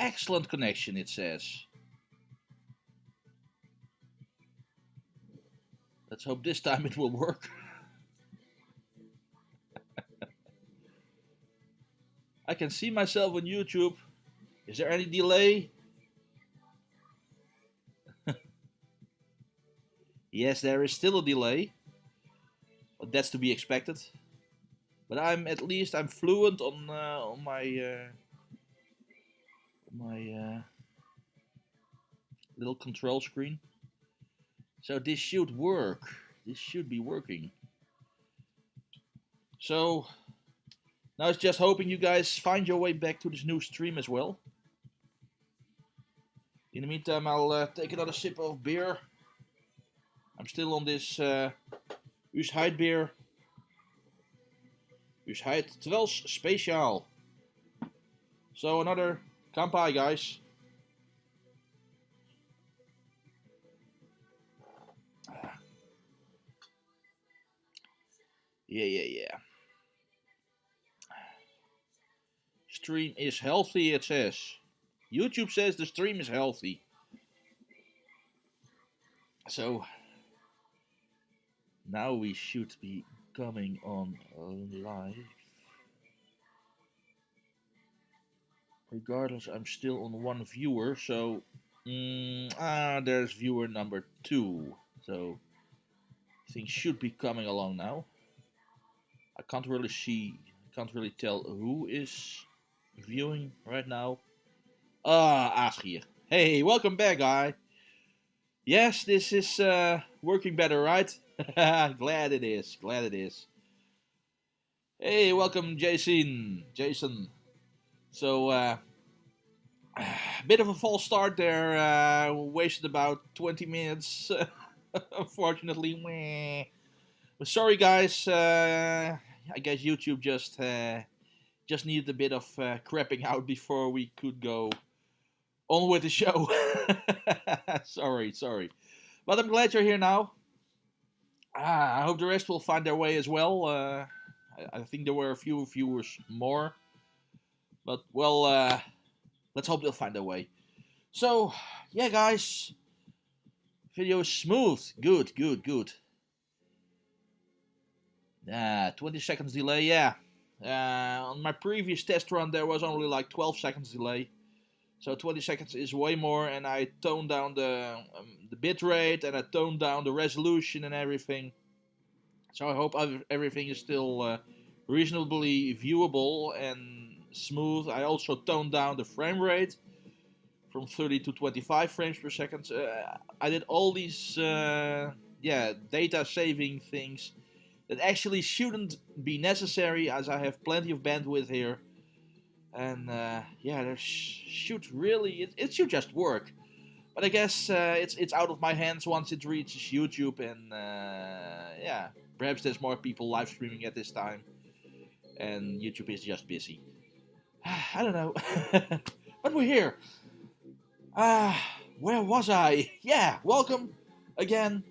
excellent connection, it says. Let's hope this time it will work. I can see myself on YouTube. Is there any delay? Yes, there is still a delay. But that's to be expected. But I'm fluent on my little control screen. So this should work. This should be working. So now it's just hoping you guys find your way back to this new stream as well. In the meantime, I'll take another sip of beer. I'm still on this Usheid beer. Usheid 12 speciaal. So another kampai, guys. Yeah. Stream is healthy, it says. YouTube says the stream is healthy. So now we should be coming on live. Regardless, I'm still on one viewer, so there's viewer number 2. So things should be coming along now. I can't really tell who is viewing right now. Ask here. Hey, welcome back, guy. Yes, this is working better, right? Glad it is. Hey, welcome, Jason. So, a bit of a false start there. Wasted about 20 minutes, unfortunately. But sorry, guys. I guess YouTube just needed a bit of crapping out before we could go on with the show. Sorry. But I'm glad you're here now. I hope the rest will find their way as well. I think there were a few viewers more. But, well, let's hope they'll find their way. So, yeah, guys. Video is smooth. Good. 20 seconds delay, yeah. On my previous test run, there was only like 12 seconds delay. So 20 seconds is way more, and I toned down the bit rate, and I toned down the resolution and everything. So I hope everything is still reasonably viewable and smooth. I also toned down the frame rate from 30 to 25 frames per second. I did all these data saving things that actually shouldn't be necessary, as I have plenty of bandwidth here. And there should it should just work. But I guess it's out of my hands once it reaches YouTube, and perhaps there's more people live streaming at this time, and YouTube is just busy. I don't know. But we're here. Where was I? Yeah, welcome again.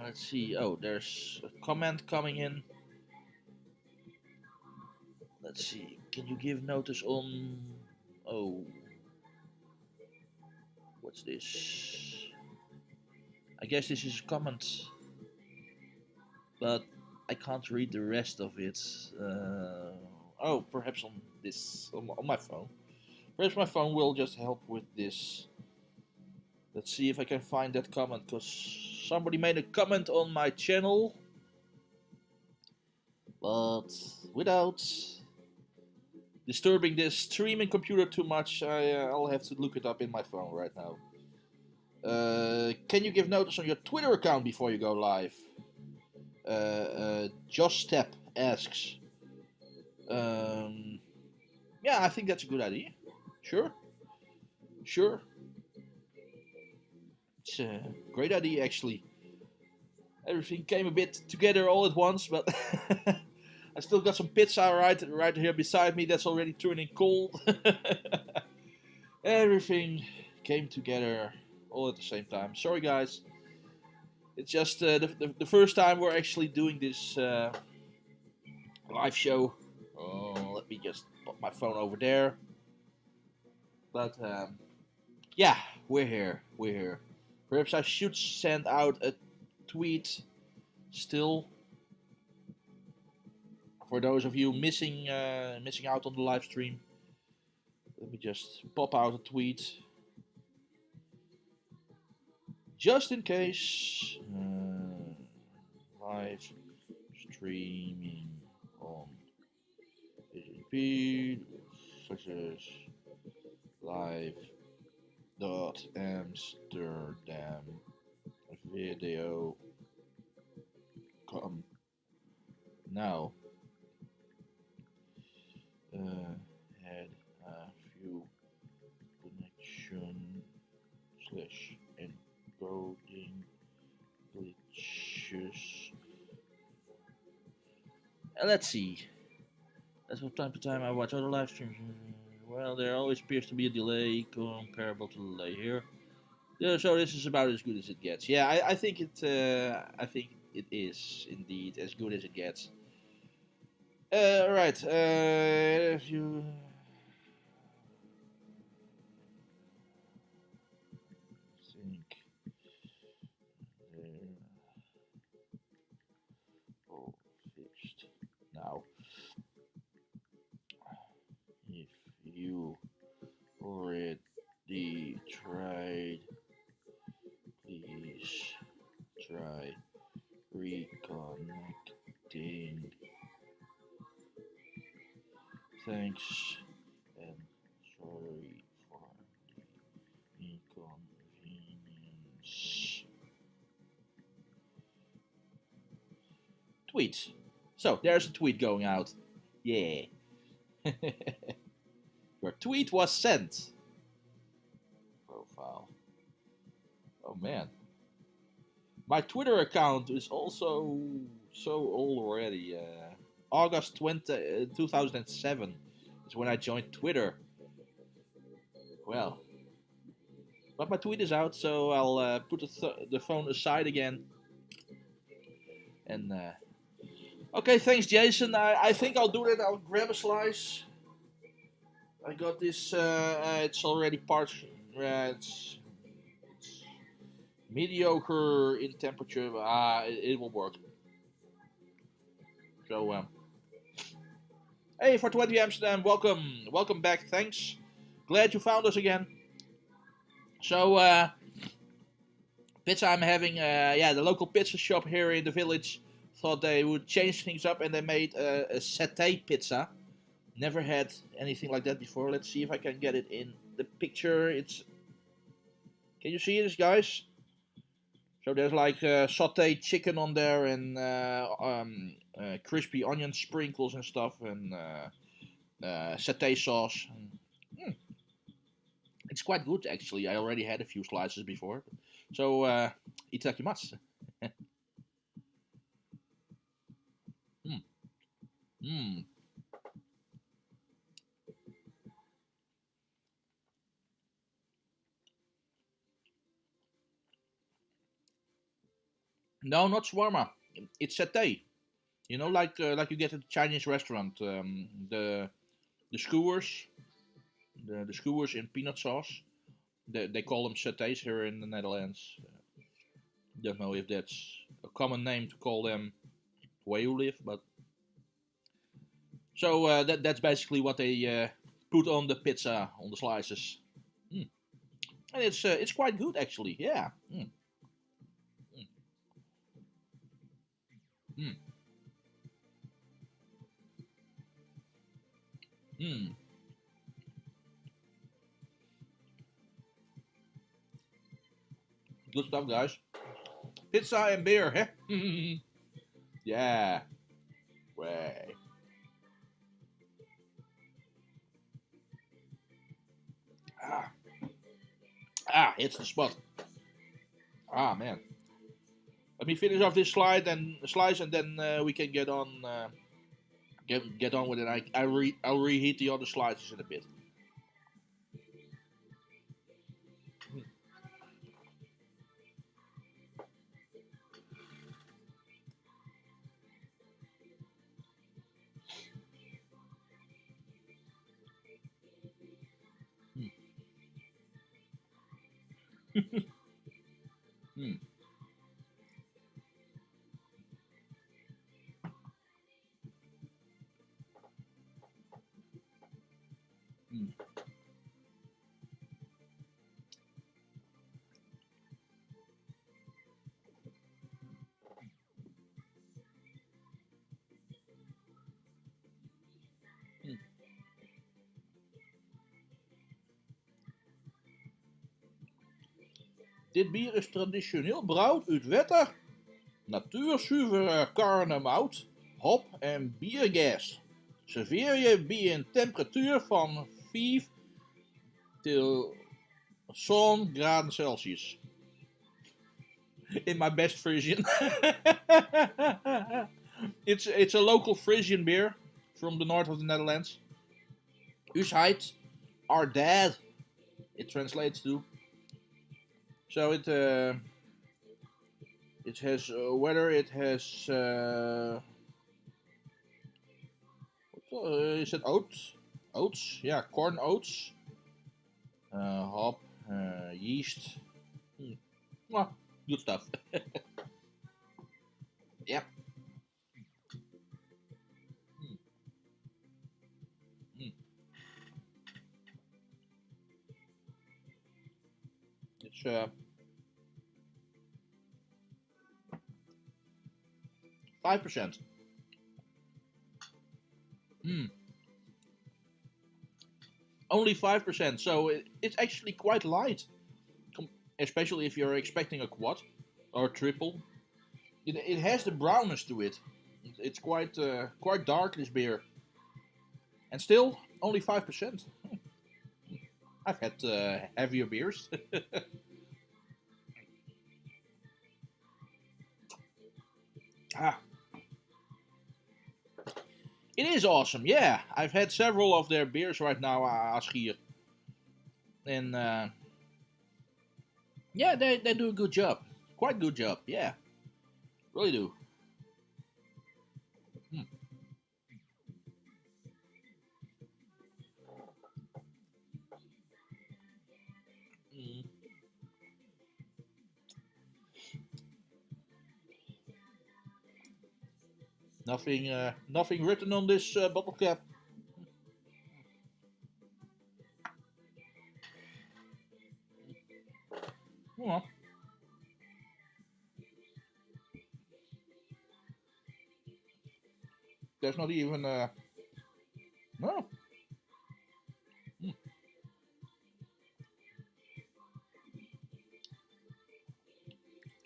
Let's see. Oh, there's a comment coming in. Let's see. Can you give notice on... Oh. What's this? I guess this is a comment. But I can't read the rest of it. Oh, perhaps on this... on my phone. Perhaps my phone will just help with this. Let's see if I can find that comment, because somebody made a comment on my channel, but without disturbing this streaming computer too much, I'll have to look it up in my phone right now. Can you give notice on your Twitter account before you go live? Josh Step asks. Yeah, I think that's a good idea. Sure. It's a great idea, actually. Everything came a bit together all at once, but I still got some pizza right here beside me that's already turning cold. Everything came together all at the same time. Sorry, guys. It's just the first time we're actually doing this live show just put my phone over there. But yeah, we're here. We're here. Perhaps I should send out a tweet still for those of you missing out on the live stream. Let me just pop out a tweet just in case. Live streaming on feed such as live.amsterdamvideo come now. Had a few connection / encoding glitches. Let's see. That's from time to time I watch other live streams. Well, there always appears to be a delay comparable to the delay here. Yeah, so this is about as good as it gets. Yeah, I think it is indeed as good as it gets. Right. If you think they're all fixed now, if you already tried, please try reconnecting. Thanks and sorry for the inconvenience. Tweet. So there's a tweet going out. Yeah. Your tweet was sent. Profile. Oh man. My Twitter account is also so old already. August 2007 is when I joined Twitter. Well, but my tweet is out, so I'll put the phone aside again. And okay, thanks, Jason. I think I'll do that. I'll grab a slice. I got this. It's already it's mediocre in temperature. It will work. So, hey, for 20 Amsterdam, welcome back. Thanks. Glad you found us again. So, pizza I'm having. The local pizza shop here in the village thought they would change things up, and they made a satay pizza. Never had anything like that before. Let's see if I can get it in the picture. Can you see this, guys? So there's like sauteed chicken on there and crispy onion sprinkles and stuff and satay sauce. It's quite good actually. I already had a few slices before. So itadakimasu. No, not shawarma. It's satay. You know, like you get at a Chinese restaurant. The skewers, the skewers in peanut sauce. They call them satays here in the Netherlands. Don't know if that's a common name to call them where you live, but so that's basically what they put on the pizza on the slices, and it's quite good actually. Yeah. Good stuff, guys. Pizza and beer, huh? Yeah. Way. It's the spot. Man. Let me finish off this slice, and then we can get on get on with it. I'll reheat the other slices in a bit. Mm. Mm. Mm. Dit bier is traditioneel brouwd uit water, natuurzuivere karnemout, hop en biergas. Serveer je bij een temperatuur van 5 til 100 graden Celsius. In my best Frisian. It's a local Frisian beer from the north of the Netherlands. Usheid, our dad, it translates to. So it has weather, it has is it oats? Oats, yeah, corn oats, hop, yeast. Well, good stuff. Yeah. Mm. It's 5%. Only 5%, so it's actually quite light, especially if you're expecting a quad or a triple. It has the brownness to it. It's quite dark, this beer, and still only 5%. I've had heavier beers. Ah, it is awesome. Yeah, I've had several of their beers right now, Aschier, and yeah, they do a good job. Quite good job. Yeah, really do. Mm. Mm. Nothing written on this bottle cap. Well, there's not even no. Mm.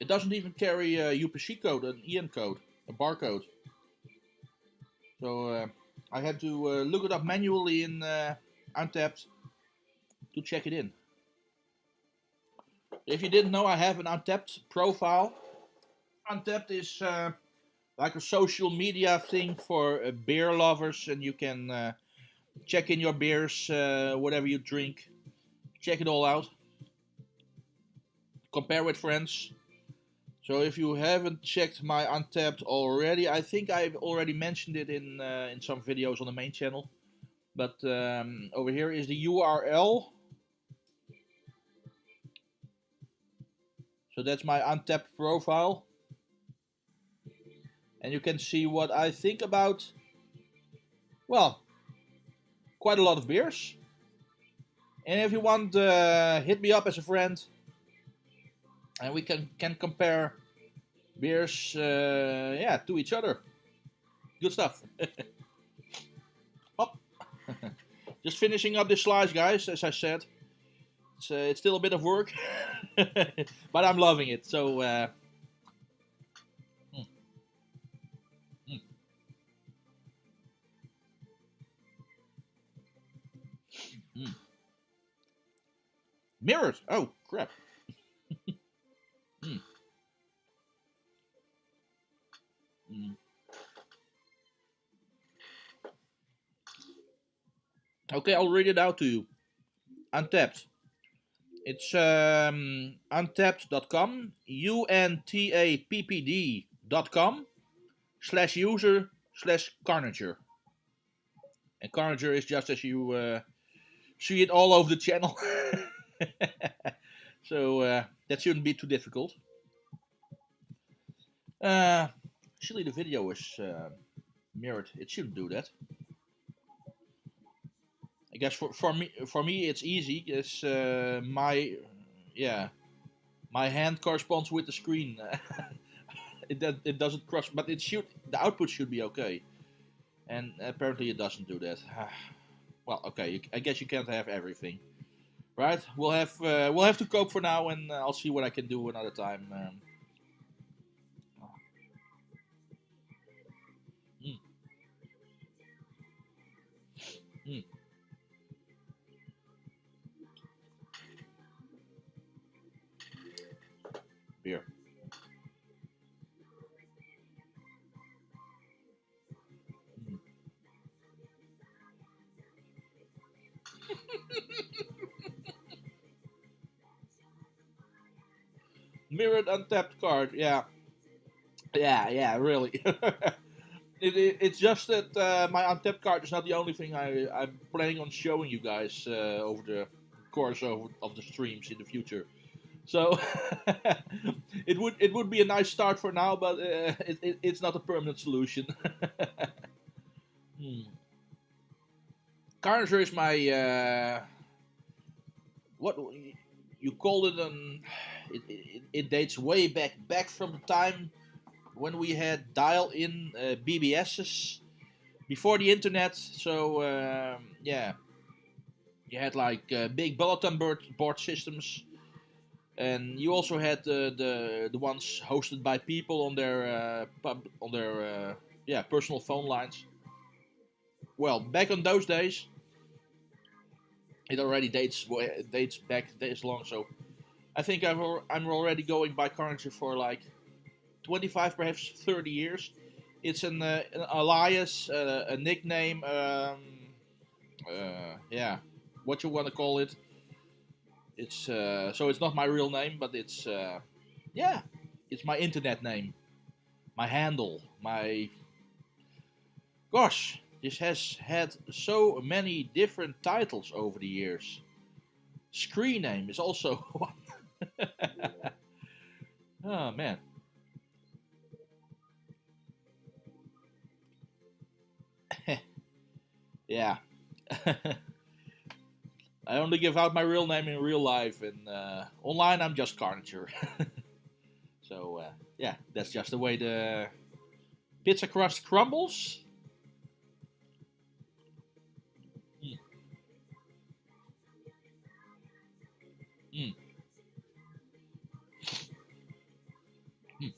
It doesn't even carry a UPC code, an EN code, a barcode. So I had to look it up manually in Untapped to check it in. If you didn't know, I have an Untapped profile. Untapped is like a social media thing for beer lovers, and you can check in your beers, whatever you drink. Check it all out. Compare with friends. So if you haven't checked my Untapped already, I think I've already mentioned it in some videos on the main channel. But over here is the URL. So that's my Untapped profile. And you can see what I think about, well, quite a lot of beers. And if you want, hit me up as a friend. And we can compare beers, yeah, to each other. Good stuff. Hop. Just finishing up this slice, guys, as I said. It's still a bit of work, but I'm loving it. So, mm, mm, mm. Mirrors. Oh, crap. Mm, mm. Okay, I'll read it out to you. Untapped. It's untapped.com, untappd.com/user/Carnager. And Carnager is just as you see it all over the channel. So that shouldn't be too difficult. Actually, the video is mirrored. It shouldn't do that. I guess for me it's easy. It's my hand corresponds with the screen. It doesn't cross, but the output should be okay. And apparently it doesn't do that. Well, okay. I guess you can't have everything, right? We'll have to cope for now, and I'll see what I can do another time. Mm, mm, beer. Mm. Mirrored untapped card. Yeah, yeah. Really. It's just that my untapped card is not the only thing I'm planning on showing you guys over the course of the streams in the future. So it would be a nice start for now, but it's not a permanent solution. Hmm. Carnager is my what you called it an. It dates way back from the time when we had dial-in BBSs before the internet. So yeah, you had like big bulletin board systems, and you also had the ones hosted by people on their yeah, personal phone lines. Well, back on those days, it already dates back this long. So I think I'm already going by Carnager for like 25, perhaps 30 years. It's an alias, a nickname, yeah, what you want to call it. It's so it's not my real name, but it's yeah, it's my internet name, my handle, my gosh. This has had so many different titles over the years. Screen name is also one. Oh man. Yeah. I only give out my real name in real life, and online I'm just Carnager. So yeah, that's just the way the pizza crust crumbles. Mm, mm, mm.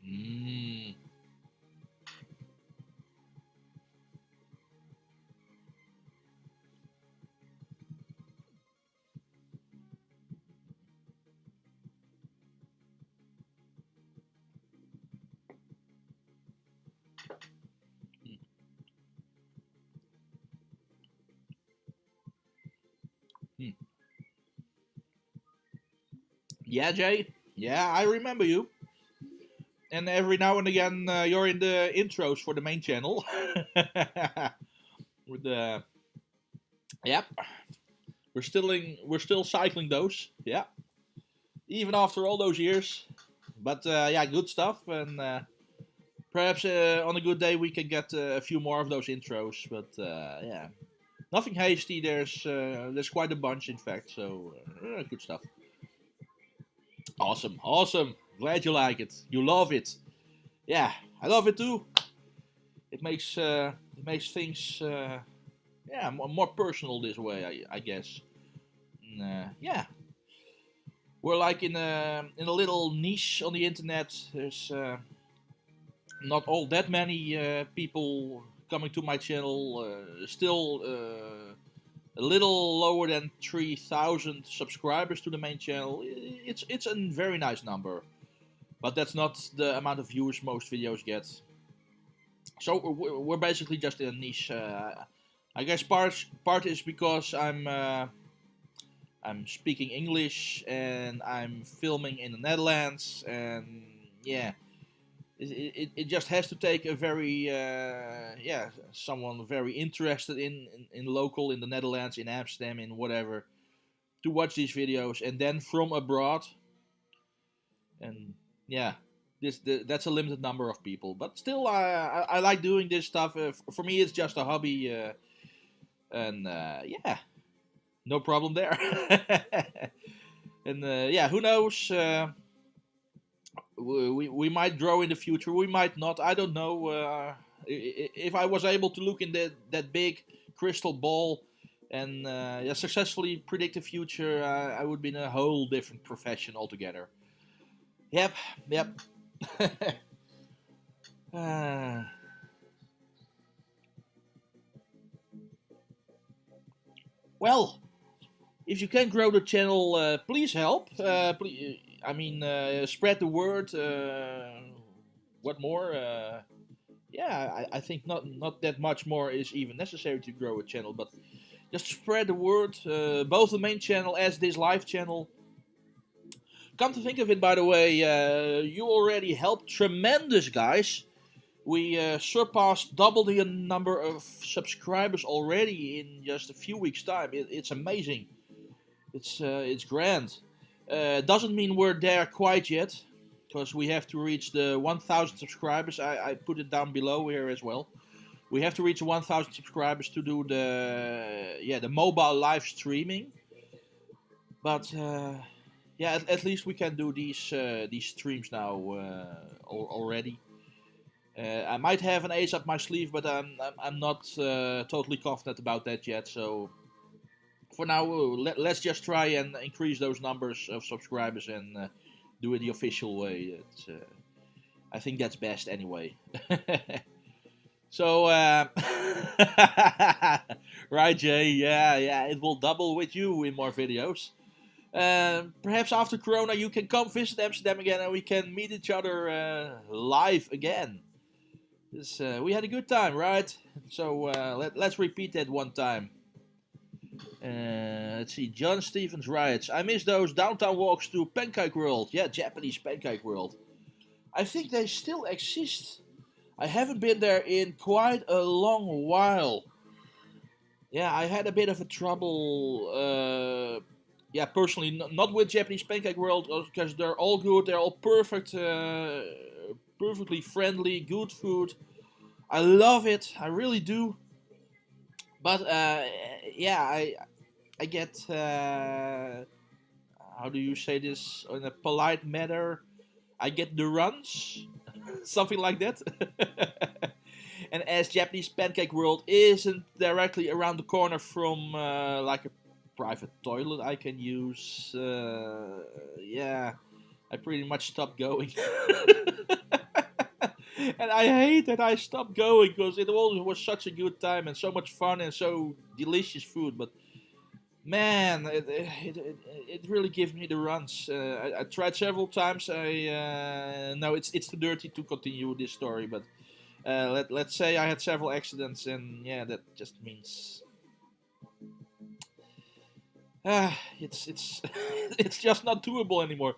Mm. Mm. Yeah, Jay. Yeah, I remember you. And every now and again, you're in the intros for the main channel. With the yep, we're still cycling those. Yeah, even after all those years. But yeah, good stuff. And perhaps on a good day we can get a few more of those intros. But yeah, nothing hasty. There's quite a bunch, in fact. So good stuff. Awesome, awesome. Glad you like it. You love it. Yeah, I love it too. It makes things yeah, more personal this way, I guess. And, yeah, we're like in a little niche on the internet. There's not all that many people coming to my channel. Still a little lower than 3,000 subscribers to the main channel. It's a very nice number, but that's not the amount of views most videos get. So we're basically just in a niche. I guess part is because I'm speaking English and I'm filming in the Netherlands, and yeah, It just has to take a very yeah, someone very interested in local, in the Netherlands, in Amsterdam, in whatever, to watch these videos, and then from abroad. And yeah, that's a limited number of people, but still I like doing this stuff. For me it's just a hobby, and yeah, no problem there. And yeah, who knows, we might grow in the future, we might not, I don't know. If I was able to look in that big crystal ball and yeah, successfully predict the future, I would be in a whole different profession altogether. Yep, yep. uh, well, if you can grow the channel, please help. Please, I mean, spread the word. What more? Yeah, I think not that much more is even necessary to grow a channel, but just spread the word. Both the main channel as this live channel. Come to think of it, by the way, you already helped tremendous, guys. We surpassed double the number of subscribers already in just a few weeks' time. It's amazing. It's grand. Doesn't mean we're there quite yet, because we have to reach the 1,000 subscribers. I put it down below here as well. We have to reach 1,000 subscribers to do the mobile live streaming. But yeah, at least we can do these streams now already. I might have an ace up my sleeve, but I'm not totally confident about that yet. So for now, let's just try and increase those numbers of subscribers and do it the official way. I think that's best anyway. So right, Jay? Yeah, it will double with you in more videos. Perhaps after Corona you can come visit Amsterdam again and we can meet each other live again. We had a good time, right? So let's repeat that one time. Let's see, John Stevens writes, I miss those downtown walks to Pancake World. Yeah, Japanese Pancake World. I think they still exist. I haven't been there in quite a long while. Yeah, I had a bit of a trouble, yeah, personally, not with Japanese Pancake World, because they're all good, they're all perfect, perfectly friendly, good food. I love it, I really do. But yeah, I get how do you say this in a polite manner? I get the runs, something like that. And as Japanese Pancake World isn't directly around the corner from like a private toilet I can use, yeah, I pretty much stopped going. And I hate that I stopped going, because it always was such a good time and so much fun and so delicious food. But man, it really gives me the runs. I tried several times. No, it's too dirty to continue this story. But let's say I had several accidents, and yeah, that just means it's it's just not doable anymore.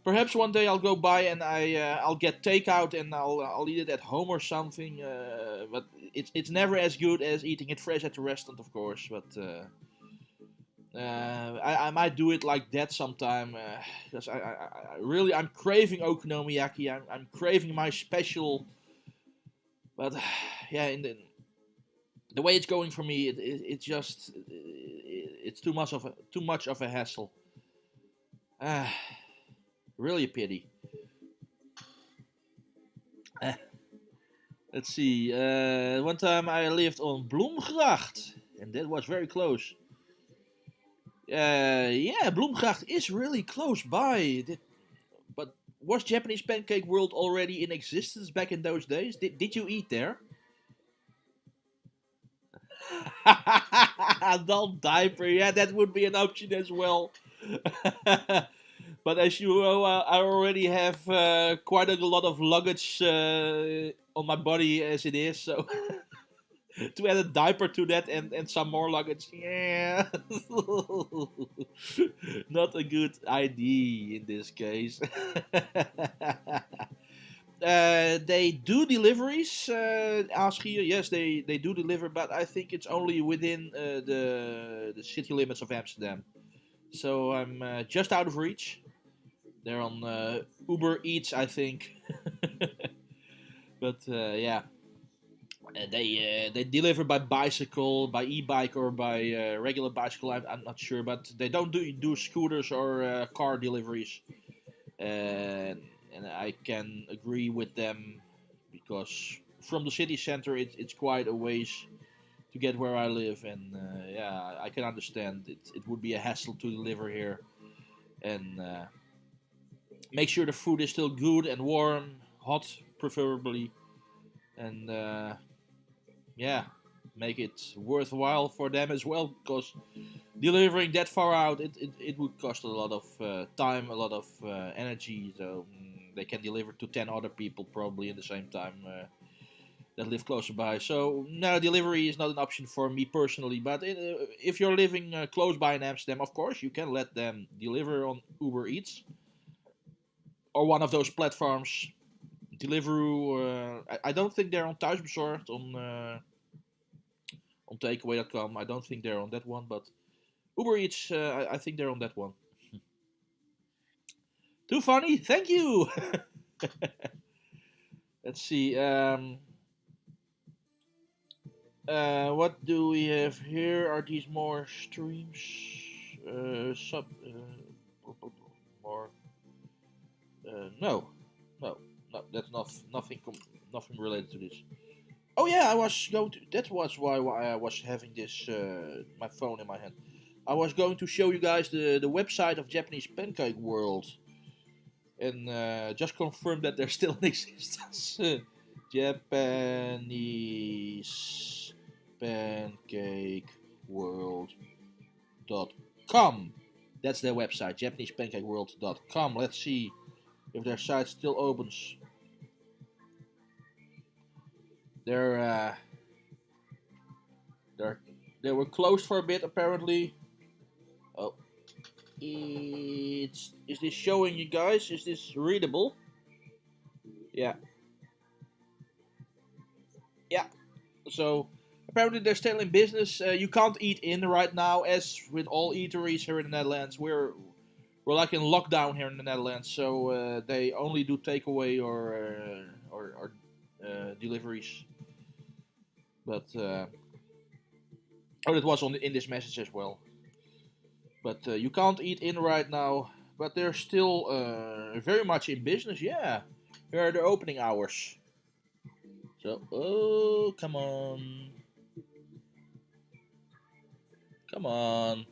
Perhaps one day I'll go by and I'll get takeout and I'll eat it at home or something. But it's never as good as eating it fresh at the restaurant, of course. But I might do it like that sometime, because I'm craving okonomiyaki. I'm craving my special. But yeah, the way it's going for me, it's just it's too much of a hassle. Really a pity. Let's see. One time I lived on Bloemgracht, and that was very close. Yeah, Bloemgracht is really close by. But was Japanese Pancake World already in existence back in those days? Did you eat there? Adult diaper, yeah, that would be an option as well. But as you know, I already have quite a lot of luggage on my body as it is, so to add a diaper to that and some more luggage, yeah, not a good idea in this case. They do deliveries, ask here. Yes, they do deliver, but I think it's only within the city limits of Amsterdam. So I'm just out of reach. They're on Uber Eats, I think. But yeah, they deliver by bicycle, by e-bike, or by regular bicycle. I'm not sure, but they don't do scooters or car deliveries. And I can agree with them because from the city center it's quite a ways to get where I live, and yeah, I can understand it would be a hassle to deliver here, and make sure the food is still good and warm, hot preferably, and yeah, make it worthwhile for them as well, because delivering that far out, it would cost a lot of time, a lot of energy, so they can deliver to 10 other people probably in the same time that live closer by. So no, delivery is not an option for me personally, but if you're living close by in Amsterdam, of course you can let them deliver on Uber Eats or one of those platforms. Deliveroo, I don't think they're on Thuisbezorgd on takeaway.com. I don't think they're on that one, but Uber Eats, I think they're on that one. Too funny, thank you. Let's see. What do we have here? Are these more streams? More. No, no, no. That's nothing related to this. Oh yeah, I was going to. That was why I was having this my phone in my hand. I was going to show you guys the website of Japanese Pancake World, and just confirm that they're still in existence. Japanese Pancake World.com. That's their website, JapanesePancakeWorld.com. Let's see if their site still opens. They were closed for a bit apparently. Oh, is this showing you guys? Is this readable? Yeah. Yeah. So apparently they're still in business. You can't eat in right now, as with all eateries here in the Netherlands. We're like in lockdown here in the Netherlands, so they only do takeaway or deliveries. But oh, that was in this message as well. But you can't eat in right now. But they're still very much in business. Yeah, here are the opening hours. So, oh, come on. Come on.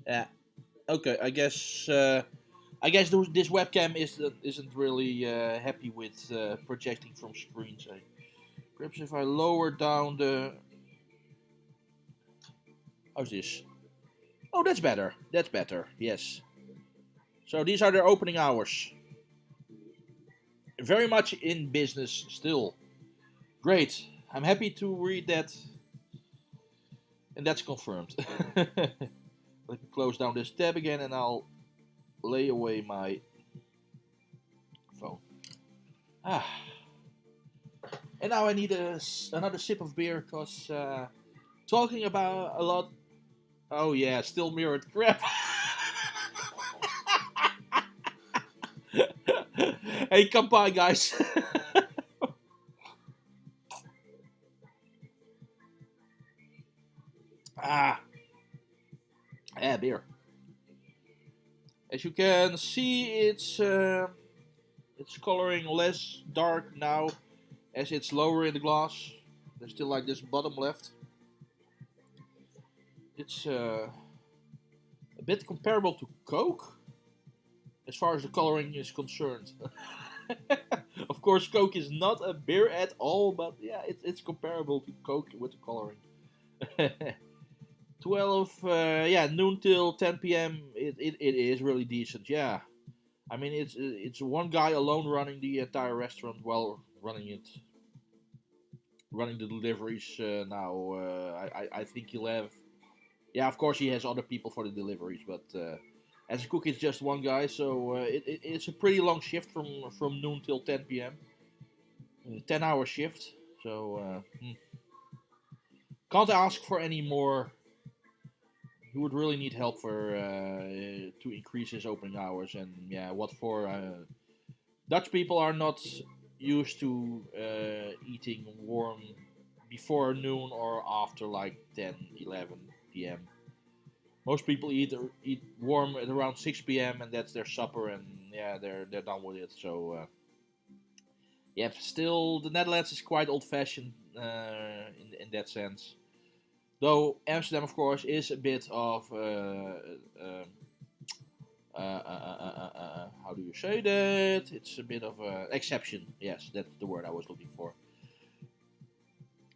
Yeah. Okay, I guess this webcam isn't really happy with projecting from screens. Perhaps if I lower down the... How's this? Oh, that's better. That's better. Yes. So these are their opening hours. Very much in business still. Great. I'm happy to read that. And that's confirmed. Let me close down this tab again and I'll lay away my phone. Ah. And now I need another sip of beer because talking about a lot... Oh yeah, still mirrored. Crap. Hey, come by, guys. Ah. Yeah, beer. As you can see, it's coloring less dark now as it's lower in the glass. There's still like this bottom left. It's a bit comparable to Coke as far as the coloring is concerned. Of course, Coke is not a beer at all, but yeah, it's comparable to Coke with the coloring. 12, yeah, noon till 10 p.m. It is really decent, yeah. I mean, it's one guy alone running the entire restaurant while running the deliveries now. I think he'll have... Yeah, of course he has other people for the deliveries, but As a cook, it's just one guy, so it's a pretty long shift from noon till 10 p.m. 10-hour shift, so can't ask for any more. He would really need help for to increase his opening hours, and yeah, what for? Dutch people are not used to eating warm before noon or after like 10, 11 p.m. Most people eat warm at around 6 p.m. and that's their supper, and yeah, they're done with it. So yeah, still the Netherlands is quite old-fashioned in that sense. Though Amsterdam, of course, is a bit of how do you say that? It's a bit of an exception. Yes, that's the word I was looking for.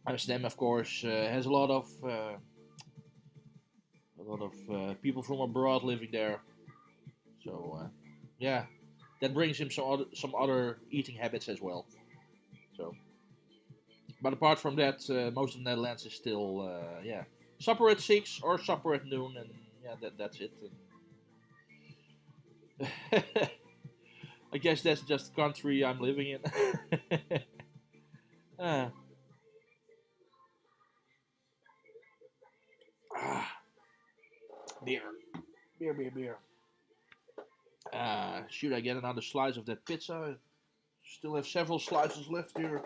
Amsterdam, of course, has a lot of people from abroad living there. So yeah, that brings him some other eating habits as well. So, but apart from that, most of the Netherlands is still yeah, supper at 6 or supper at noon, and yeah, that's it. I guess that's just the country I'm living in. uh, beer, beer. Should I get another slice of that pizza? Still have several slices left here.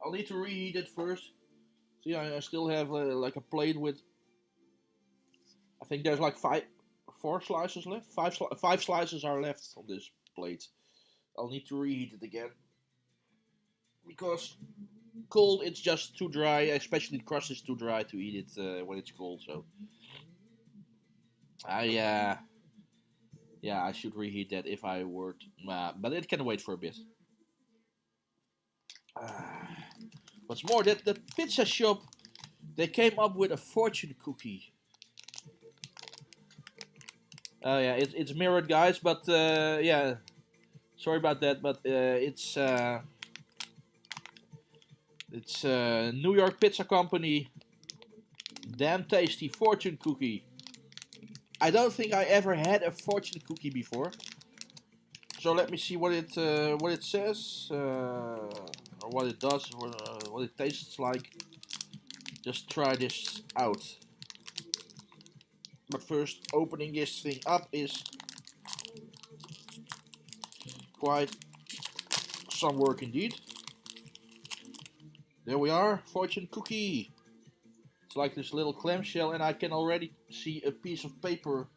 I'll need to reheat it first. See, I still have like a plate with. I think there's like 4 slices left. 5 slices are left on this plate. I'll need to reheat it again because cold it's just too dry. Especially the crust is too dry to eat it when it's cold. So I yeah, I should reheat that if I were. But it can wait for a bit. What's more, that the pizza shop, they came up with a fortune cookie. Oh yeah, it's mirrored, guys, but yeah, sorry about that, but it's New York Pizza Company, damn tasty fortune cookie. I don't think I ever had a fortune cookie before. So let me see what it says, or what it does, what it tastes like. Just try this out. But first, opening this thing up is quite some work indeed. There we are, fortune cookie. It's like this little clamshell, and I can already see a piece of paper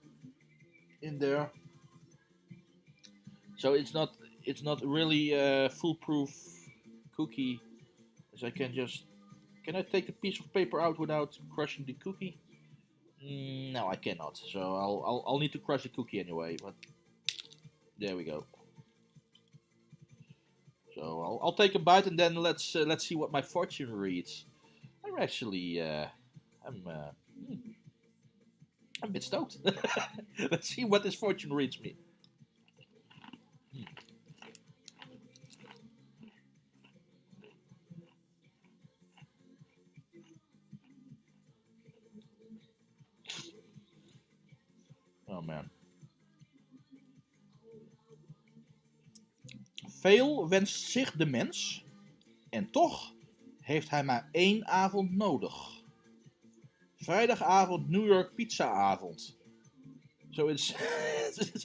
in there. So it's not really a foolproof cookie, as I can just. Can I take a piece of paper out without crushing the cookie? No, I cannot. So I'll need to crush the cookie anyway. But there we go. So I'll take a bite and then let's see what my fortune reads. I'm actually I'm a bit stoked. Let's see what this fortune reads me. Oh man. Veel wenst zich de mens, en toch heeft hij maar 1 avond nodig. Vrijdagavond New York pizzaavond. So it's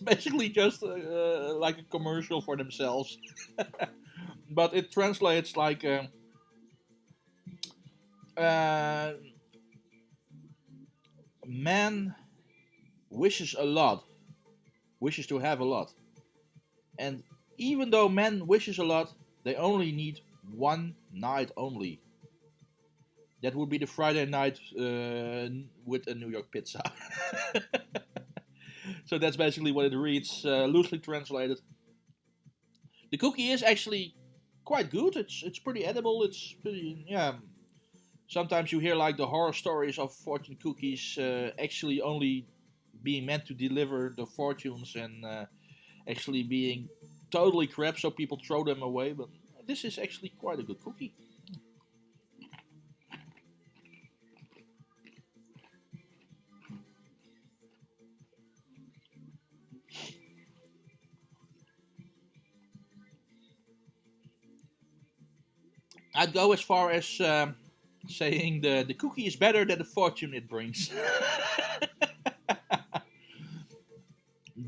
basically just like a commercial for themselves. But it translates like man wishes a lot, wishes to have a lot. And even though man wishes a lot, they only need 1 night only. That would be the Friday night with a New York pizza. So that's basically what it reads, loosely translated. The cookie is actually quite good. It's pretty edible. It's pretty, yeah. Sometimes you hear like the horror stories of fortune cookies actually only being meant to deliver the fortunes and actually being totally crap, so people throw them away. But this is actually quite a good cookie. I'd go as far as saying the cookie is better than the fortune it brings.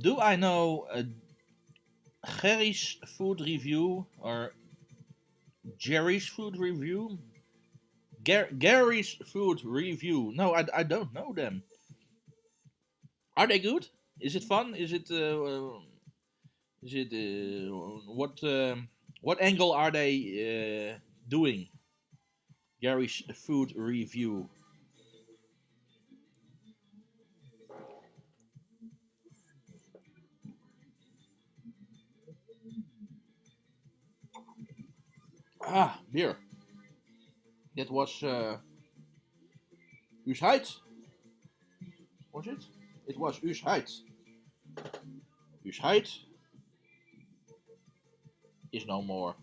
Do I know Gerry's food review or Jerry's food review? Gary's food review. No, I don't know them. Are they good? Is it fun? Is it what angle are they doing? Gary's food review. Ah, beer. That was Usheid. Was it? It was Usheid. Usheid is no more.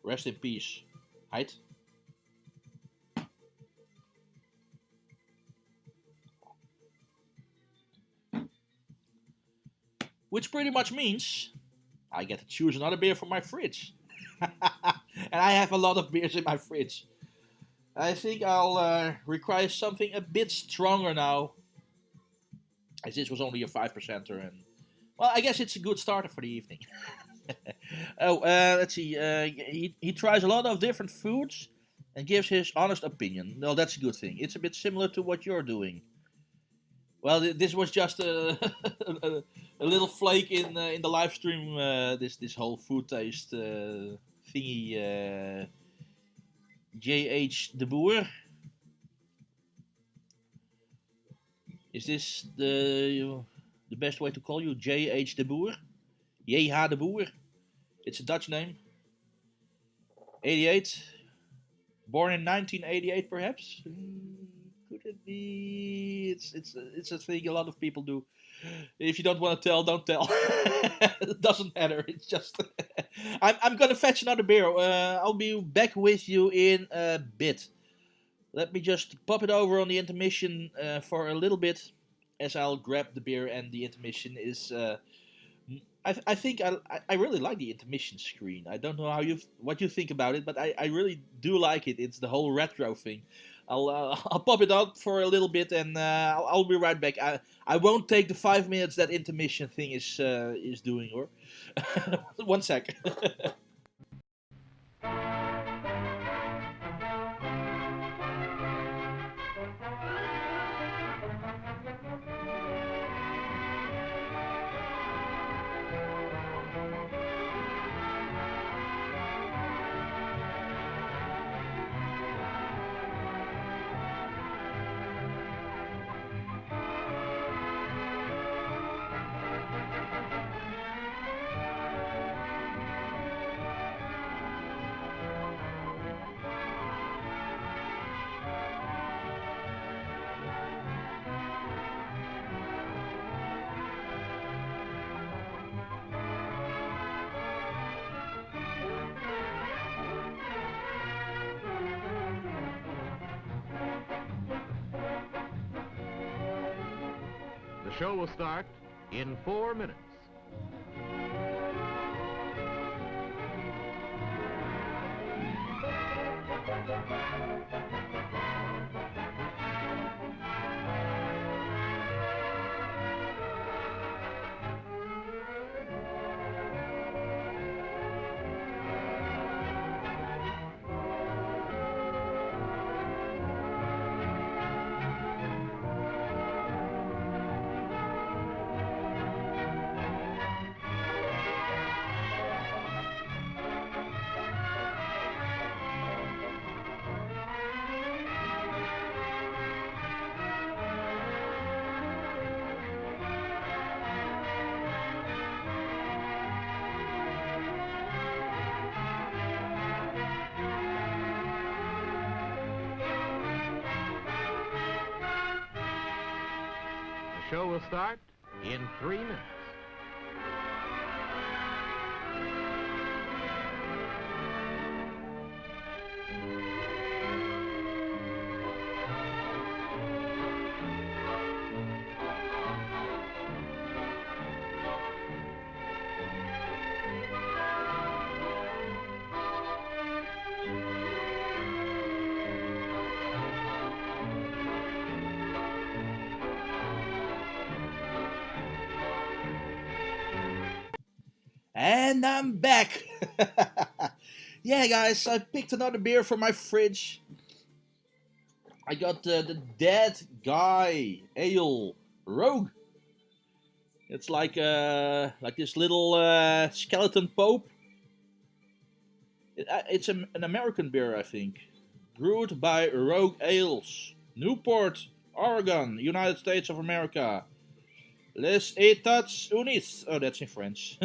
Rest in peace, Heid. Which pretty much means I get to choose another beer from my fridge. And I have a lot of beers in my fridge. I think I'll require something a bit stronger now. As this was only a 5%er. And well, I guess it's a good starter for the evening. Oh, let's see. He tries a lot of different foods and gives his honest opinion. No, that's a good thing. It's a bit similar to what you're doing. Well, this was just a little flake in the live stream. This whole food taste thingy. J.H. de Boer. Is this the best way to call you? J.H. de Boer? J.H. de Boer. It's a Dutch name. 88. Born in 1988, perhaps? Could it be? It's a thing a lot of people do. If you don't want to tell, don't tell. It doesn't matter. It's just... I'm gonna fetch another beer. I'll be back with you in a bit. Let me just pop it over on the intermission for a little bit, as I'll grab the beer, and the intermission is... I think I really like the intermission screen. I don't know what you think about it, but I really do like it. It's the whole retro thing. I'll pop it up for a little bit, and I'll be right back. I won't take the 5 minutes that intermission thing is doing, or 1 sec. The show will start in 4 minutes. The show will start in 3 minutes. And I'm back! Yeah, guys, I picked another beer from my fridge. I got the Dead Guy Ale Rogue. It's like this little skeleton pope. It's an American beer, I think. Brewed by Rogue Ales, Newport, Oregon, United States of America. Les États Unis. Oh, that's in French.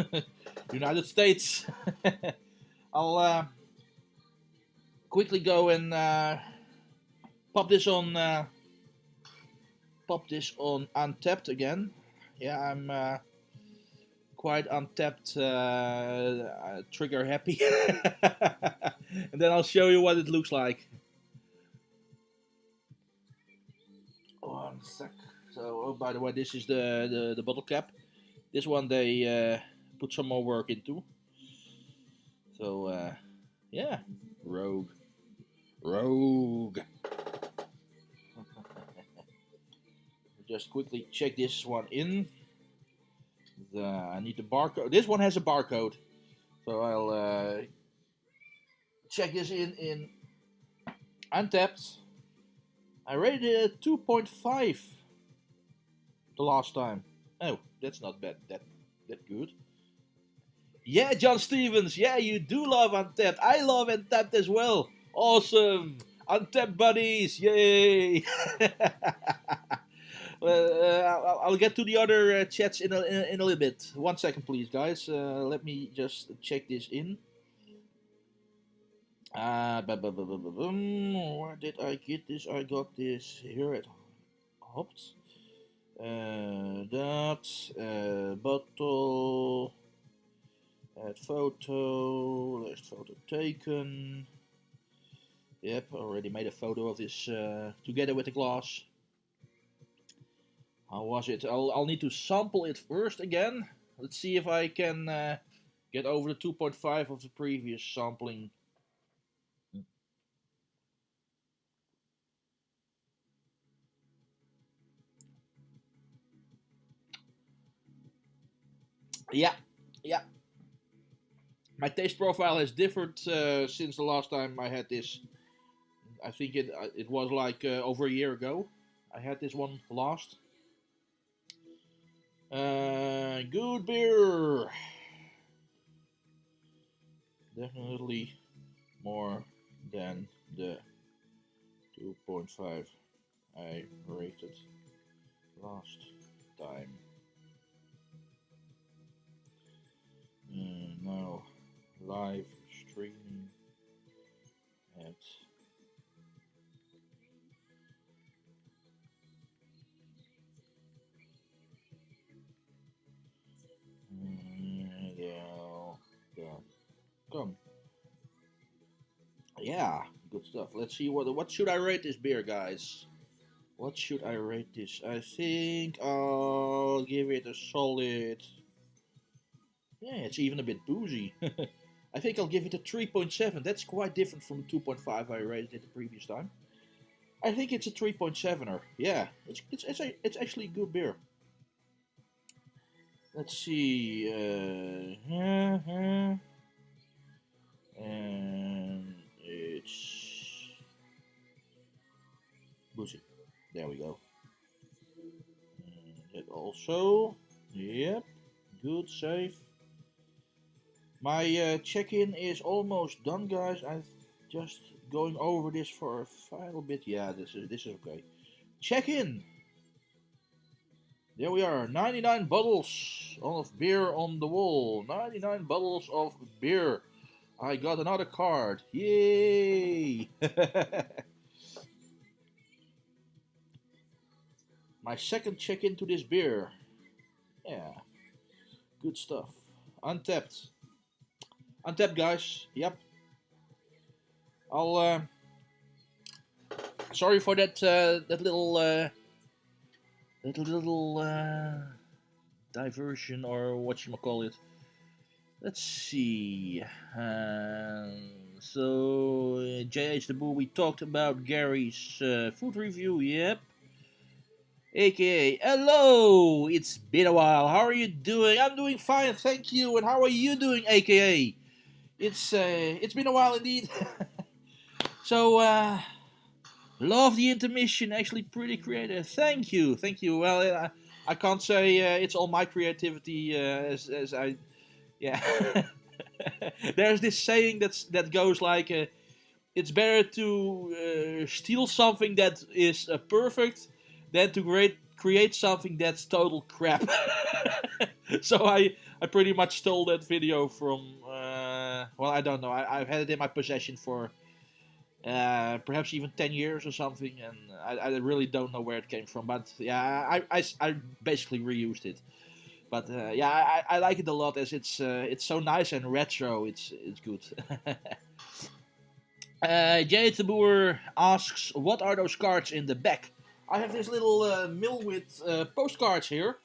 United States. I'll quickly go and pop this on Untapped again. Yeah, I'm quite Untapped trigger happy. And then I'll show you what it looks like. One sec. So, oh, by the way, this is the bottle cap. This one they put some more work into. So, yeah, Rogue. Just quickly check this one in. I need the barcode. This one has a barcode. So I'll check this in Untapped. I rated it at 2.5 the last time. Oh, that's not bad. That good. Yeah, John Stevens. Yeah, you do love Untapped. I love Untapped as well. Awesome. Untapped buddies. Yay. I'll get to the other chats in a little bit. 1 second, please, guys. Let me just check this in. Where did I get this? I got this here at Hopt. Bottle. Add photo. Last photo taken. Yep, already made a photo of this together with the glass. How was it? I'll need to sample it first again. Let's see if I can get over the 2.5 of the previous sampling. Yeah. My taste profile has differed since the last time I had this. I think it was like over a year ago. I had this one last. Good beer. Definitely more than the 2.5 I rated last time. Now live streaming at come. Yeah, good stuff. Let's see what should I rate this beer, guys. What should I rate this? I think I'll give it a solid. Yeah, it's even a bit boozy. I think I'll give it a 3.7. That's quite different from the 2.5 I rated it the previous time. I think it's a 3.7er. Yeah, it's actually a good beer. Let's see. And it's boozy. There we go. And it also. Yep. Good save. My check-in is almost done, guys. I'm just going over this for a final bit. Yeah, this is okay. Check-in. There we are. 99 bottles of beer on the wall. 99 bottles of beer. I got another card. Yay! My second check-in to this beer. Yeah. Good stuff. Untapped. Untapped, guys. Yep. I'll sorry for that little diversion, or what you call it. Let's see. So JH the Boo, we talked about Gary's food review. Yep. aka hello. It's been a while. How are you doing? I'm doing fine, thank you. And how are you doing, aka? It's been a while indeed. So love the intermission. Actually, pretty creative. Thank you, thank you. Well, I can't say it's all my creativity as I yeah. There's this saying that goes like. It's better to steal something that is perfect than to create something that's total crap. So I pretty much stole that video from, well, I don't know. I've had it in my possession for perhaps even 10 years or something, and I really don't know where it came from. But yeah, I basically reused it. But yeah, I like it a lot as it's so nice and retro. It's good. Jay de Boer asks, what are those cards in the back? I have this little mill with postcards here.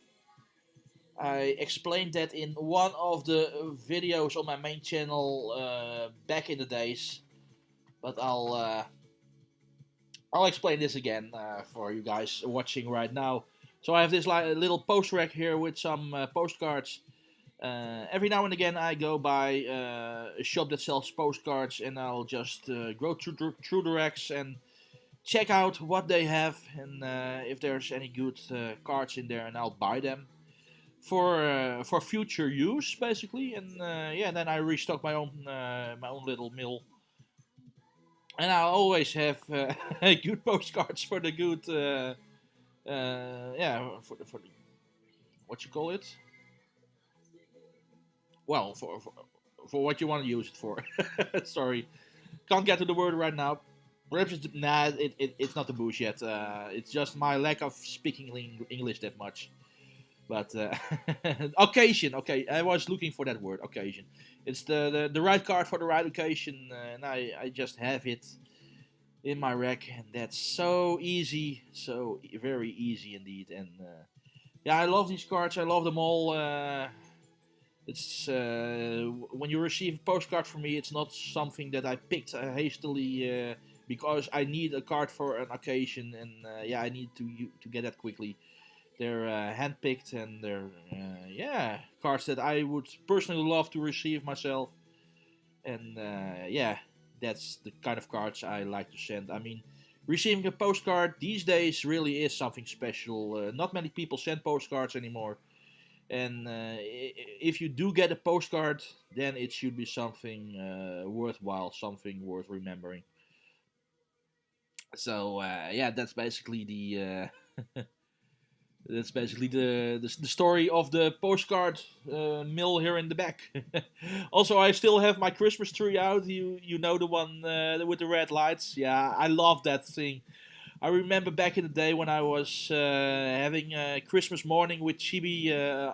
I explained that in one of the videos on my main channel back in the days. But I'll explain this again for you guys watching right now. So I have this little post rack here with some postcards. Every now and again I go by a shop that sells postcards, and I'll just go through the racks and check out what they have, and if there's any good cards in there, and I'll buy them for future use basically. And yeah, then I restock my own little mill, and I always have good postcards for the good yeah, for the, what you call it, well, for what you want to use it for. Sorry, can't get to the word right now. Perhaps it's not the bush yet. It's just my lack of speaking English that much. But occasion, okay, I was looking for that word, occasion. It's the right card for the right occasion, and I just have it in my rack, and that's so easy, so very easy indeed. And yeah, I love these cards. I love them all. It's when you receive a postcard from me, it's not something that I picked hastily because I need a card for an occasion, and yeah, I need to get that quickly. They're handpicked, and they're yeah, cards that I would personally love to receive myself. And yeah, that's the kind of cards I like to send. I mean, receiving a postcard these days really is something special. Not many people send postcards anymore. And if you do get a postcard, then it should be something worthwhile, something worth remembering. So yeah, that's basically the story of the postcard mill here in the back. Also, I still have my Christmas tree out. You know, the one with the red lights. Yeah, I love that thing. I remember back in the day when I was having a Christmas morning with Chibi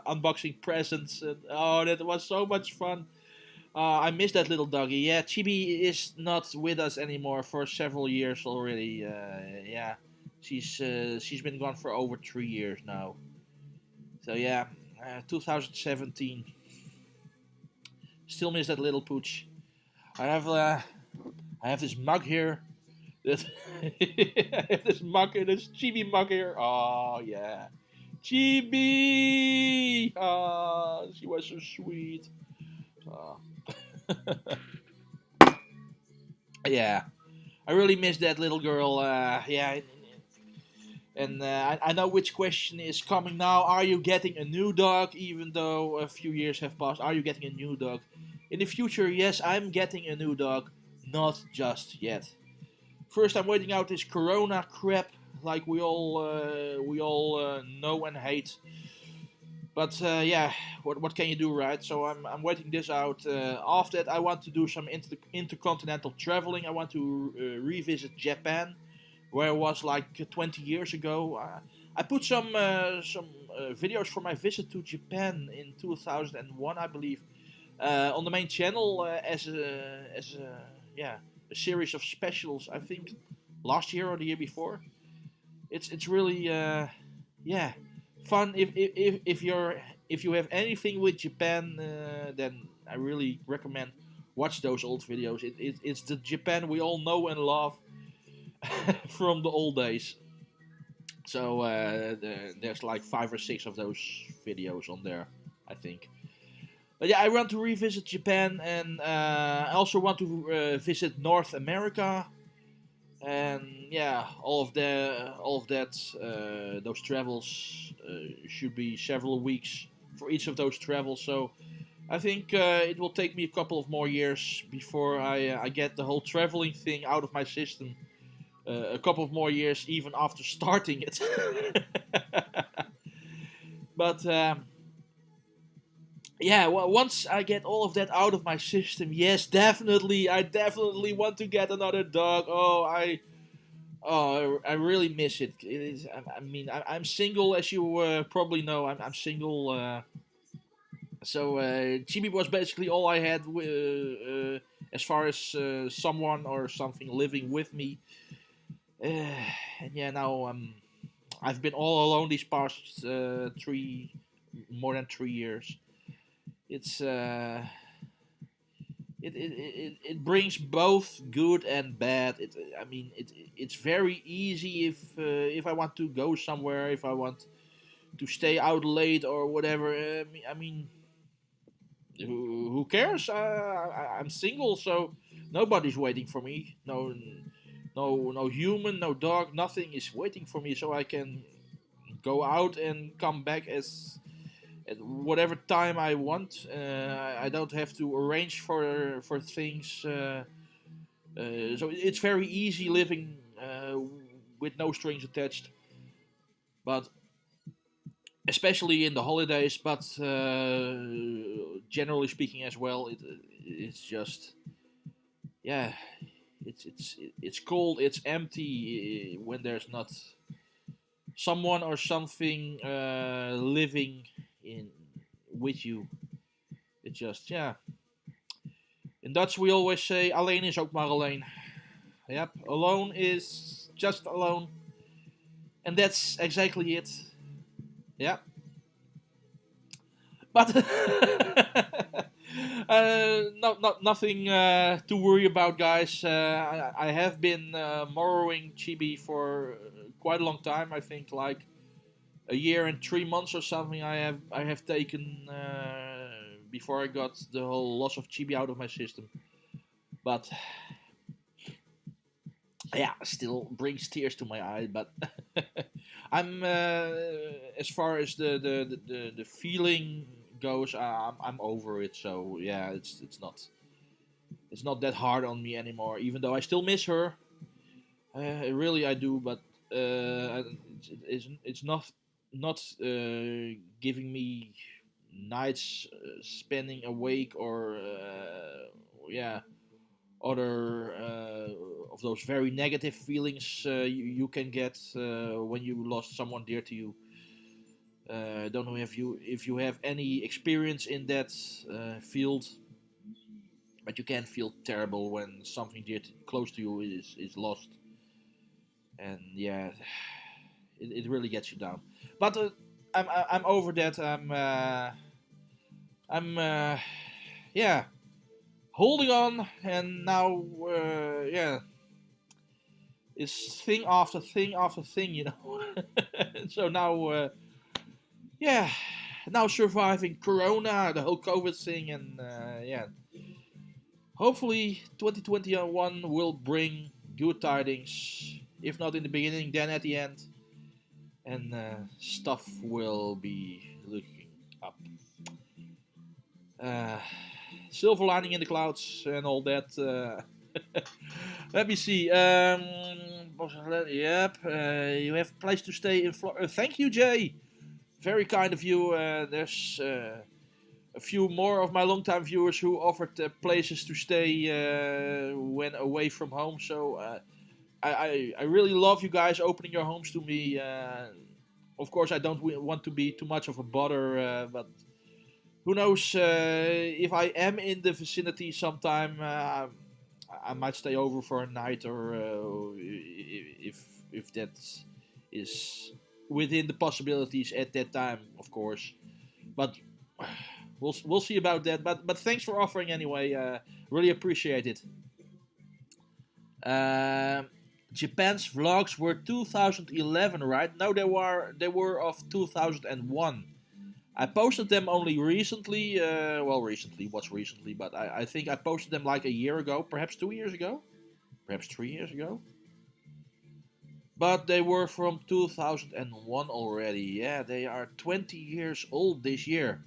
unboxing presents. And, oh, that was so much fun. I miss that little doggy. Yeah, Chibi is not with us anymore for several years already. Yeah, she's been gone for over 3 years now. So yeah, 2017. Still miss that little pooch. I have this mug here. That I have this mug here, this Chibi mug here. Oh yeah, Chibi. Ah, she was so sweet. Oh. Yeah, I really miss that little girl. Yeah, and I know which question is coming now. Are you getting a new dog? Even though a few years have passed, are you getting a new dog? In the future, yes, I'm getting a new dog. Not just yet. First, I'm waiting out this Corona crap, like we all know and hate. But yeah, what can you do, right? So I'm waiting this out. After that, I want to do some intercontinental traveling. I want to revisit Japan, where I was like 20 years ago. I put some videos for my visit to Japan in 2001, I believe, on the main channel as a yeah, a series of specials. I think last year or the year before. It's really yeah, fun. If you have anything with Japan, then I really recommend watch those old videos. It's the Japan we all know and love from the old days. So there's like 5 or 6 of those videos on there, I think. But yeah, I want to revisit Japan, and I also want to visit North America, and yeah, all of that, those travels should be several weeks for each of those travels. So I think it will take me a couple of more years before I get the whole traveling thing out of my system. A couple of more years, even after starting it. But yeah, once I get all of that out of my system, yes, definitely, I definitely want to get another dog. I really miss it. It is. I mean, I'm single, as you probably know. I'm single. So Chibi was basically all I had as far as someone or something living with me. And yeah, now I've been all alone these past more than 3 years. It's it brings both good and bad. I mean, it's very easy if I want to go somewhere, if I want to stay out late or whatever. I mean, who cares? I'm single, so nobody's waiting for me. No human, no dog, nothing is waiting for me, so I can go out and come back at whatever time I want. I don't have to arrange for things. So it's very easy living with no strings attached. But especially in the holidays, but generally speaking as well, it's just yeah, it's cold, it's empty when there's not someone or something living in with you. It's just yeah. In Dutch we always say alleen is ook maar alleen. Yep, alone is just alone, and that's exactly it. Yeah. But nothing to worry about, guys. I have been borrowing Chibi for quite a long time. I think like a year and 3 months or something. I have taken before I got the whole loss of Chibi out of my system. But yeah, still brings tears to my eye. But I'm as far as the feeling goes, I'm over it. So yeah, it's not that hard on me anymore. Even though I still miss her, really I do. But it's not giving me nights spending awake or yeah, other of those very negative feelings you can get when you lost someone dear to you. I don't know if you have any experience in that field, but you can feel terrible when something dear close to you is lost, and yeah, it really gets you down. But I'm over that. I'm yeah, holding on, and now yeah, it's thing after thing after thing, you know. So now yeah, now surviving Corona, the whole COVID thing, and yeah, hopefully 2021 will bring good tidings. If not in the beginning, then at the end, and stuff will be looking up. Uh, Silver lining in the clouds and all that. Let me see. Yep. You have a place to stay in Florida. Thank you, Jay. Very kind of you. There's a few more of my longtime viewers who offered places to stay when away from home. So I really love you guys opening your homes to me. Of course, I don't want to be too much of a bother, but who knows, if I am in the vicinity sometime, I might stay over for a night, or if that is within the possibilities at that time, of course. But we'll see about that. But thanks for offering anyway. Really appreciate it. Japan's vlogs were 2011, right? No, they were of 2001. I posted them only recently. Well, recently, what's recently? But I think I posted them like a year ago, perhaps 2 years ago, perhaps 3 years ago. But they were from 2001 already. Yeah, they are 20 years old this year.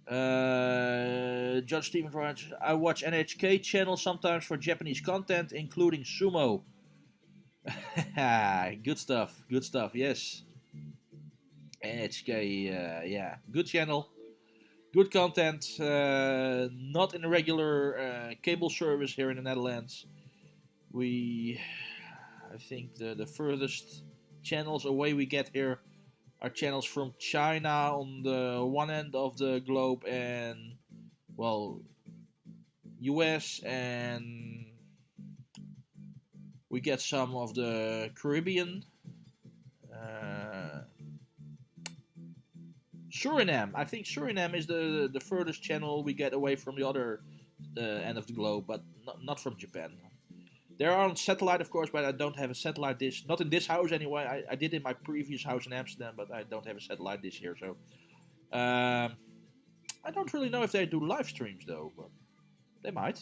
Judge Stephen Rogers. I watch NHK channel sometimes for Japanese content, including sumo. Good stuff. Good stuff. Yes. NHK. Yeah. Good channel. Good content. Not in a regular cable service here in the Netherlands. I think the furthest channels away we get here are channels from China on the one end of the globe and, well, US, and we get some of the Caribbean. Suriname. I think Suriname is the furthest channel we get away from the other end of the globe, but not from Japan. They're on satellite, of course, but I don't have a satellite dish. Not in this house anyway. I did in my previous house in Amsterdam, but I don't have a satellite dish here. So I don't really know if they do live streams though, but they might.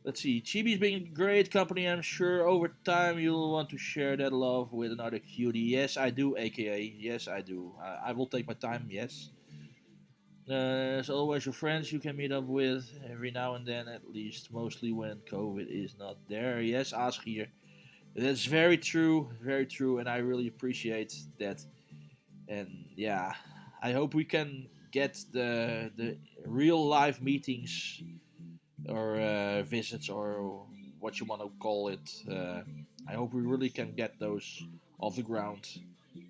Let's see. Chibi's being a great company. I'm sure over time you'll want to share that love with another cutie. Yes, I do, aka. Yes, I do. I will take my time, yes. As always, your friends you can meet up with every now and then, at least, mostly when COVID is not there. Yes, ask here. That's very true, and I really appreciate that. And yeah, I hope we can get the real live meetings or visits or what you want to call it. I hope we really can get those off the ground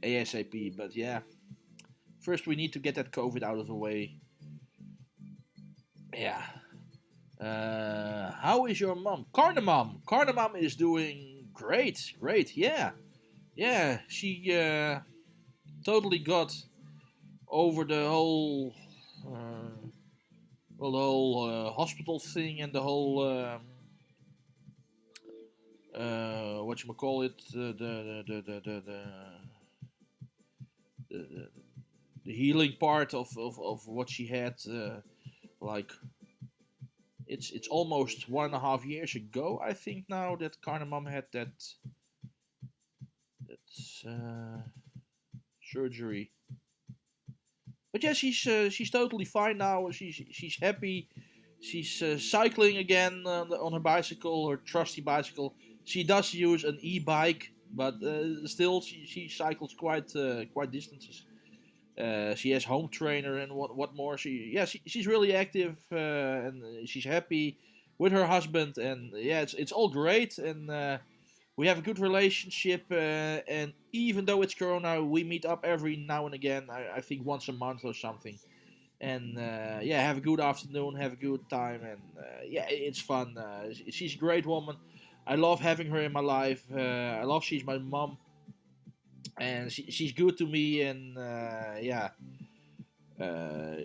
ASAP. But yeah, first we need to get that COVID out of the way. Yeah. How is your mom? Carnager. Carnager is doing great. Yeah. Yeah, she totally got over the whole hospital thing and the whole what you call it, the healing part of what she had. Like it's almost 1.5 years ago, I think now, that Carnager had that surgery. But yeah, she's totally fine now. She's happy. She's cycling again on her bicycle, her trusty bicycle. She does use an e-bike, but still she cycles quite distances. She has home trainer and what more. She's really active and she's happy with her husband, and yeah, it's all great, and we have a good relationship, and even though it's Corona, we meet up every now and again. I think once a month or something. And yeah, have a good afternoon, have a good time, and yeah, it's fun. She's a great woman. I love having her in my life. I love she's my mom, and she's good to me, and yeah.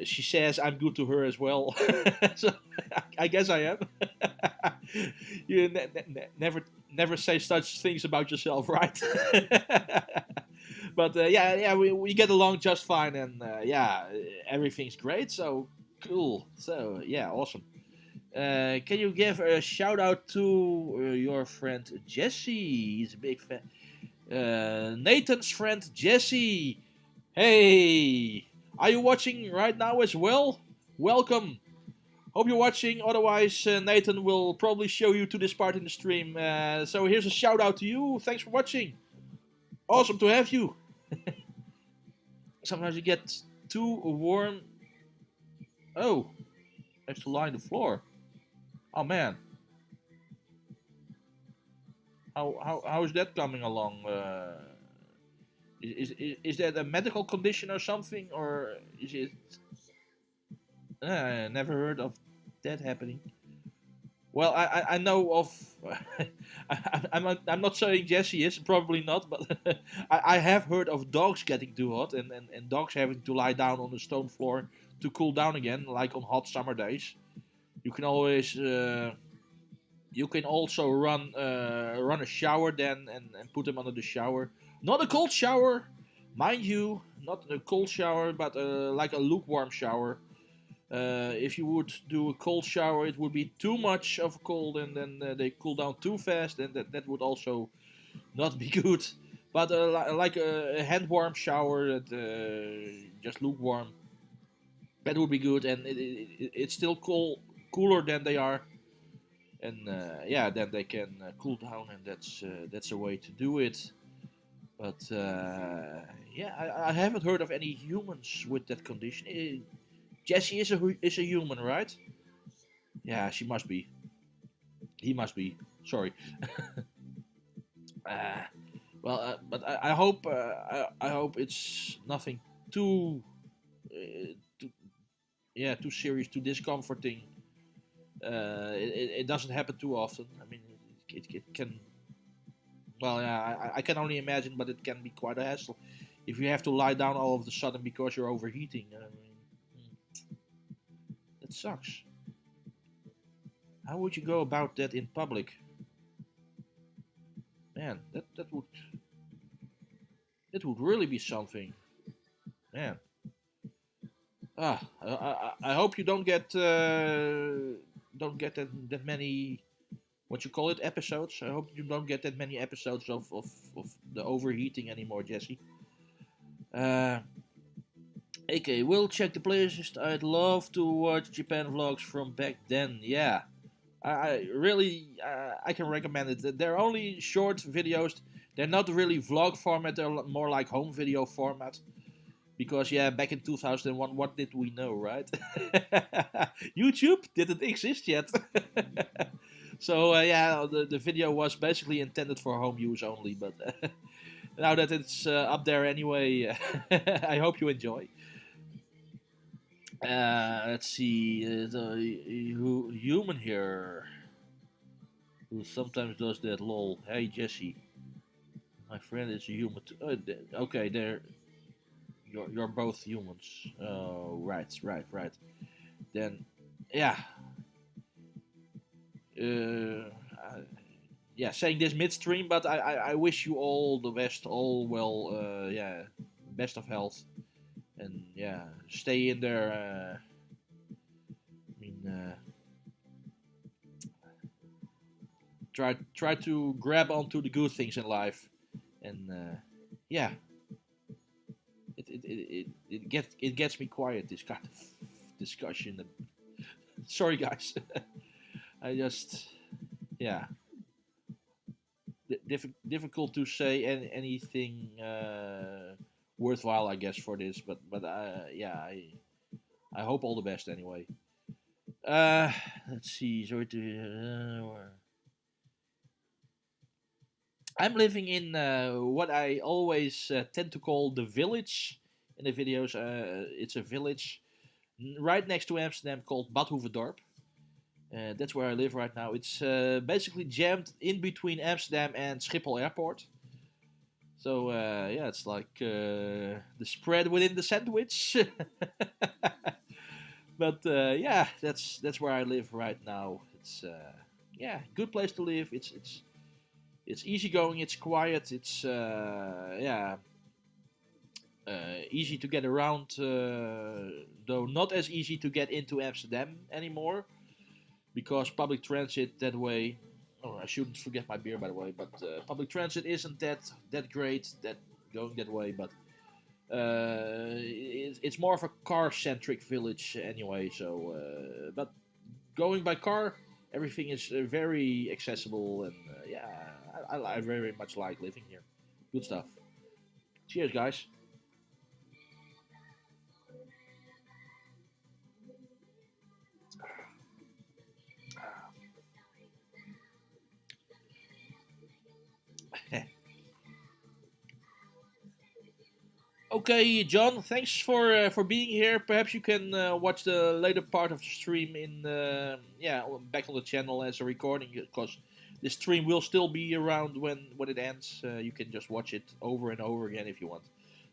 She says I'm good to her as well, so I guess I am. You never say such things about yourself, right? But yeah, we get along just fine, and yeah, everything's great. So cool. So yeah, awesome. Can you give a shout out to your friend Jesse? He's a big fan. Nathan's friend Jesse. Hey, are you watching right now as well? Welcome. Hope you're watching. Otherwise, Nathan will probably show you to this part in the stream. So here's a shout out to you. Thanks for watching. Awesome to have you. Sometimes you get too warm. Oh, there's to line the floor. Oh man. How is that coming along? Is that a medical condition or something, or is it? I never heard of that happening. Well, I know of. I'm not saying Jesse is, probably not, but I have heard of dogs getting too hot and dogs having to lie down on the stone floor to cool down again, like on hot summer days. You can always You can also run a shower then and put them under the shower. Not a cold shower, mind you, not a cold shower, but like a lukewarm shower. If you would do a cold shower, it would be too much of a cold, and then they cool down too fast, and that would also not be good. But like a hand warm shower, that just lukewarm, that would be good, and it's still cooler than they are, and yeah, then they can cool down, and that's a way to do it. But yeah, I haven't heard of any humans with that condition. Jessie is a human, right? Yeah, she must be. He must be. Sorry. Uh, well, but I hope it's nothing too, too yeah, too serious, too discomforting. It doesn't happen too often. I mean, it can. Well, yeah, I can only imagine, but it can be quite a hassle if you have to lie down all of a sudden because you're overheating. I mean, that sucks. How would you go about that in public? Man, that would really be something. Man, I hope you don't get that many, what you call it, episodes. I hope you don't get that many episodes of the overheating anymore, Jesse. Uh, okay, we'll check the playlist. I'd love to watch Japan vlogs from back then. Yeah, I really I can recommend it. They're only short videos. They're not really vlog format. They're more like home video format. Because yeah, back in 2001, what did we know, right? YouTube didn't exist yet. So yeah, the video was basically intended for home use only. But now that it's up there anyway, I hope you enjoy. Let's see, the human here who sometimes does that. Lol. Hey Jesse, my friend is a human. Okay, there. You're both humans. Right. Then, yeah. Uh, yeah, saying this midstream, but I wish you all the best, all well, yeah, best of health, and yeah, stay in there. I mean, try to grab onto the good things in life, and yeah, it gets me quiet, this kind of discussion. Sorry, guys. I just, yeah, difficult to say anything worthwhile, I guess, for this. But yeah, I hope all the best anyway. Uh, let's see. Sorry to. I'm living in what I always tend to call the village in the videos. It's a village right next to Amsterdam called Bad Hoeverdorp. That's where I live right now. It's basically jammed in between Amsterdam and Schiphol Airport. So yeah, it's like the spread within the sandwich. But yeah, that's where I live right now. It's yeah, good place to live. It's easygoing. It's quiet. It's yeah, easy to get around. Though not as easy to get into Amsterdam anymore, because public transit that way. Oh, I shouldn't forget my beer, by the way. But public transit isn't that great. That going that way, but it's more of a car-centric village anyway. So, but going by car, everything is very accessible, and yeah, I very much like living here. Good stuff. Cheers, guys. Okay, John, thanks for being here. Perhaps you can watch the later part of the stream in yeah, back on the channel as a recording, because the stream will still be around when it ends. You can just watch it over and over again if you want.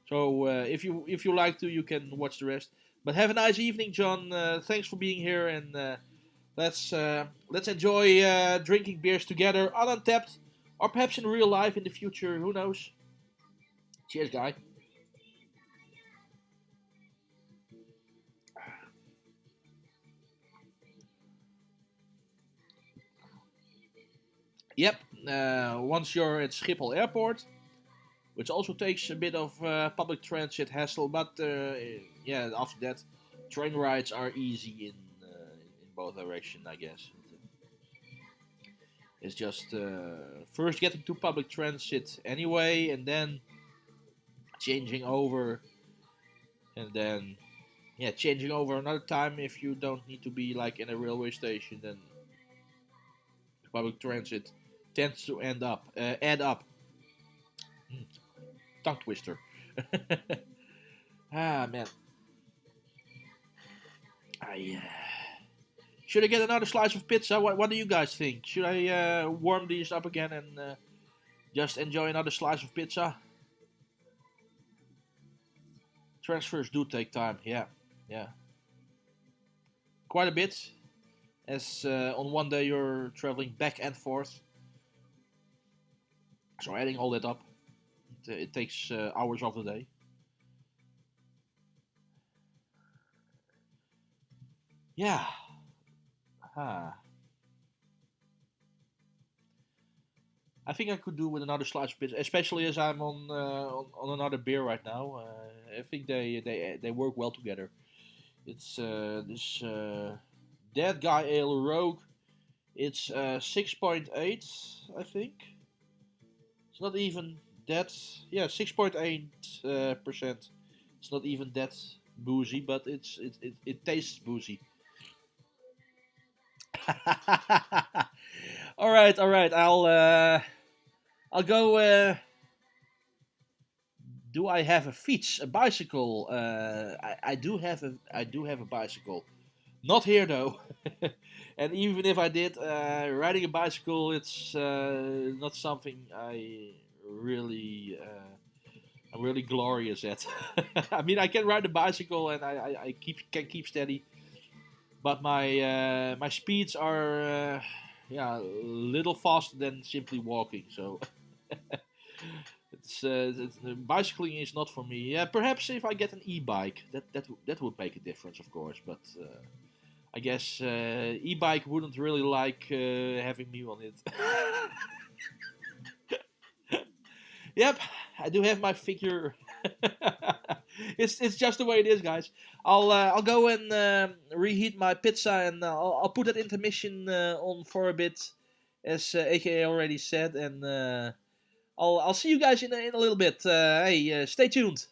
So if you like to, you can watch the rest. But have a nice evening, John. Thanks for being here, and Let's enjoy drinking beers together, untapped, or perhaps in real life in the future. Who knows? Cheers, guy. Yep. Once you're at Schiphol Airport, which also takes a bit of public transit hassle, but yeah, after that, train rides are easy in both directions, I guess. It's just first getting to public transit anyway, and then changing over, and then yeah, changing over another time if you don't need to be like in a railway station. Then public transit tends to add up. Tongue twister. Ah man, I should I get another slice of pizza? What do you guys think? Should I warm these up again and just enjoy another slice of pizza? Transfers do take time, yeah. Quite a bit, as on one day you're traveling back and forth. So adding all that up, it takes hours of the day. Yeah. I think I could do with another slice of pizza, especially as I'm on another beer right now. I think they work well together. It's this Dead Guy Ale Rogue. It's 6.8, I think. It's not even that. Yeah, 6.8%. It's not even that boozy, but it tastes boozy. all right. I'll go. Do I have a bicycle? I do have a bicycle. Not here though. And even if I did, riding a bicycle, it's not something I'm really glorious at. I mean, I can ride a bicycle and I can keep steady, but my speeds are yeah, a little faster than simply walking. So bicycling is not for me. Yeah, perhaps if I get an e-bike, that would make a difference, of course. But I guess e-bike wouldn't really like having me on it. Yep, I do have my figure. It's just the way it is, guys. I'll go and reheat my pizza, and I'll put that intermission on for a bit, as AKA already said, and I'll see you guys in a little bit. Hey, stay tuned.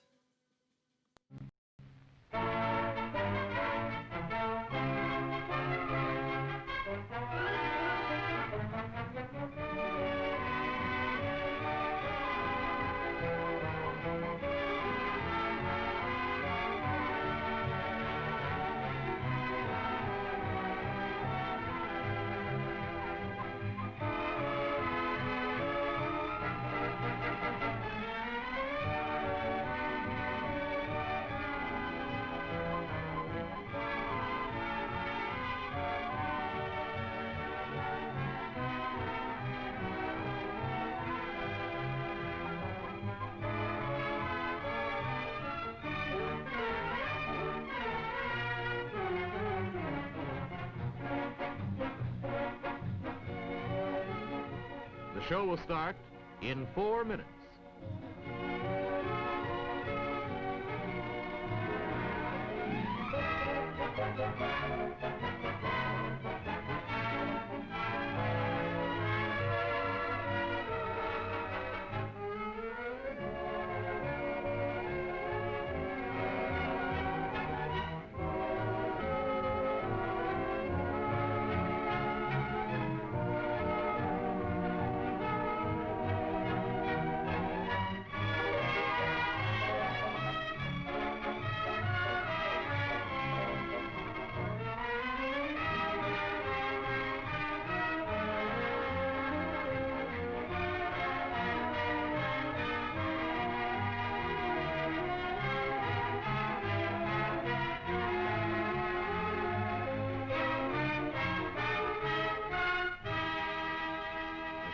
The show will start in 4 minutes.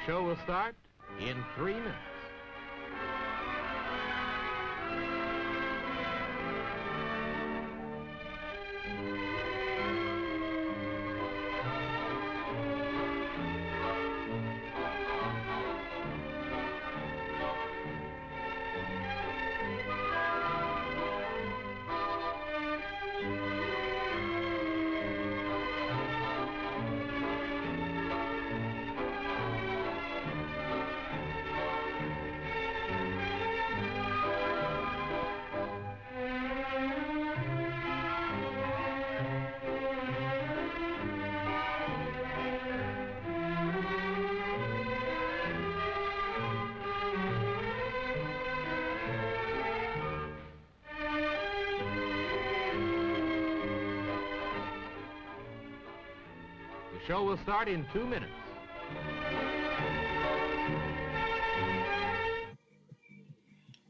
show will start in 3 minutes. The show will start in 2 minutes.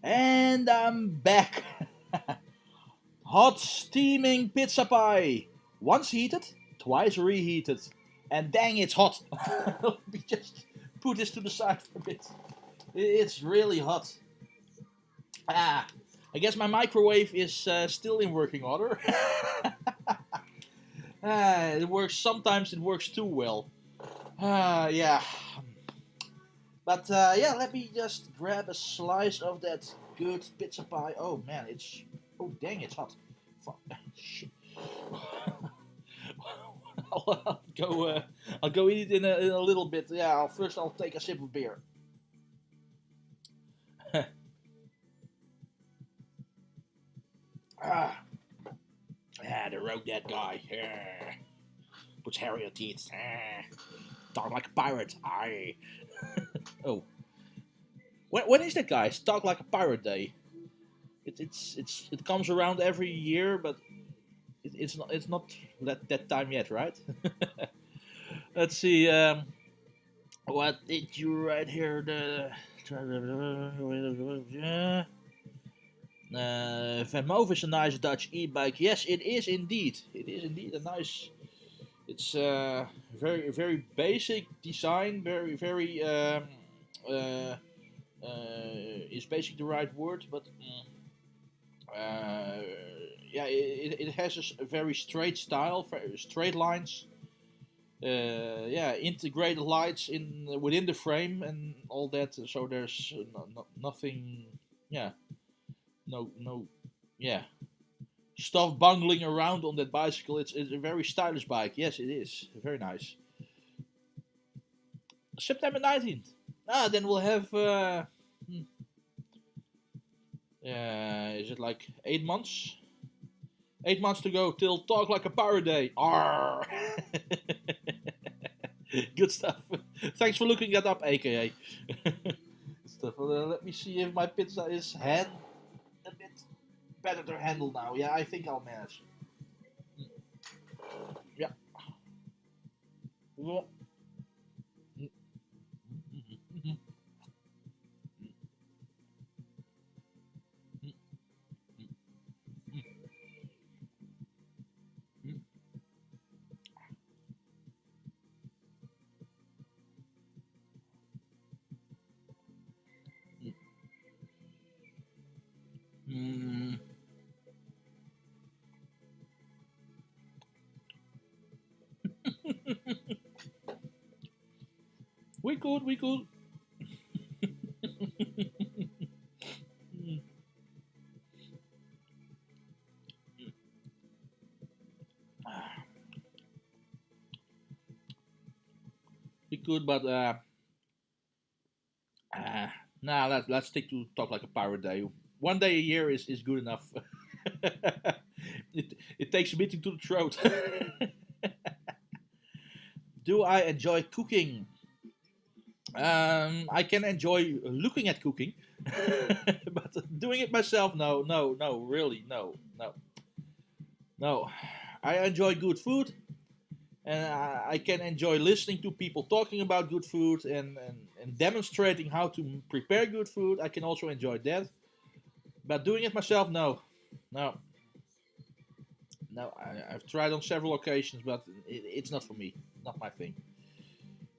And I'm back. Hot steaming pizza pie. Once heated, twice reheated. And dang, it's hot. Let me just put this to the side for a bit. It's really hot. I guess my microwave is still in working order. It works, sometimes it works too well. Yeah. But yeah, let me just grab a slice of that good pizza pie. Oh man, oh dang, it's hot. Fuck. Shit. I'll go eat it in a little bit. Yeah, first I'll take a sip of beer. The road that guy. Puts hair on your teeth. Talk like a pirate. Aye. Oh. When is that, guys? Talk like a pirate day. It comes around every year, but it's not that time yet, right? Let's see. What did you write here? Van Move is a nice Dutch e-bike. Yes, it is indeed. It is indeed a nice. It's very basic design. Very is basic the right word, but yeah, it has a very straight style, very straight lines. Yeah, integrated lights within the frame and all that. So there's nothing. Yeah, no. Yeah, stuff bungling around on that bicycle. It's a very stylish bike. Yes, it is very nice. September 19th. Then we'll have. Is it like 8 months? 8 months to go till Talk Like a Pirate Day. Arr! Good stuff. Thanks for looking that up, aka. Stuff. Let me see if my pizza is a bit better to handle now. Yeah, I think I'll manage. Yeah. We could. We could, but nah. Let's stick to Talk Like a Pirate Day. One day a year is good enough. it takes a beating to the throat. Do I enjoy cooking? I can enjoy looking at cooking, but doing it myself, no, really, no. I enjoy good food, and I can enjoy listening to people talking about good food and demonstrating how to prepare good food. I can also enjoy that, but doing it myself, no. I've tried on several occasions, but it's not for me, not my thing.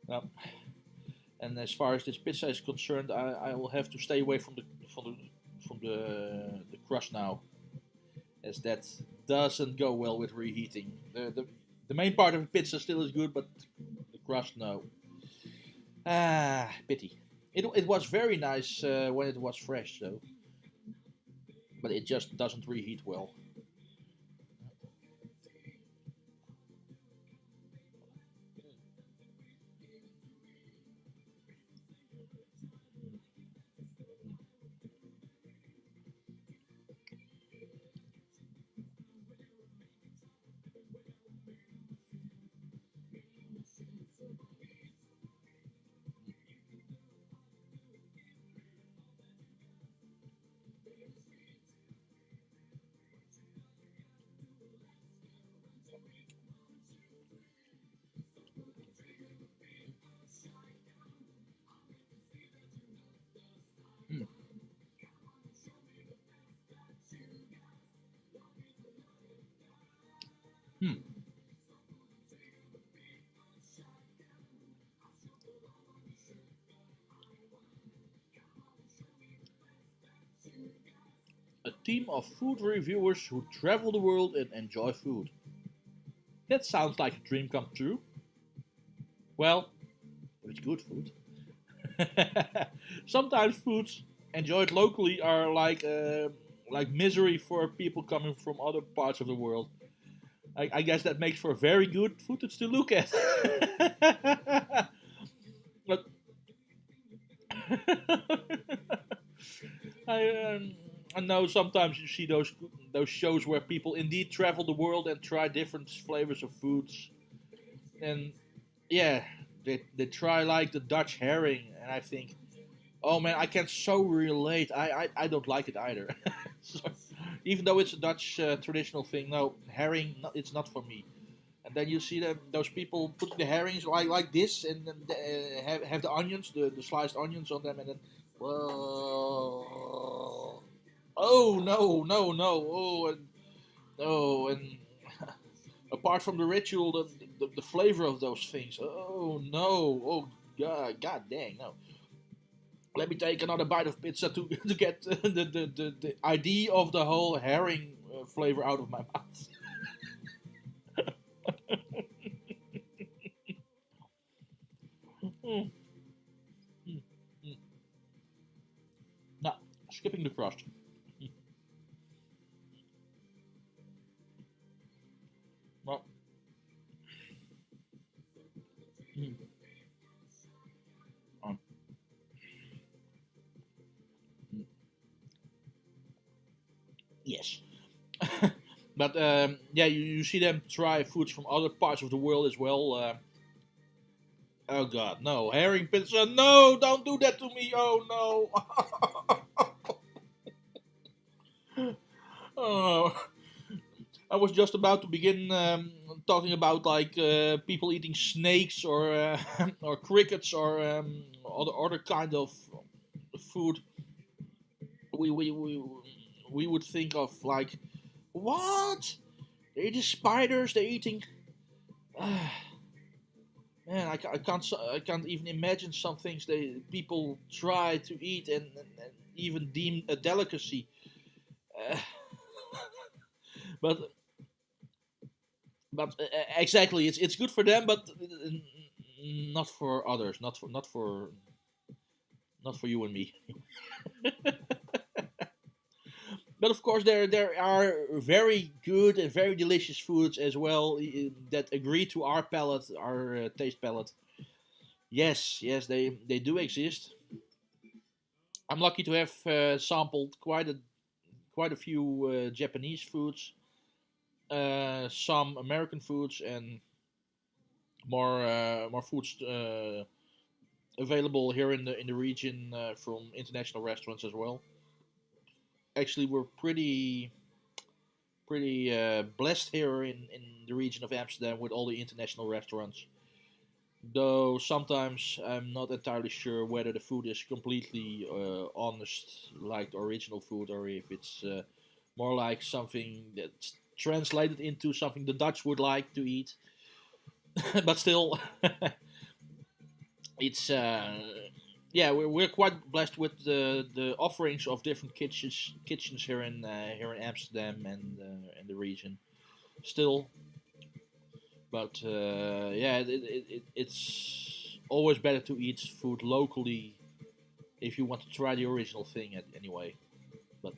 No. And as far as this pizza is concerned, I will have to stay away from the crust now, as that doesn't go well with reheating. The main part of the pizza still is good, but the crust, no. Ah, pity. It was very nice when it was fresh, though, but it just doesn't reheat well. Hmm. Hmm. A team of food reviewers who travel the world and enjoy food. That sounds like a dream come true. Well, with good food. Sometimes foods enjoyed locally are like misery for people coming from other parts of the world. I guess that makes for very good footage to look at. But I, um, I know sometimes you see those shows where people indeed travel the world and try different flavors of foods, and yeah, they try like the Dutch herring, and I think, oh man, I can so relate. I don't like it either. So, even though it's a Dutch traditional thing, no herring, it's not for me. And then you see those people putting the herrings like this, and then have the onions, the sliced onions on them, and then, whoa, oh no, no, no, and apart from the ritual, the flavor of those things, oh no, oh god dang, no. Let me take another bite of pizza to to get the idea of the whole herring flavor out of my mouth. Mm, mm, mm. Now, skipping the crust. Well, mm, um, mm, yes. But yeah, you see them try foods from other parts of the world as well. Oh god, no. Herring pizza, no! Don't do that to me, oh no! Oh, I was just about to begin talking about like people eating snakes or or crickets or other kind of food. We we we we would think of like, what? They're eating spiders. They're eating. Man, I can't even imagine some things they people try to eat and even deem a delicacy. Uh, but exactly, it's good for them, but not for others, not for you and me. But of course, there are very good and very delicious foods as well that agree to our palate, our taste palate. Yes, yes, they do exist. I'm lucky to have sampled quite a few Japanese foods, some American foods, and more foods available here in the region from international restaurants as well. Actually, we're pretty blessed here in the region of Amsterdam with all the international restaurants. Though sometimes I'm not entirely sure whether the food is completely honest, like the original food, or if it's more like something that's translated into something the Dutch would like to eat. But still, it's yeah, we're quite blessed with the offerings of different kitchens here in Amsterdam and the region still. But yeah, it's always better to eat food locally if you want to try the original thing anyway. But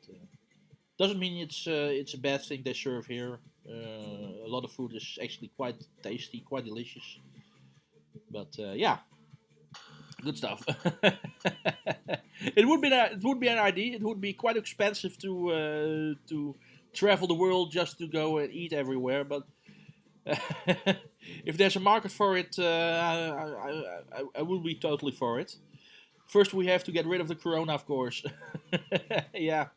doesn't mean it's a bad thing they serve here. A lot of food is actually quite tasty, quite delicious. But yeah, good stuff. It would be an idea. It would be quite expensive to travel the world just to go and eat everywhere. But if there's a market for it, I will be totally for it. First, we have to get rid of the corona, of course. Yeah,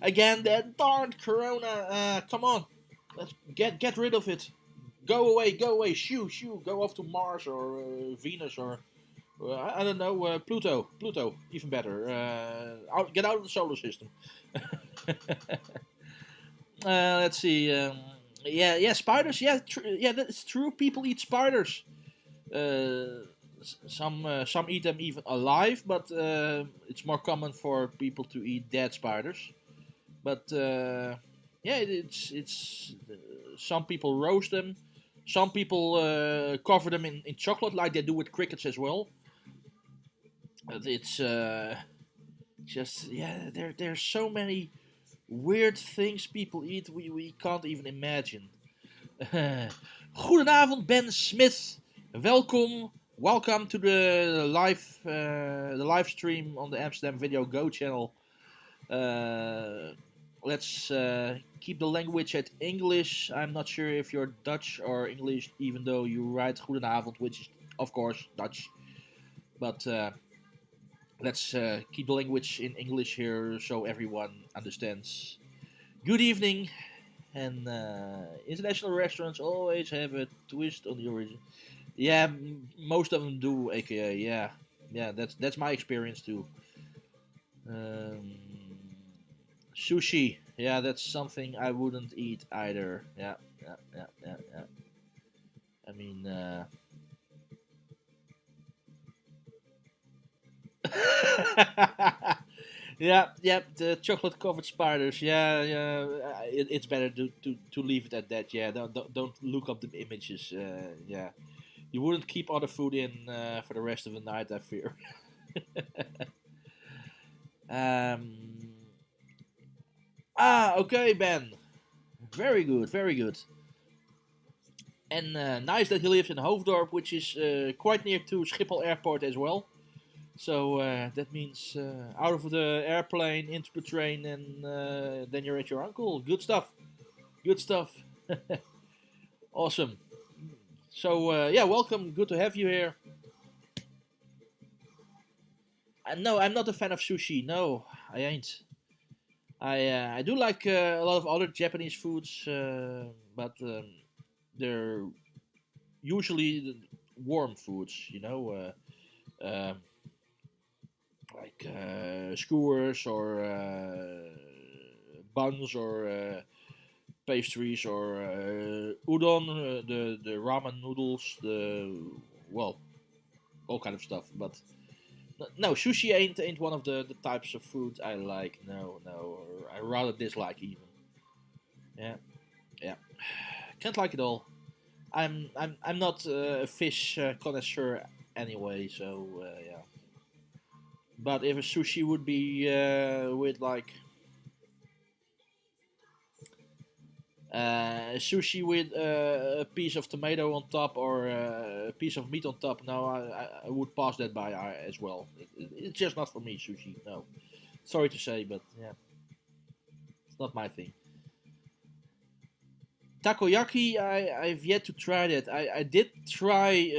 again that darned corona. Come on, let's get rid of it. Go away, shoo, go off to Mars or Venus or I don't know, Pluto, even better. Get out of the solar system. Let's see. Yeah, spiders. Yeah, yeah, that's true. People eat spiders. Some eat them even alive, but it's more common for people to eat dead spiders. But yeah, it's some people roast them. Some people cover them in chocolate, like they do with crickets as well. But it's just yeah, there's so many weird things people eat we can't even imagine. Goedenavond, Ben Smith. Welcome to the live stream on the Amsterdam Video Go channel. Let's keep the language at English. I'm not sure if you're Dutch or English, even though you write goedenavond, which is of course Dutch. But let's keep the language in English here so everyone understands. Good evening. And international restaurants always have a twist on the origin. Yeah, most of them do. AKA, yeah. That's my experience too. Sushi. Yeah, that's something I wouldn't eat either. Yeah. I mean, yeah, the chocolate covered spiders. Yeah. It's better to leave it at that. Yeah, don't look up the images. Yeah, you wouldn't keep other food in for the rest of the night, I fear. um. Okay, Ben. Very good, very good. And nice that he lives in Hoofddorp, which is quite near to Schiphol Airport as well. So that means out of the airplane, into the train, and then you're at your uncle. Good stuff. Good stuff. Awesome. So yeah, welcome. Good to have you here. No, I'm not a fan of sushi. No, I ain't. I do like a lot of other Japanese foods, but they're usually warm foods. You know, like skewers or buns or pastries or udon, the ramen noodles, well, all kind of stuff. But no, sushi ain't one of the types of food I like. No, or I rather dislike even. Yeah. Can't like it all. I'm not a fish connoisseur anyway, so yeah. But if a sushi would be with like sushi with a piece of tomato on top or a piece of meat on top, no, I would pass that by as well. It's just not for me, sushi. No, sorry to say, but yeah, it's not my thing. Takoyaki, I've yet to try that. I did try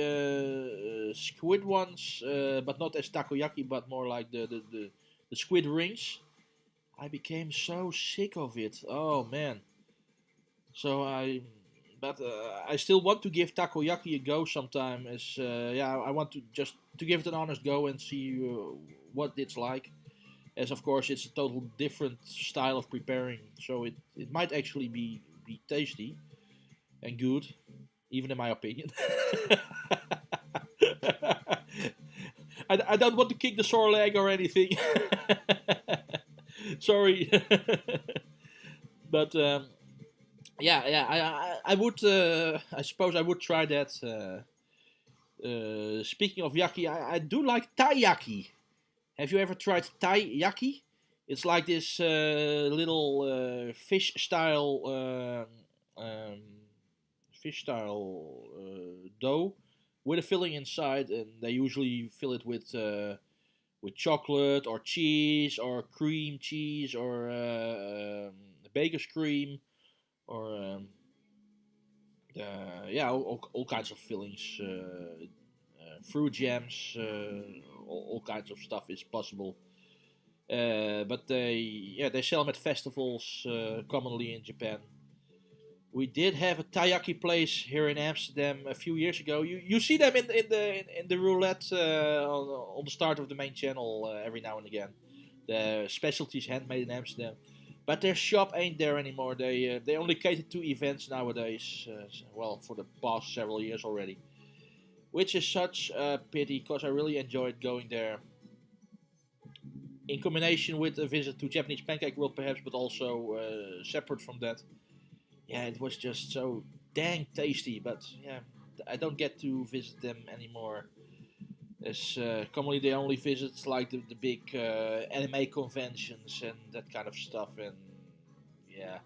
squid ones, but not as takoyaki, but more like the squid rings. I became so sick of it. Oh man. So but I still want to give takoyaki a go sometime. As yeah, I want to just to give it an honest go and see what it's like. As of course it's a total different style of preparing, so it might actually be tasty and good, even in my opinion. I don't want to kick the sore leg or anything. Sorry. But yeah, I would. I suppose I would try that. Speaking of yaki, I do like taiyaki. Have you ever tried taiyaki? It's like this little um, fish style dough with a filling inside, and they usually fill it with chocolate or cheese or cream cheese or baker's cream or yeah, all kinds of fillings, fruit jams, all kinds of stuff is possible. But they sell them at festivals commonly in Japan. We did have a taiyaki place here in Amsterdam a few years ago. You see them in the roulette on the start of the main channel every now and again. The specialties handmade in Amsterdam, but their shop ain't there anymore. They only cater to events nowadays. Well, for the past several years already, which is such a pity because I really enjoyed going there. In combination with a visit to Japanese Pancake World, perhaps, but also separate from that. Yeah, it was just so dang tasty. But yeah, I don't get to visit them anymore. As commonly they only visit like the big anime conventions and that kind of stuff. And yeah,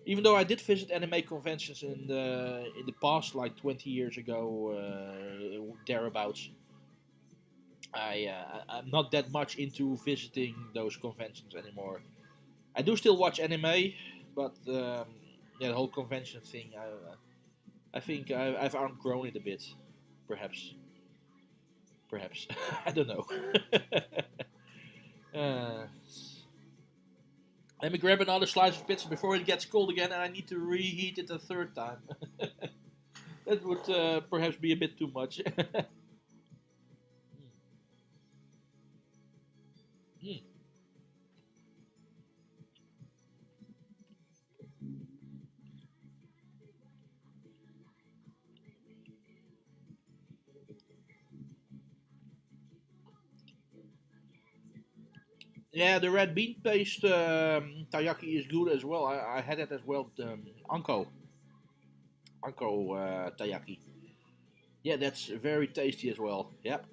even though I did visit anime conventions in the past, like 20 years ago, thereabouts. I'm not that much into visiting those conventions anymore. I do still watch anime, but yeah, the whole convention thing, I think I've outgrown it a bit, perhaps. Perhaps. I don't know. uh, Let me grab another slice of pizza before it gets cold again and I need to reheat it a third time. That would perhaps be a bit too much. Mm. Yeah, the red bean paste taiyaki is good as well. I had it as well. Anko taiyaki. Yeah, that's very tasty as well. Yep,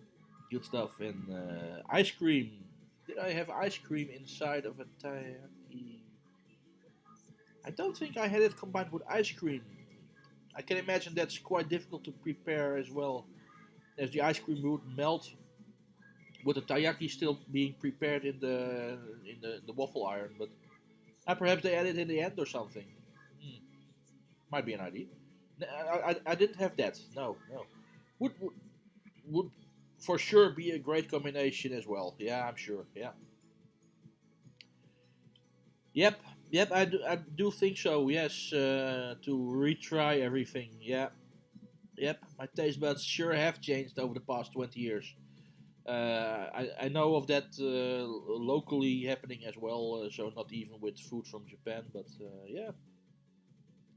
good stuff. And ice cream. Did I have ice cream inside of a taiyaki? I don't think I had it combined with ice cream. I can imagine that's quite difficult to prepare as well, as the ice cream would melt with the taiyaki still being prepared in the waffle iron. But perhaps they add it in the end or something. Hmm, might be an idea. I didn't have that. No, no. Would for sure be a great combination as well. Yeah, I'm sure. Yeah. Yep. Yep. I do think so. Yes. To retry everything. Yeah. Yep. My taste buds sure have changed over the past 20 years. I know of that locally happening as well. So not even with food from Japan, but yeah,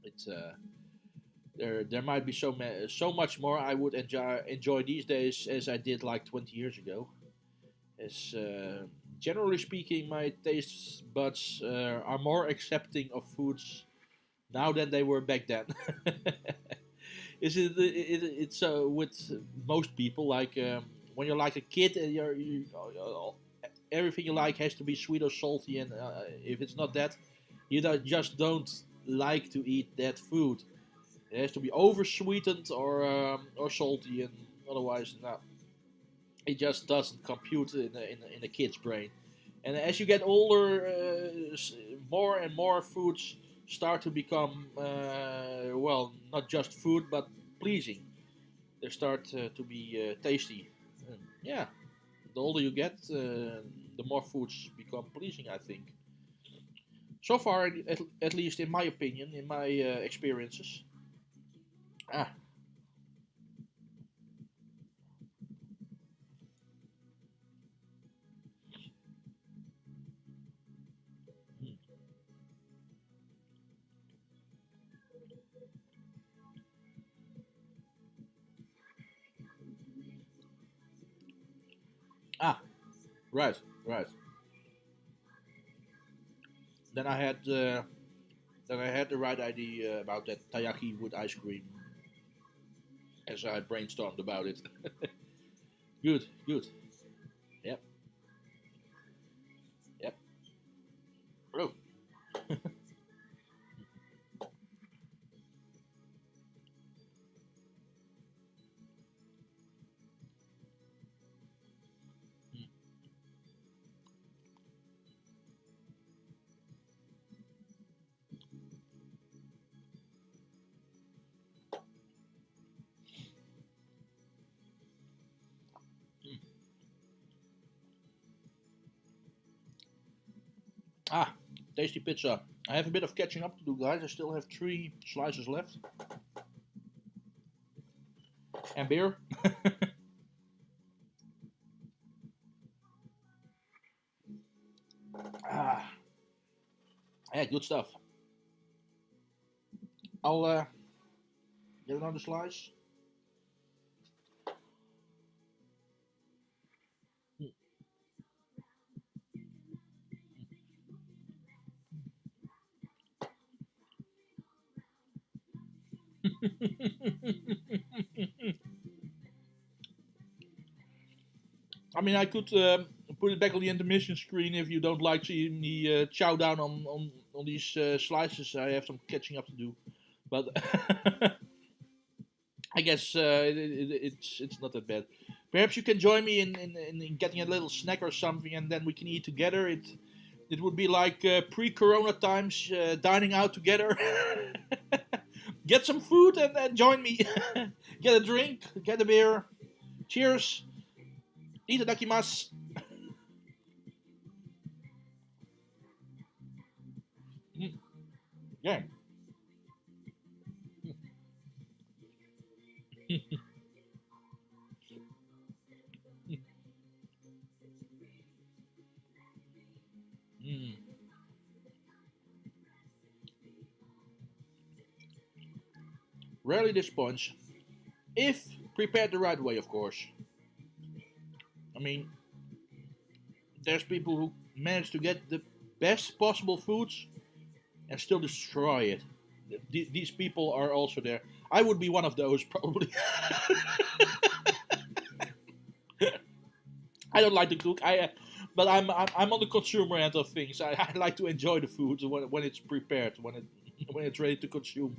it's there might be so much more I would enjoy these days as I did like 20 years ago. As generally speaking, my taste buds are more accepting of foods now than they were back then. It's with most people like when you're like a kid and everything you like has to be sweet or salty, and if it's not that, you just don't like to eat that food. It has to be over sweetened or salty, and otherwise, no, it just doesn't compute in a kid's brain. And as you get older, more and more foods start to become well, not just food but pleasing. They start to be tasty. And yeah, the older you get, the more foods become pleasing, I think. So far, at least in my opinion, in my experiences. Ah, hmm. Ah, right, right. Then I had the right idea about that taiyaki with ice cream as I brainstormed about it. Good, good. Yep, yep. Oh. Ah, tasty pizza. I have a bit of catching up to do, guys. I still have 3 slices left. And beer. Ah, yeah, good stuff. I'll get another slice. I mean, I could put it back on the intermission screen if you don't like seeing me chow down on these slices. I have some catching up to do, but I guess it's not that bad. Perhaps you can join me in getting a little snack or something, and then we can eat together. It would be like pre-Corona times, dining out together. Get some food and join me. Get a drink, get a beer. Cheers. Itadakimasu. Mm, yeah. Mm. Rarely disappoints. If prepared the right way, of course. I mean, there's people who manage to get the best possible foods and still destroy it. These people are also there. I would be one of those probably. I don't like to cook. But I'm on the consumer end of things. I like to enjoy the food when it's prepared, when it's ready to consume.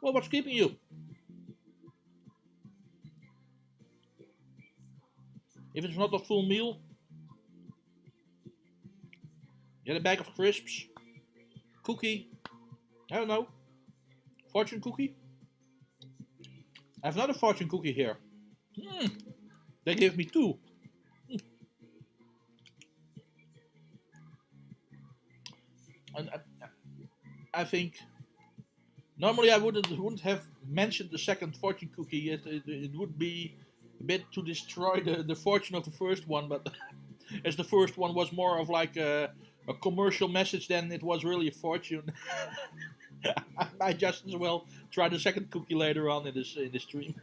Well, what's keeping you? If it's not a full meal, get a bag of crisps, cookie. I don't know, fortune cookie. I have another fortune cookie here. Hmm, they gave me 2. And I think normally I wouldn't have mentioned the second fortune cookie. It would be a bit to destroy the fortune of the first one, but as the first one was more of like a commercial message than it was really a fortune, I might just as well try the second cookie later on in this stream.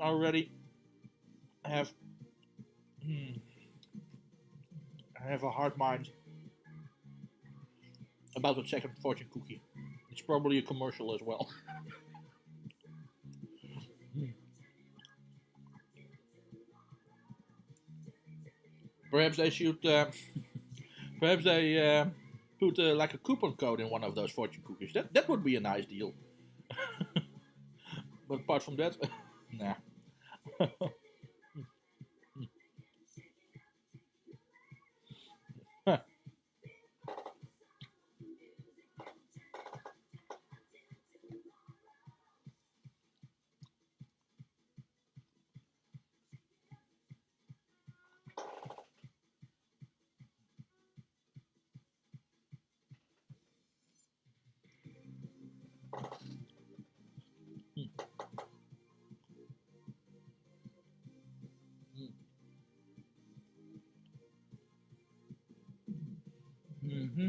Already have hmm, I have a hard mind about the second fortune cookie. It's probably a commercial as well. Perhaps they should. Perhaps they put like a coupon code in one of those fortune cookies. That would be a nice deal. But apart from that, nah. Mm-hmm.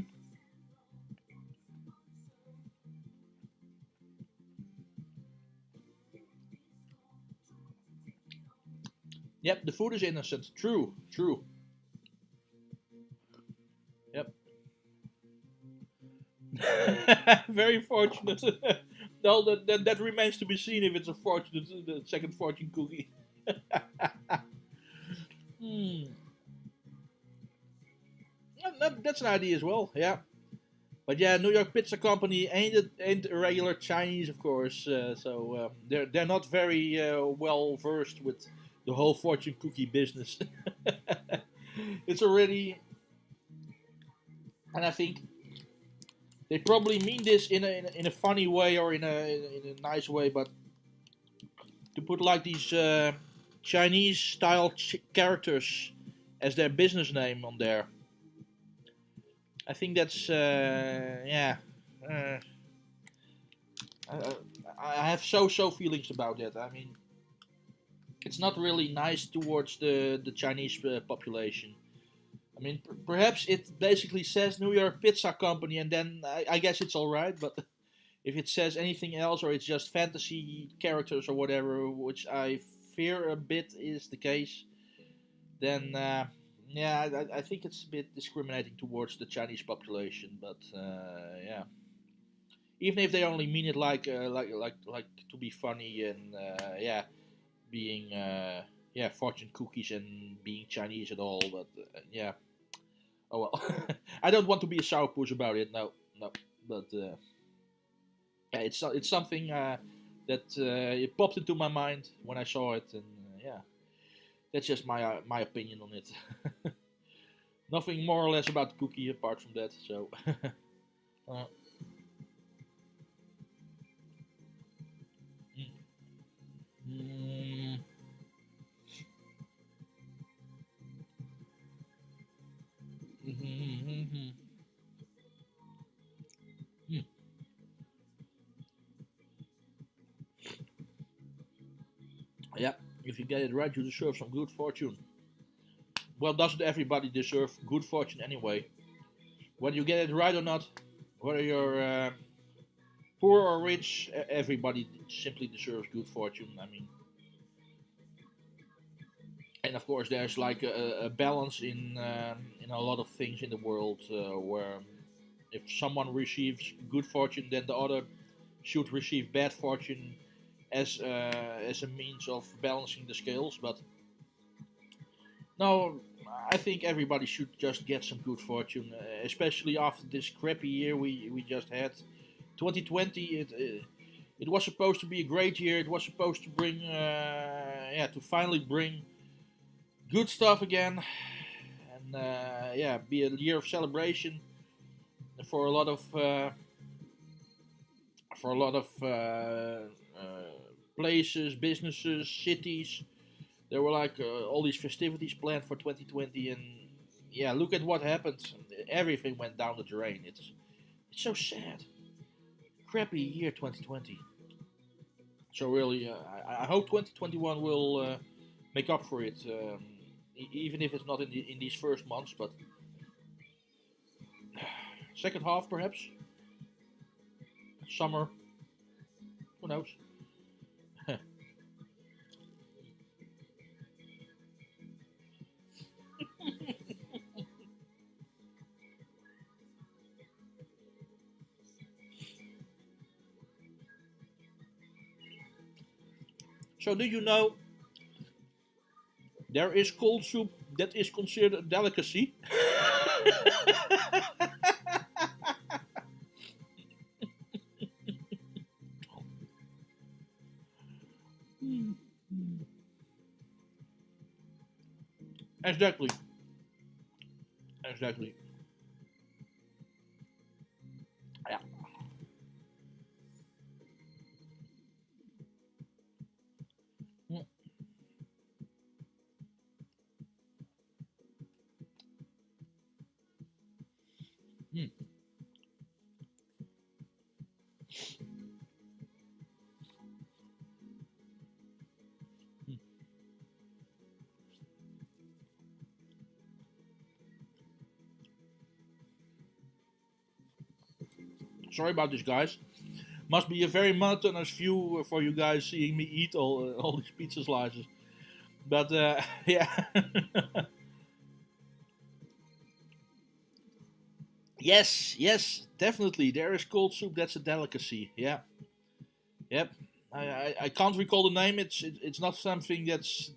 Yep, the food is innocent. True, true. Yep. Very fortunate. No, that remains to be seen if it's a fortunate, the second fortune cookie. Hmm. That's an idea as well. Yeah. But yeah, New York Pizza Company ain't a regular Chinese, of course. So they're not very well versed with the whole fortune cookie business. It's already, and I think they probably mean this in a funny way or in a nice way, but to put like these Chinese style characters as their business name on there, I think that's yeah. Uh, I, I have so feelings about that. I mean, it's not really nice towards the Chinese population. I mean, perhaps it basically says New York Pizza Company, and then I guess it's all right. But if it says anything else, or it's just fantasy characters or whatever, which I fear a bit is the case, then yeah, I think it's a bit discriminating towards the Chinese population. But yeah, even if they only mean it like to be funny and yeah, being yeah, fortune cookies and being Chinese at all. But yeah, oh well. I don't want to be a sourpuss about it. No, no. But yeah, it's something that it popped into my mind when I saw it, and yeah, that's just my opinion on it. Nothing more or less about the cookie apart from that. So. uh, mm, mm, mm. Yeah, if you get it right, you deserve some good fortune. Well, doesn't everybody deserve good fortune anyway? Whether you get it right or not, whether you're poor or rich, everybody simply deserves good fortune. I mean, and of course, there's like a balance in a lot of things in the world where if someone receives good fortune, then the other should receive bad fortune as a means of balancing the scales. But no, I think everybody should just get some good fortune, especially after this crappy year we just had. 2020, it was supposed to be a great year. It was supposed to bring, yeah, to finally bring good stuff again, and yeah, be a year of celebration for a lot of places, businesses, cities. There were like all these festivities planned for 2020, and yeah, look at what happened. Everything went down the drain. It's so sad. Crappy year 2020. So really, I hope 2021 will make up for it, even if it's not in these first months, but second half perhaps, summer, who knows? So do you know there is cold soup that is considered a delicacy? Exactly, exactly. Yeah. Mm, mm, mm. Sorry about this, guys. Must be a very monotonous view for you guys seeing me eat all these pizza slices. But yeah. Yes, definitely. There is cold soup. That's a delicacy. Yeah, yep. I can't recall the name. It's not something that's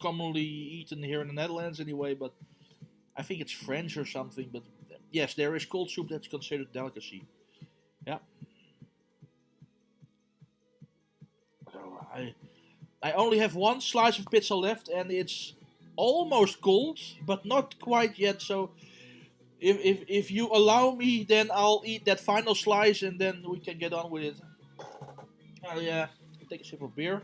commonly eaten here in the Netherlands anyway. But I think it's French or something. But yes, there is cold soup that's considered delicacy. Yeah. So I only have one slice of pizza left, and it's almost cold, but not quite yet. So if you allow me, then I'll eat that final slice, and then we can get on with it. Yeah, take a sip of beer.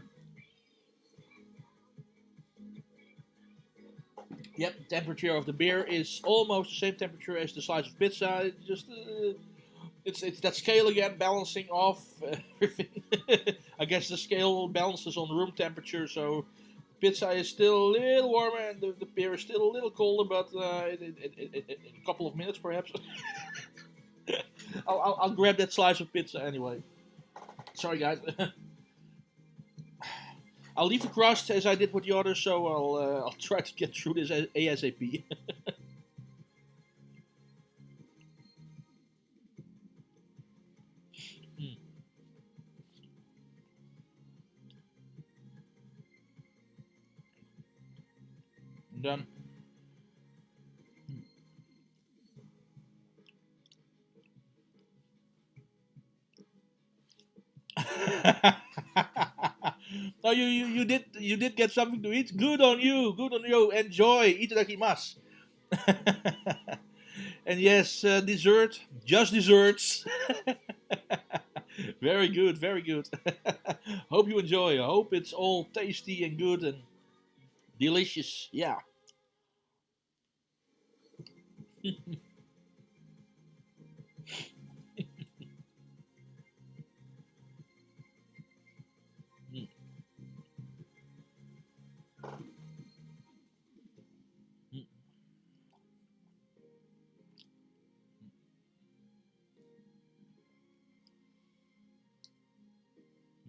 Yep, temperature of the beer is almost the same temperature as the slice of pizza. It's just it's that scale again, balancing off everything. I guess the scale balances on room temperature, so pizza is still a little warmer and the beer is still a little colder, but in a couple of minutes perhaps. I'll grab that slice of pizza anyway. Sorry, guys. I'll leave the crust as I did with the others, so I'll try to get through this ASAP. Done. Oh, you did get something to eat. Good on you. Good on you. Enjoy. Itadakimasu. And yes, dessert. Just desserts. Very good. Very good. Hope you enjoy. I hope it's all tasty and good and delicious. Yeah.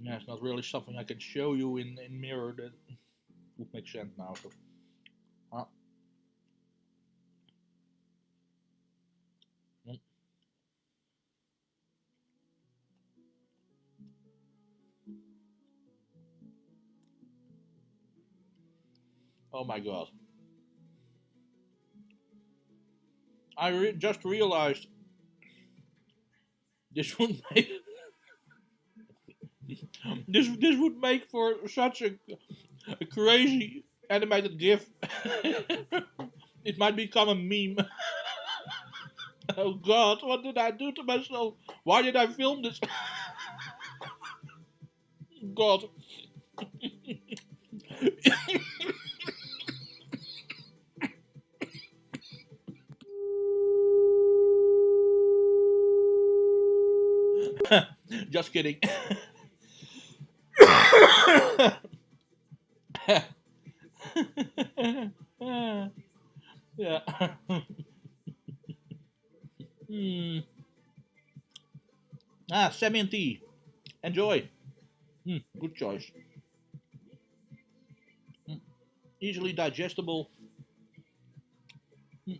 Yeah, it's not really something I can show you in mirror. That would make sense now. So. Huh? Mm. Oh my god. I just realized this would make this would make for such a crazy animated GIF. It might become a meme. Oh god, what did I do to myself? Why did I film this? God. Just kidding. Yeah. Hmm. Semi and tea. Enjoy. Good choice. Mm, Easily digestible. Mm,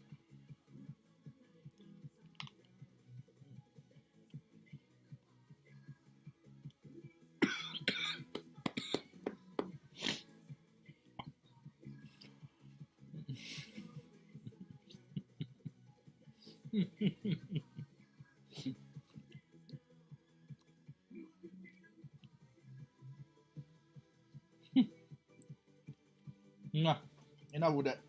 Enough with that.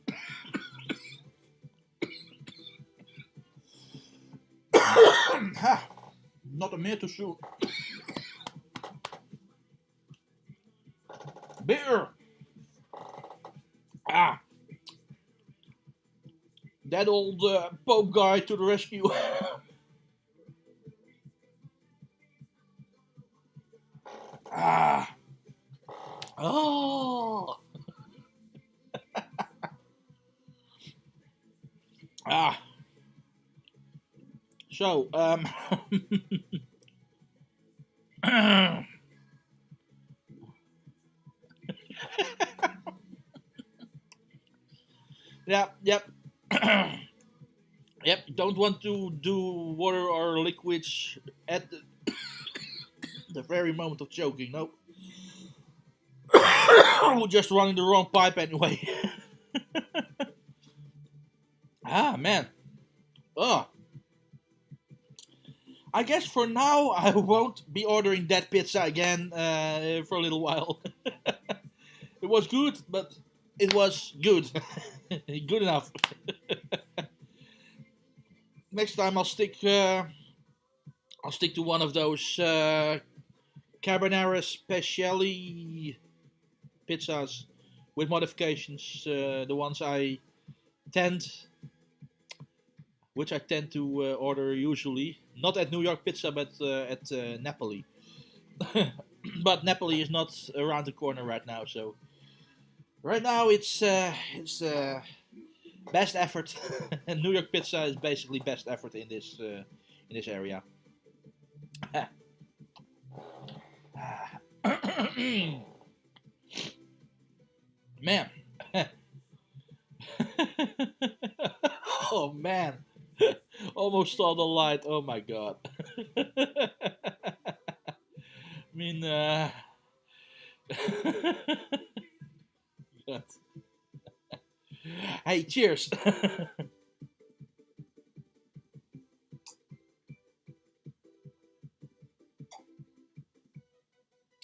Not a meer too soon. Beer. Ah, that old Pope guy to the rescue. Ah. Oh. So, yeah, yep. Yep, don't want to do water or liquids at the very moment of choking, no. We're just running the wrong pipe anyway. Ah, man. Oh. I guess for now I won't be ordering that pizza again for a little while. It was good, but it was good. Good enough. Next time I'll stick to one of those Carnager speciale pizzas with modifications. The ones which I tend to order usually, not at New York Pizza, but at Napoli. But Napoli is not around the corner right now, so right now it's best effort, and New York Pizza is basically best effort in this area. Man. Oh man. Almost saw the light. Oh my god. I mean, God. Hey, cheers.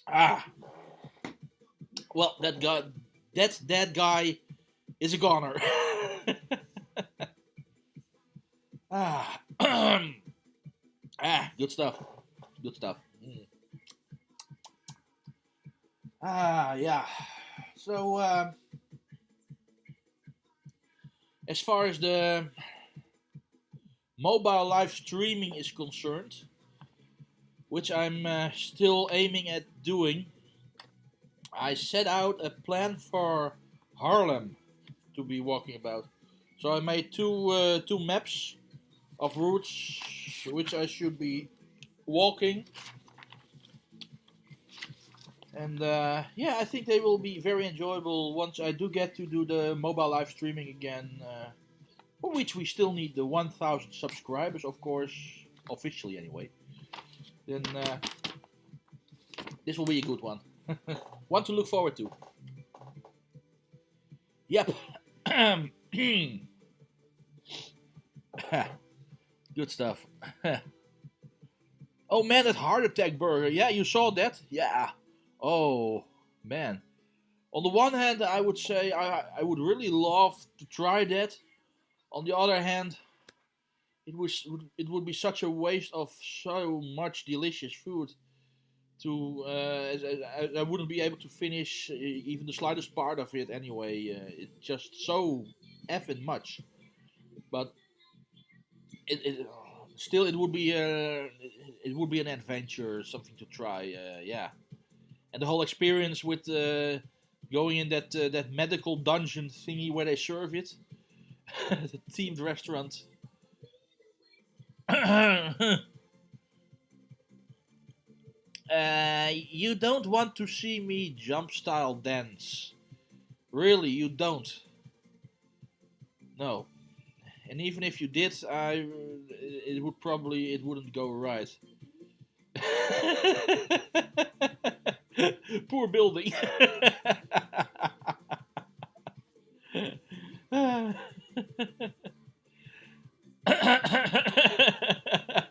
Ah. Well, that guy is a goner. Ah. Good stuff. Good stuff. Yeah. So, as far as the mobile live streaming is concerned, which I'm still aiming at doing, I set out a plan for Harlem to be walking about. So I made two maps of routes which I should be walking, and yeah, I think they will be very enjoyable once I do get to do the mobile live streaming again, for which we still need the 1,000 subscribers, of course, officially anyway. Then this will be a good one. One to look forward to. Yep. Good stuff. Oh man, that heart attack burger. Yeah, you saw that? Yeah. Oh man. On the one hand, I would say I would really love to try that. On the other hand, it would be such a waste of so much delicious food. I wouldn't be able to finish even the slightest part of it anyway. It's just so effing much. But it still it would be an adventure, something to try. Yeah, and the whole experience with going in that medical dungeon thingy where they serve it, the themed restaurant. You don't want to see me jump style dance. Really, you don't. No. And even if you did, it wouldn't go right. Poor building.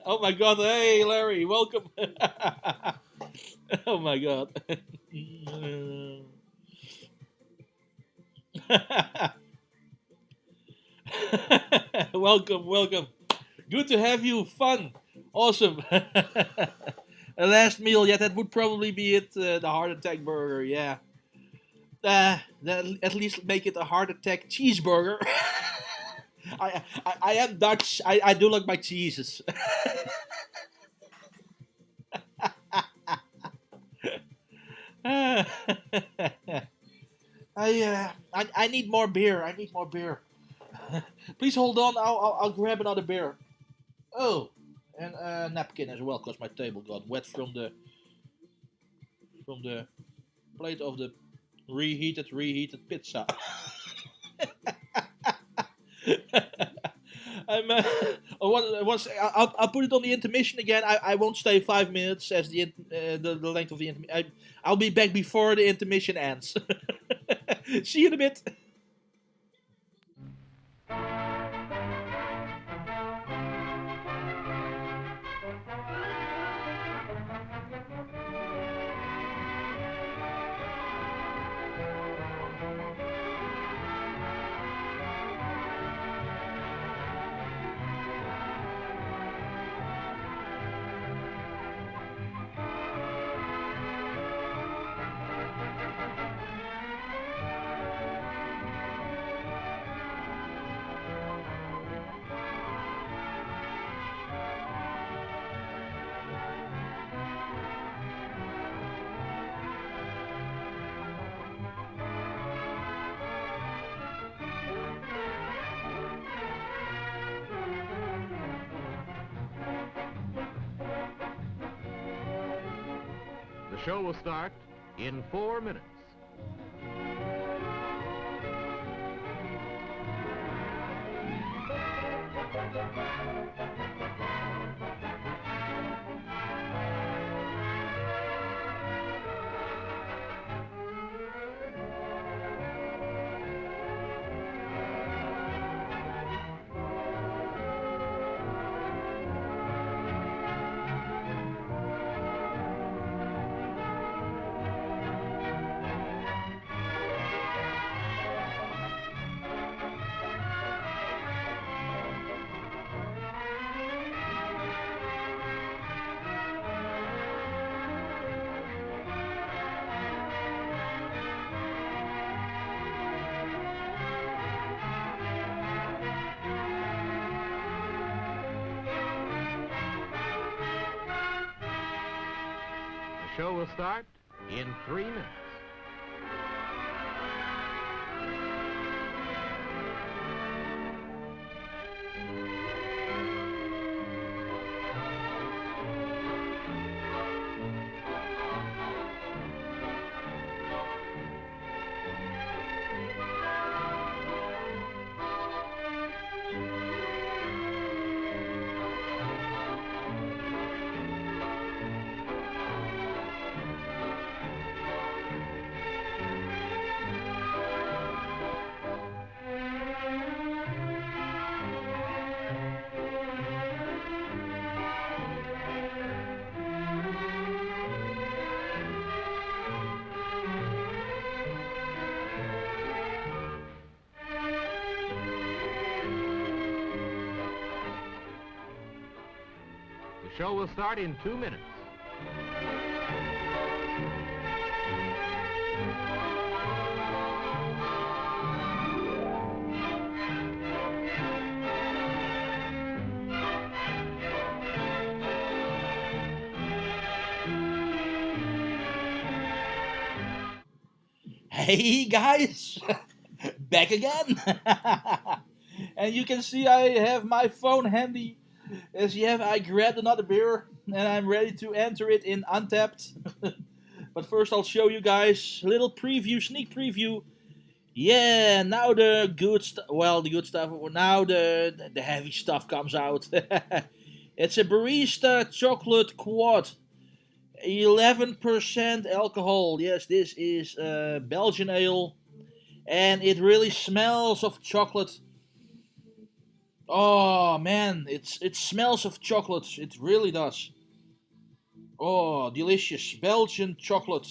Oh my god, hey Larry, welcome. Oh my god. Welcome. Good to have you. Fun. Awesome. A last meal, yeah, that would probably be it. The heart attack burger, yeah. At least make it a heart attack cheeseburger. I am Dutch. I do like my cheeses. I need more beer. I need more beer. Please hold on. I'll grab another beer. Oh, And a napkin as well, because my table got wet from the plate of the reheated pizza. I'll put it on the intermission again. I won't stay 5 minutes as the length of the intermission. I'll be back before the intermission ends. See you in a bit. The show will start in 4 minutes. The show will start in 3 minutes. The show will start in 2 minutes. Hey guys, back again. And you can see I have my phone handy. As you have, I grabbed another beer and I'm ready to enter it in Untapped. But first I'll show you guys a little preview, sneak preview. Yeah, now the good stuff, well, the good stuff, now the heavy stuff comes out. It's a barista chocolate quad. 11% alcohol. Yes, this is Belgian ale. And it really smells of chocolate. Oh man, it smells of chocolate. It really does. Oh, delicious Belgian chocolate.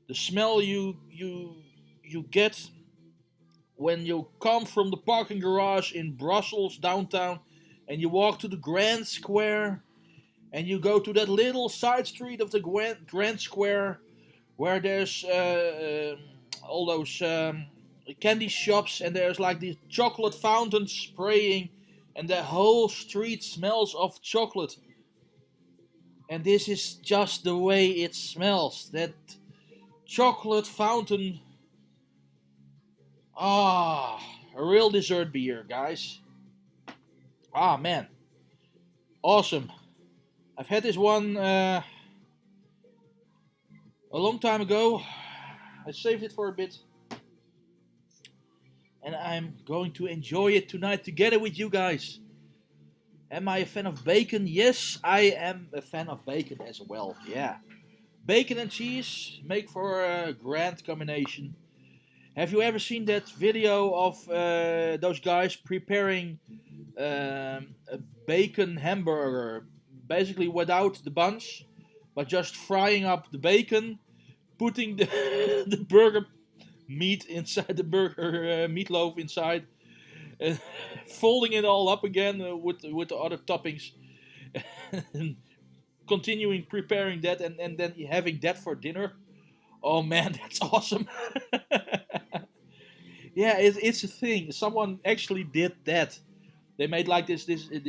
The smell you get when you come from the parking garage in Brussels downtown and you walk to the Grand Square and you go to that little side street of the Grand Square where there's all those candy shops and there's like these chocolate fountains spraying and the whole street smells of chocolate. And this is just the way it smells. That chocolate fountain. Ah, a real dessert beer, guys. Ah, man. Awesome. I've had this one a long time ago. I saved it for a bit. And I'm going to enjoy it tonight together with you guys. Am I a fan of bacon? Yes, I am a fan of bacon as well. Yeah. Bacon and cheese make for a grand combination. Have you ever seen that video of those guys preparing a bacon hamburger? Basically without the buns, but just frying up the bacon, putting the, the burger meat inside the burger meatloaf inside, and folding it all up again with the other toppings, and continuing preparing that, and then having that for dinner. Oh man, that's awesome. Yeah, it's a thing. Someone actually did that. They made like this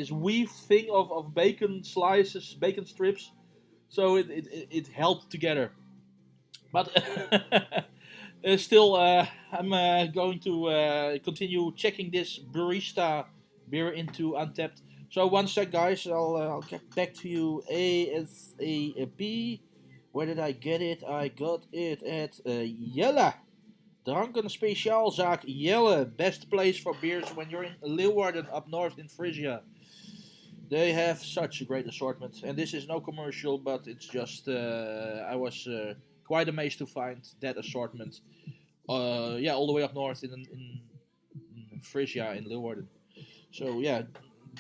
weave thing of bacon slices, bacon strips, so it held together. But still, I'm going to continue checking this barista beer into Untapped. So one sec, guys. I'll get back to you ASAP. Where did I get it? I got it at Jelle. Dranken Speciaalzaak Jelle. Best place for beers when you're in Leeuwarden up north in Frisia. They have such a great assortment, and this is no commercial, but it's just I was quite amazed to find that assortment. Yeah, all the way up north in Frisia in Leeuwarden. So yeah,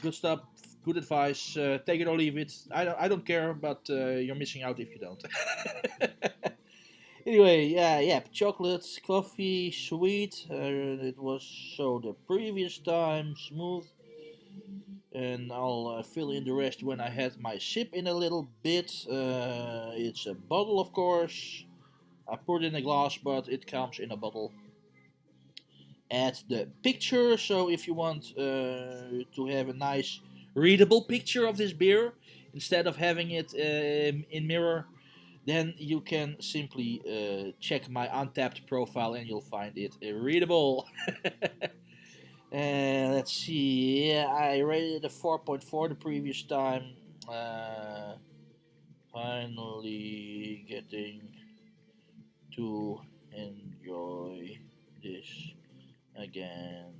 good stuff, good advice. Take it or leave it. I don't care, but you're missing out if you don't. Anyway, yeah, chocolate, coffee, sweet. It was so the previous time smooth. And I'll fill in the rest when I had my sip in a little bit. It's a bottle, of course. I poured in a glass, but it comes in a bottle. Add the picture, so if you want to have a nice readable picture of this beer instead of having it in mirror, then you can simply check my Untapped profile and you'll find it readable. Let's see. Yeah, I rated a 4.4 the previous time. Finally getting to enjoy this again.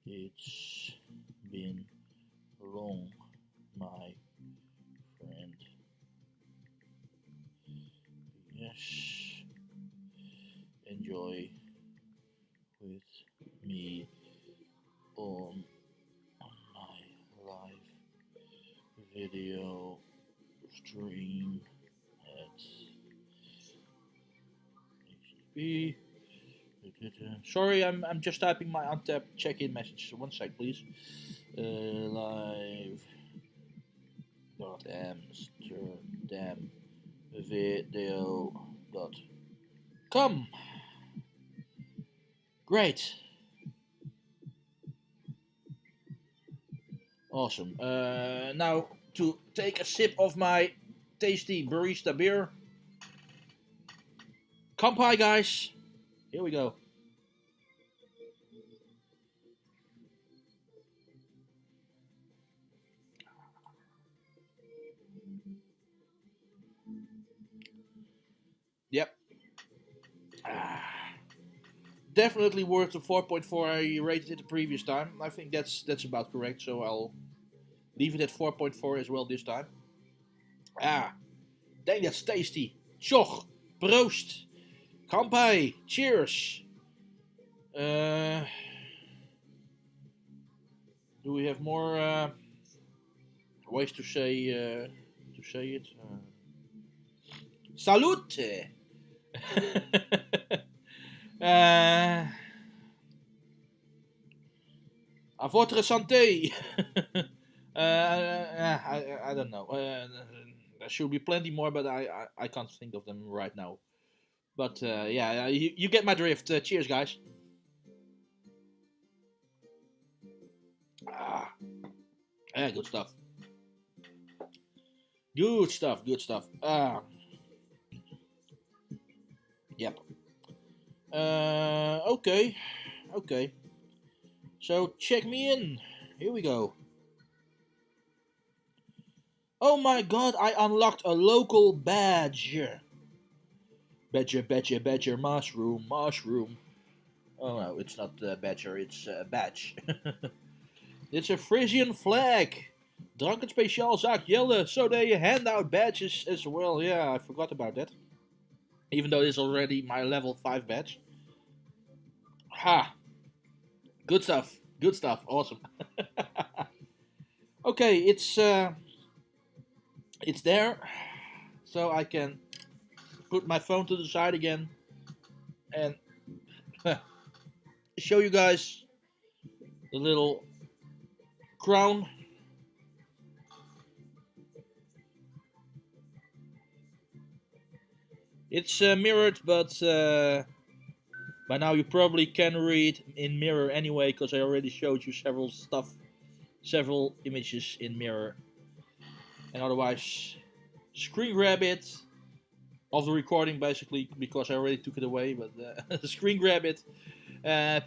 It's been long, my friend. Yes, enjoy with me on my live video stream at HTTP. Sorry, I'm just typing my Untapped check-in message. One sec, please. Live AmsterdamVideo.com. Great. Awesome. Now to take a sip of my tasty barista beer. Kampai, guys. Here we go. Yep. Definitely worth the 4.4 I rated it the previous time. I think that's about correct, so I'll leave it at 4.4 as well this time. Dang, that's tasty. Tjoch, proost, kampai, cheers. Do we have more ways to say it? Salute. A votre santé. I don't know. There should be plenty more, but I can't think of them right now. But yeah, you get my drift. Cheers, guys. Yeah, good stuff. Good stuff. Good stuff. Yep. Okay. Okay. So check me in. Here we go. Oh my god, I unlocked a local badge. Badger, mushroom. Oh no, it's not badger, it's badge. It's a Frisian flag. Dranken speciaalzaak Jelle, so they hand out badges as well. Yeah, I forgot about that. Even though it's already my level 5 badge. Ha! Good stuff. Good stuff. Awesome. Okay, it's there. So I can put my phone to the side again and show you guys the little crown. It's mirrored, but by now you probably can read in mirror anyway, because I already showed you several images in mirror. And otherwise, screen grab it of the recording basically, because I already took it away, but screen grab it,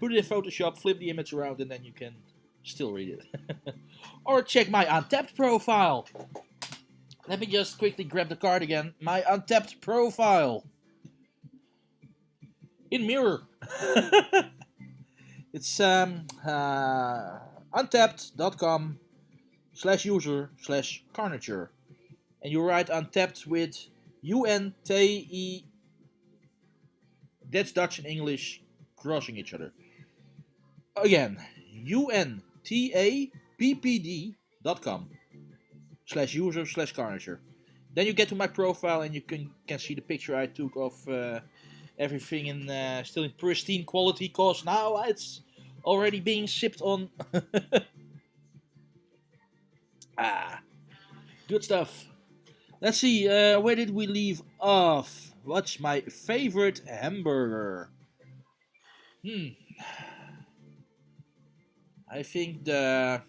put it in Photoshop, flip the image around, and then you can still read it. Or check my Untapped profile. Let me just quickly grab the card again. My Untapped profile. In mirror. It's untapped.com/user/Carnager. And you write Untapped with UNTE. That's Dutch and English crossing each other. Again, untappd.com/user/Carnager. Then you get to my profile and you can see the picture I took of everything in still in pristine quality, cause now it's already being shipped on. Good stuff. Let's see, where did we leave off? What's my favorite hamburger? I think the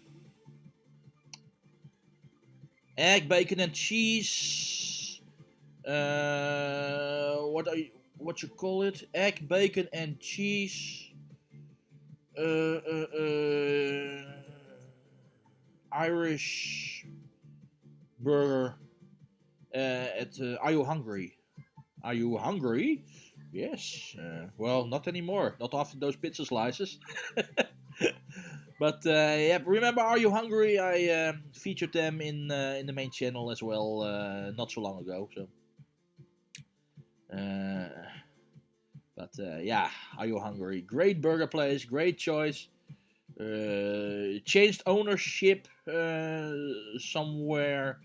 egg, bacon, and cheese. What you call it? Egg, bacon, and cheese. Irish burger. Are you hungry? Are you hungry? Yes. Well, not anymore. Not after those pizza slices. But yeah, remember, Are You Hungry? I featured them in the main channel as well, not so long ago. So, but yeah, Are You Hungry? Great burger place, great choice. Changed ownership somewhere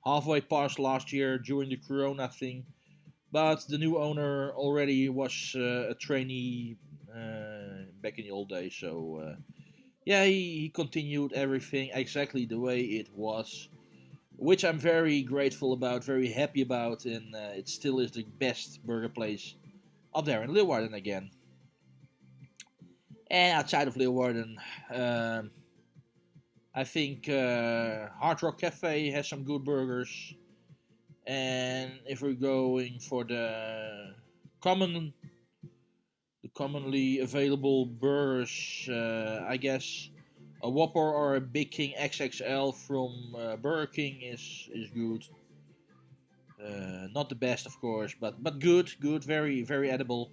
halfway past last year during the Corona thing, but the new owner already was a trainee back in the old days, so. Yeah, he continued everything exactly the way it was, which I'm very grateful about, very happy about, and it still is the best burger place up there in Leeuwarden again. And outside of Leeuwarden, I think Hard Rock Cafe has some good burgers. And if we're going for the commonly available burgers, I guess a Whopper or a Big King XXL from Burger King is good. Not the best, of course, but good, very very edible.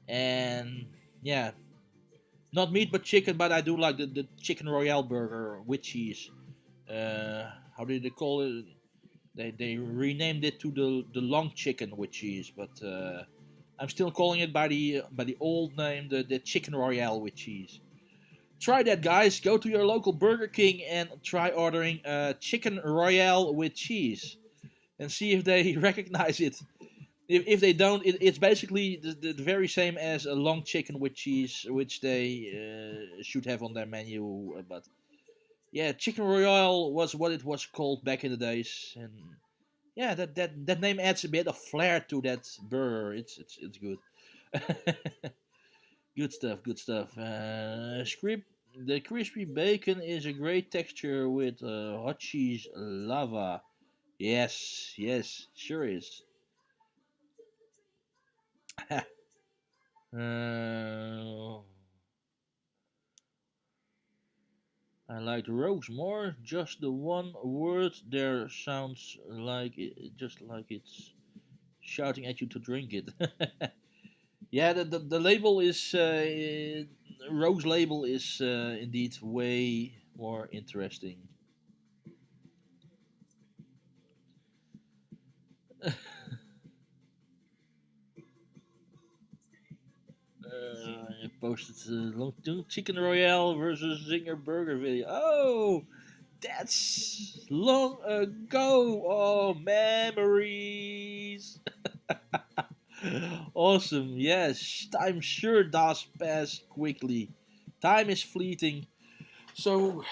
And yeah, not meat but chicken, but I do like the chicken royale burger with cheese. How did they call it? They renamed it to the long chicken with cheese, but I'm still calling it by the old name, the chicken royale with cheese. Try that, guys. Go to your local Burger King and try ordering a chicken royale with cheese, and see if they recognize it. If they don't, it's basically the very same as a long chicken with cheese, which they should have on their menu. But yeah, chicken royale was what it was called back in the days, and yeah, that name adds a bit of flair to that burger. It's good. Good stuff. Good stuff. The crispy bacon is a great texture with hot cheese lava. Yes, sure is. uh, I like rose more. Just the one word there sounds like just like it's shouting at you to drink it. Yeah, the label is rose label is indeed way more interesting. I posted long chicken royale versus zinger burger video. Oh, that's long ago. Oh, memories. Awesome. Yes, time sure does pass quickly. Time is fleeting. So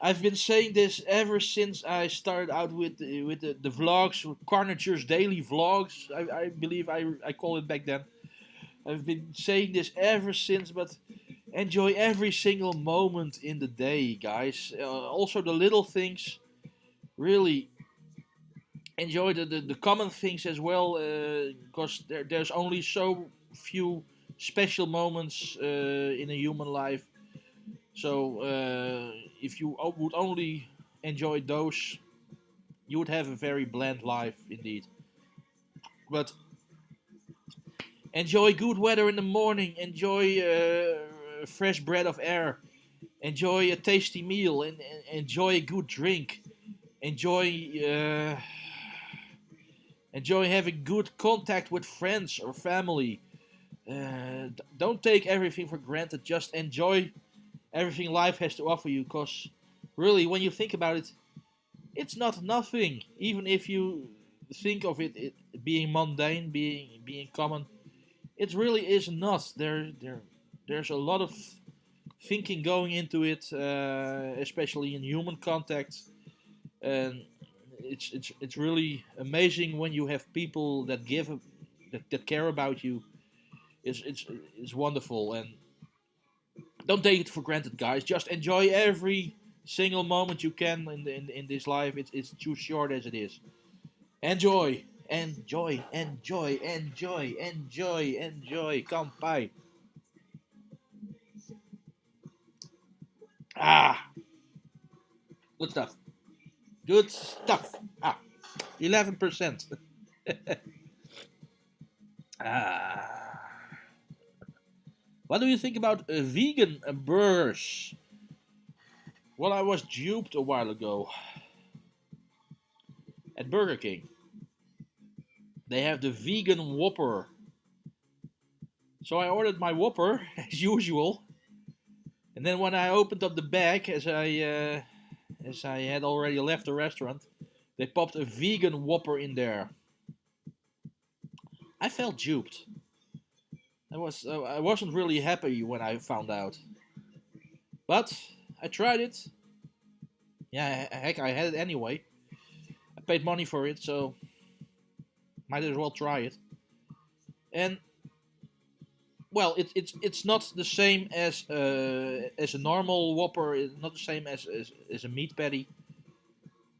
I've been saying this ever since I started out with the vlogs, with Carnager's daily vlogs. I believe I call it back then. I've been saying this ever since, but enjoy every single moment in the day, guys. Also the little things. Really enjoy the common things as well, because there's only so few special moments in a human life. So if you would only enjoy those, you would have a very bland life indeed. But enjoy good weather in the morning. Enjoy fresh breath of air. Enjoy a tasty meal and enjoy a good drink. Enjoy enjoy having good contact with friends or family. Don't take everything for granted. Just enjoy everything life has to offer you. Cause really, when you think about it, it's not nothing. Even if you think of it being mundane, being common, it really is not. There's a lot of thinking going into it, especially in human contact, and it's really amazing when you have people that that care about you. It's wonderful, and don't take it for granted, guys. Just enjoy every single moment you can in this life. It's too short as it is. Enjoy, enjoy, enjoy, enjoy, enjoy, enjoy. Kampai. Ah, good stuff. Good stuff. 11%. Ah. What do you think about vegan burgers? Well, I was duped a while ago at Burger King. They have the vegan Whopper. So I ordered my Whopper, as usual. And then when I opened up the bag, as I had already left the restaurant, they popped a vegan Whopper in there. I felt duped. I wasn't really happy when I found out. But I tried it. Yeah, heck, I had it anyway. I paid money for it, so might as well try it. And well, it's not the same as a normal Whopper. It's not the same as a meat patty.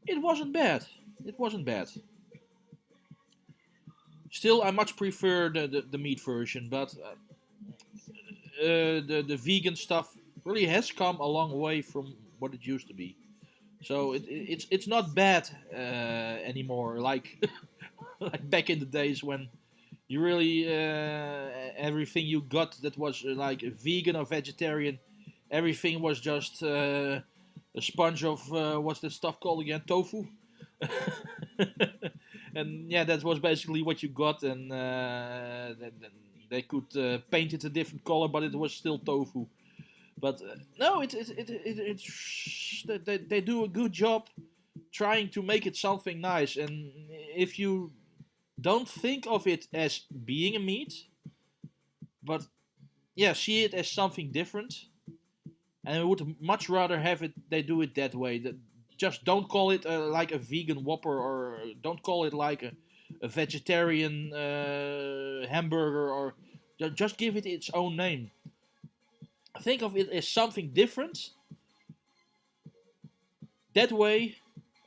It wasn't bad. It wasn't bad. Still, I much prefer the meat version, but the vegan stuff really has come a long way from what it used to be. So it's not bad anymore. Like like back in the days when you really everything you got that was like vegan or vegetarian, everything was just a sponge of what's that stuff called again? Tofu. And yeah, that was basically what you got, and they could paint it a different color, but it was still tofu. But no, they do a good job trying to make it something nice. And if you don't think of it as being a meat, but yeah, see it as something different, and I would much rather have it. They do it that way. Just don't call it like a vegan Whopper, or don't call it like a vegetarian hamburger, or just give it its own name. Think of it as something different. That way,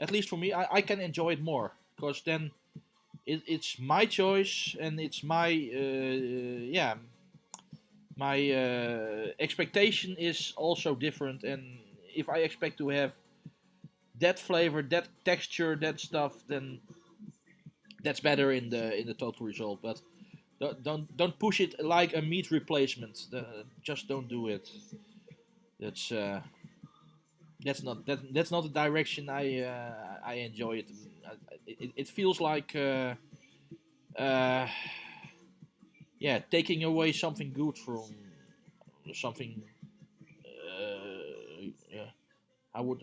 at least for me, I can enjoy it more, because then it's my choice, and it's my my expectation is also different, and if I expect to have that flavor, that texture, that stuff, then that's better in the total result. But don't push it like a meat replacement. Just don't do it. That's that's not the direction I enjoy it. It feels like taking away something good from something. Yeah, how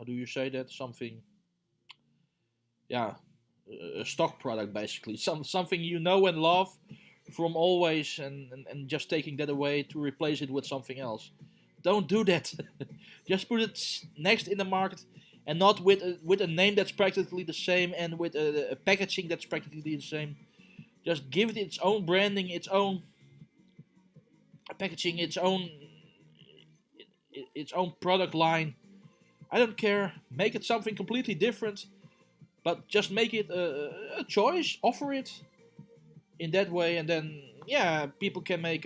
do you say that? Something, yeah, a stock product basically. Something you know and love from always, and just taking that away to replace it with something else. Don't do that. Just put it next in the market, and not with a name that's practically the same and with a packaging that's practically the same. Just give it its own branding, its own packaging, its own product line. I don't care. Make it something completely different, but just make it a choice. Offer it in that way, and then people can make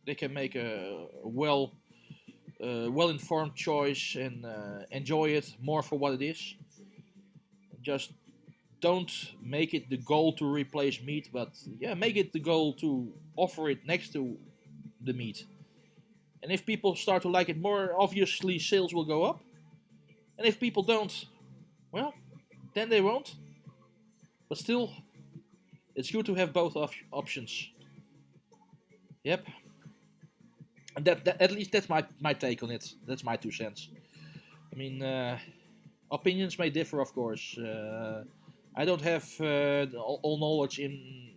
they can make a well informed choice and enjoy it more for what it is. Just don't make it the goal to replace meat, but make it the goal to offer it next to the meat. And if people start to like it more, obviously sales will go up. And if people don't, well, then they won't. But still, it's good to have both options. Yep. And that at least that's my take on it. That's my 2 cents. I mean, opinions may differ, of course. I don't have all knowledge in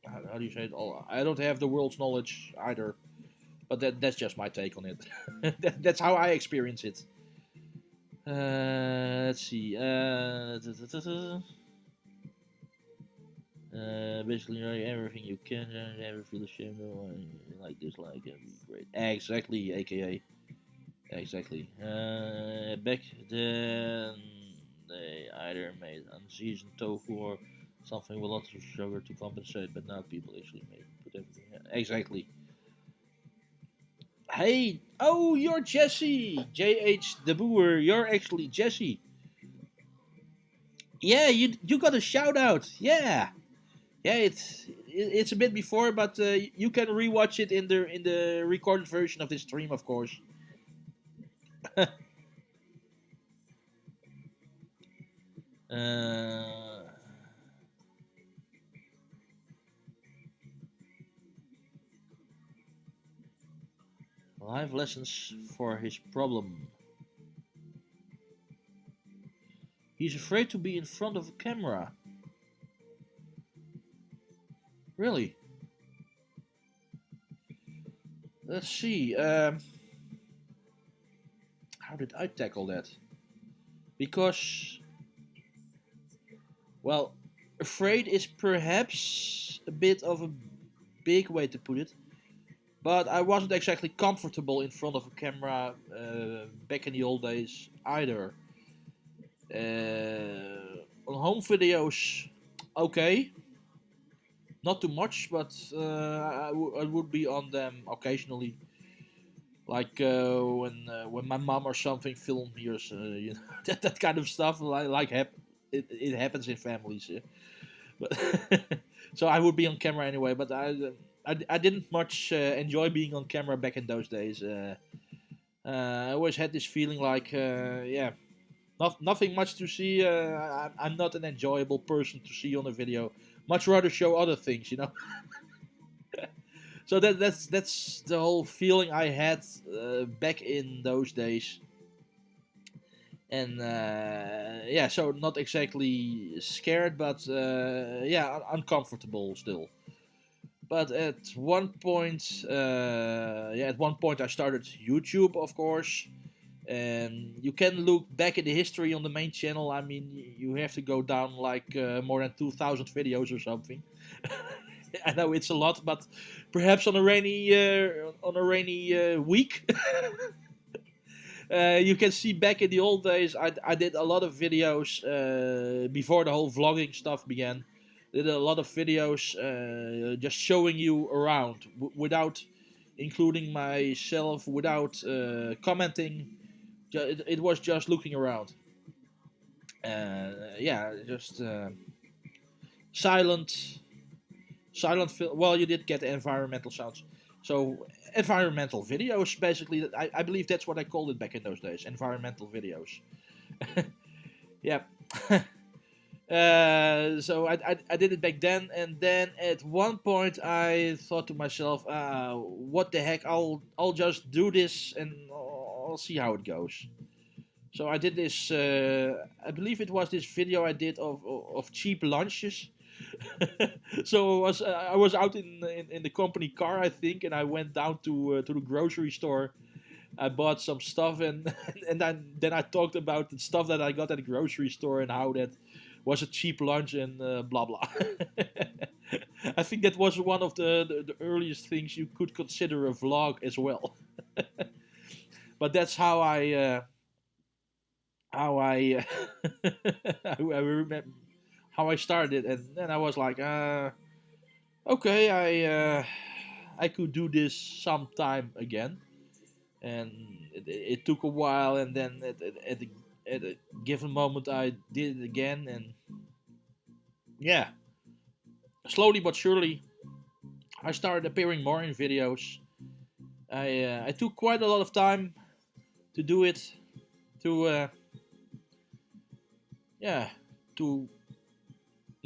how do you say it? I don't have the world's knowledge either. But that's just my take on it. That's how I experience it. Let's see. Basically, everything you can, never feel ashamed of, like this, like that'd be great. Exactly, aka. Exactly. Back then, they either made unseasoned tofu or something with lots of sugar to compensate, but now people actually put everything. Exactly. Hey, oh, you're Jesse, JH the Boer. You're actually Jesse. Yeah, you got a shout out. Yeah. It's a bit before, but you can rewatch it in the recorded version of this stream, of course. Live lessons for his problem. He's afraid to be in front of a camera. Really? Let's see. How did I tackle that? Because, well, afraid is perhaps a bit of a big way to put it. But I wasn't exactly comfortable in front of a camera back in the old days either. On home videos, okay. Not too much, but I would be on them occasionally. Like when my mom or something filmed me, or you know, that kind of stuff. It happens in families. Yeah? But so I would be on camera anyway. But I didn't much enjoy being on camera back in those days. I always had this feeling like nothing much to see. I'm not an enjoyable person to see on a video. Much rather show other things, you know. So that's the whole feeling I had back in those days. And so not exactly scared, but uncomfortable still. But at one point, I started YouTube, of course. And you can look back at the history on the main channel. I mean, you have to go down like more than 2,000 videos or something. I know it's a lot, but perhaps on a rainy week, you can see back in the old days. I did a lot of videos before the whole vlogging stuff began. did a lot of videos just showing you around without including myself, without commenting. It was just looking around. Yeah, just silent film. Well, you did get environmental sounds. So environmental videos, basically. I believe that's what I called it back in those days. Environmental videos. Yeah. So I did it back then, and then at one point I thought to myself, what the heck? I'll just do this and I'll see how it goes. So I did this. I believe it was this video I did of cheap lunches. So I was out in the company car, I think, and I went down to the grocery store. I bought some stuff, and and then I talked about the stuff that I got at the grocery store and how that was a cheap lunch and blah blah. I think that was one of the earliest things you could consider a vlog as well. But that's how I I remember how I started, and then I was like, okay, I could do this sometime again, and it took a while, and then at a given moment I did it again, and yeah, slowly but surely I started appearing more in videos. I took quite a lot of time to do it, to yeah, to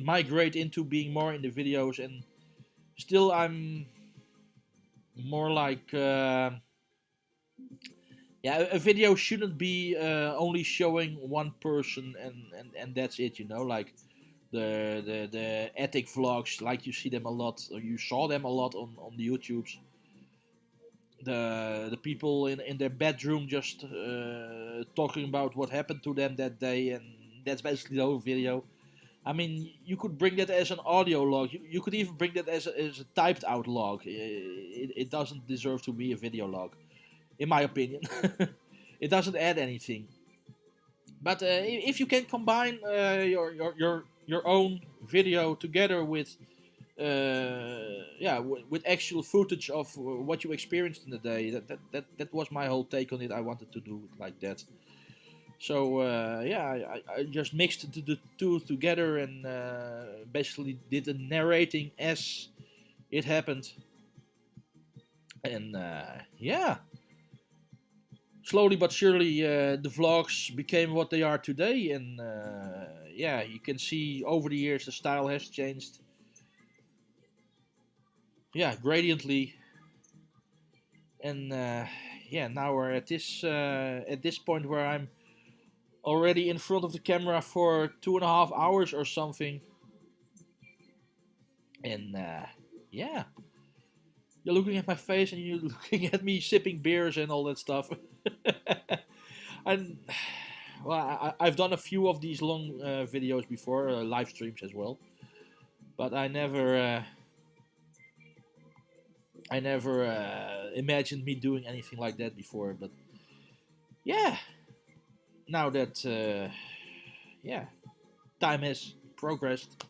migrate into being more in the videos, and still I'm more like yeah, a video shouldn't be only showing one person and that's it, you know, like the attic vlogs, like you see them a lot, or you saw them a lot on the YouTubes. The people in their bedroom just talking about what happened to them that day, and that's basically the whole video. I mean, you could bring that as an audio log. You could even bring that as a typed out log. It doesn't deserve to be a video log, in my opinion. It doesn't add anything. But if you can combine your own video together with yeah, with actual footage of what you experienced in the day, that was my whole take on it. I wanted to do it like that. So yeah, I just mixed the two together and basically did the narrating as it happened. And yeah, slowly but surely the vlogs became what they are today. And yeah, you can see over the years the style has changed. Yeah, gradiently. And yeah, now we're at this point where I'm already in front of the camera for 2.5 hours or something, and yeah, you're looking at my face and you're looking at me sipping beers and all that stuff. And well, I've done a few of these long videos before, live streams as well, but I never imagined me doing anything like that before. But yeah, now that yeah, time has progressed,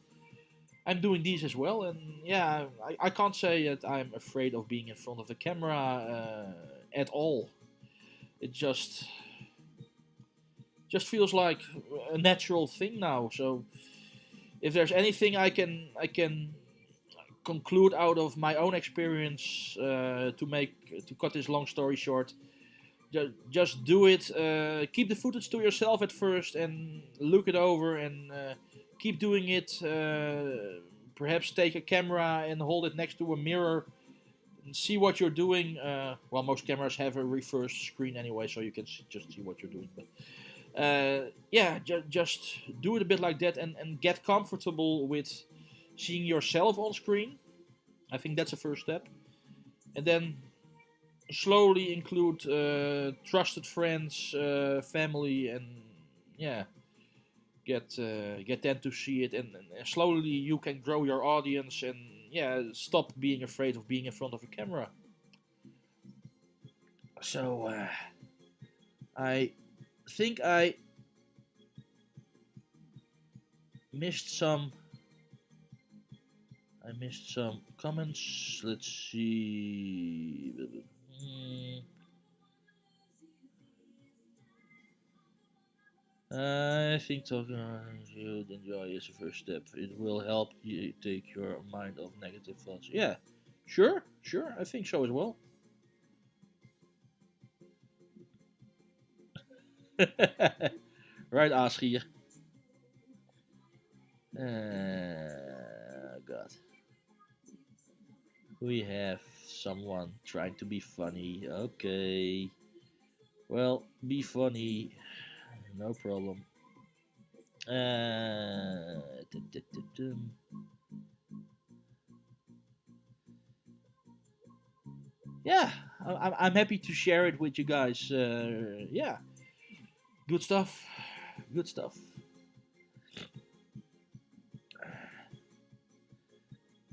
I'm doing these as well, and yeah, I can't say that I'm afraid of being in front of the camera at all. It just feels like a natural thing now. So if there's anything I can conclude out of my own experience to cut this long story short, just do it. Keep the footage to yourself at first and look it over, and keep doing it. Perhaps take a camera and hold it next to a mirror and see what you're doing. Well, most cameras have a reverse screen anyway, so you can just see what you're doing. But yeah, just do it a bit like that, and get comfortable with seeing yourself on screen. I think that's the first step. And then slowly include trusted friends, family, and yeah, get them to see it, and slowly you can grow your audience, and yeah, stop being afraid of being in front of a camera. So I think I missed some missed some comments. Let's see. I think talking you'd enjoy is a first step. It will help you take your mind off negative thoughts. Yeah, sure, I think so as well. Right, Aschie. God. We have someone trying to be funny. Okay. Well, be funny. No problem. Yeah, I'm happy to share it with you guys. Yeah, good stuff. Good stuff.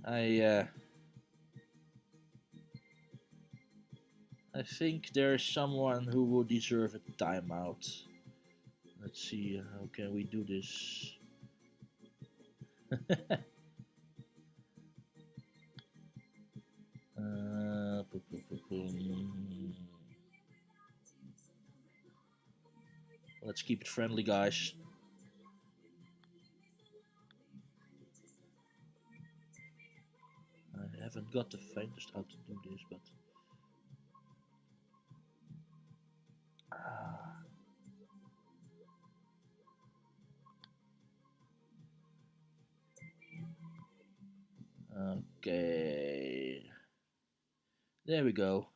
I think there's someone who would deserve a timeout. Let's see, how can we do this? Let's keep it friendly, guys. I haven't got the faintest how to do this, but... Okay. There we go.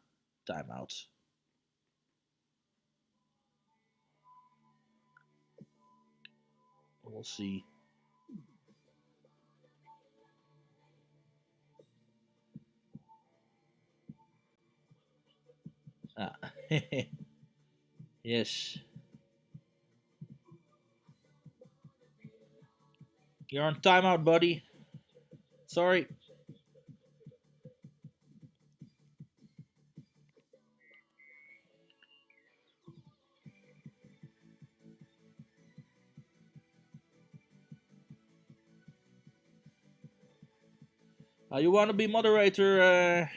Timeout. We'll see. Ah. Yes. You're on timeout, buddy. Sorry. You want to be moderator,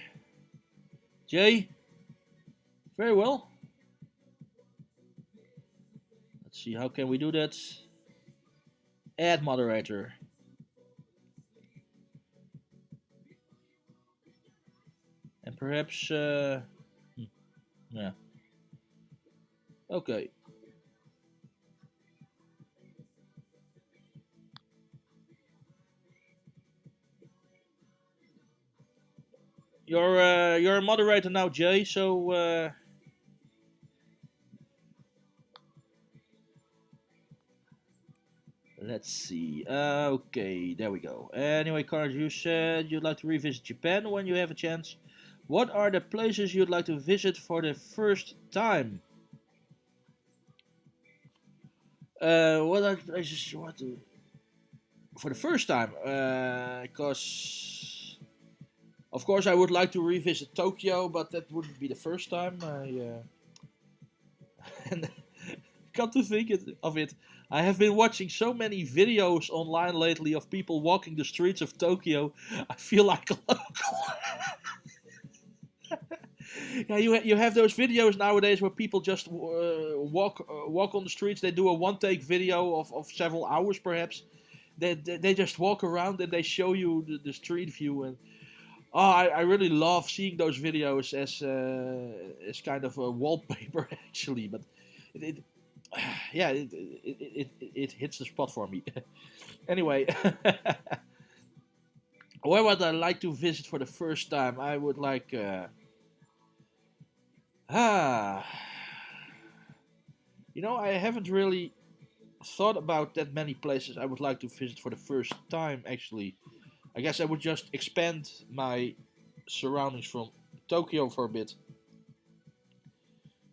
Jay? Very well. Let's see, how can we do that? Add moderator. And perhaps, yeah. Okay. You're a moderator now, Jay. So let's see. Okay, there we go. Anyway, Carnager, you said you'd like to revisit Japan when you have a chance. What are the places you'd like to visit for the first time? What are the places you want to for the first time? Because of course I would like to revisit Tokyo, but that wouldn't be the first time. And come to think of it, I have been watching so many videos online lately of people walking the streets of Tokyo. I feel like a local. Yeah, you have those videos nowadays where people just walk on the streets. They do a one-take video of several hours, perhaps. They just walk around and they show you the street view. And I really love seeing those videos as kind of a wallpaper, actually. But it yeah, it hits the spot for me. Anyway, where would I like to visit for the first time? I would like. I haven't really thought about that many places I would like to visit for the first time, actually. I guess I would just expand my surroundings from Tokyo for a bit.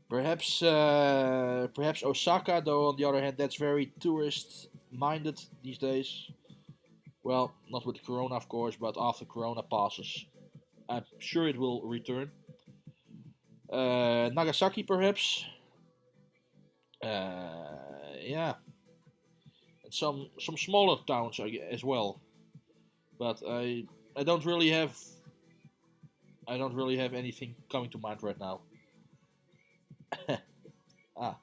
Perhaps Osaka, though, on the other hand, that's very tourist-minded these days. Well, not with Corona, of course, but after Corona passes, I'm sure it will return. Nagasaki, perhaps. Yeah, and some smaller towns as well. But I I don't really have anything coming to mind right now. ah.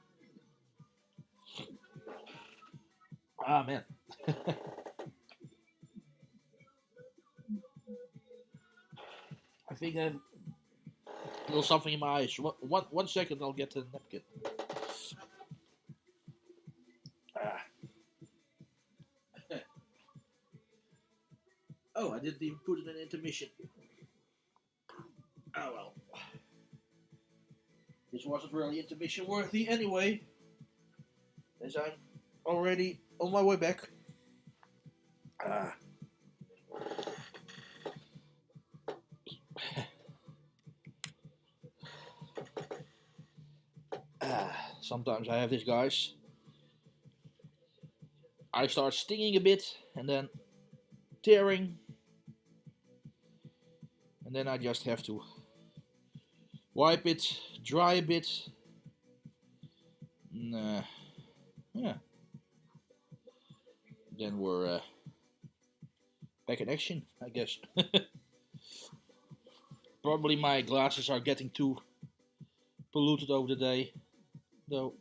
Ah, man. I think I have a little something in my eyes. One second, I'll get the napkin. Ah. Oh, I didn't even put it in intermission. Oh well. This wasn't really intermission worthy anyway, as I'm already on my way back. Ah. Sometimes I have this, guys. I start stinging a bit and then tearing, and then I just have to wipe it, dry a bit. And, yeah. Then we're back in action, I guess. Probably my glasses are getting too polluted over the day, though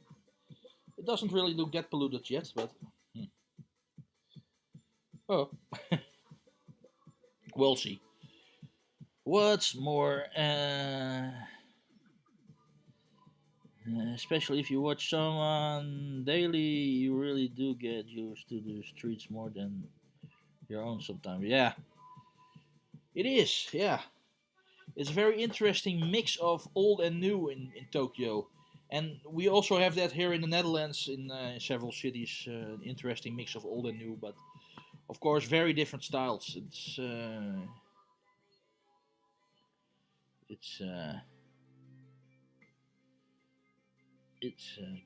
it doesn't really look that polluted yet, but oh, we'll see. What's more, especially if you watch someone daily, you really do get used to the streets more than your own sometimes. Yeah, it is. Yeah, it's a very interesting mix of old and new in Tokyo. And we also have that here in the Netherlands in several cities. Interesting mix of old and new, but of course very different styles. It's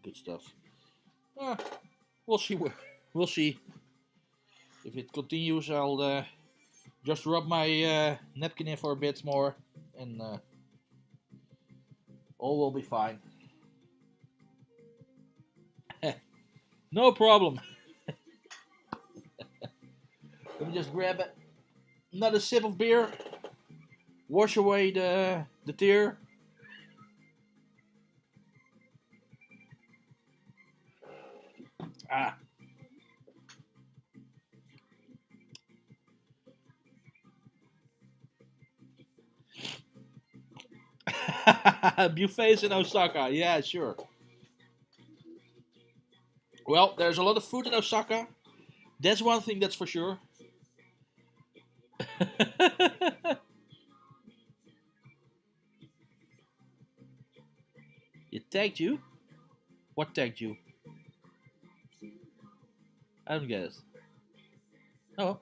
good stuff. We'll see. We'll see if it continues. I'll just rub my napkin in for a bit more, and all will be fine. No problem. Let me just grab another sip of beer. Wash away the tear. Ah. Buffets in Osaka. Yeah, sure. Well, there's a lot of food in Osaka. That's one thing that's for sure. It tagged you? What tagged you? I don't get it. Oh.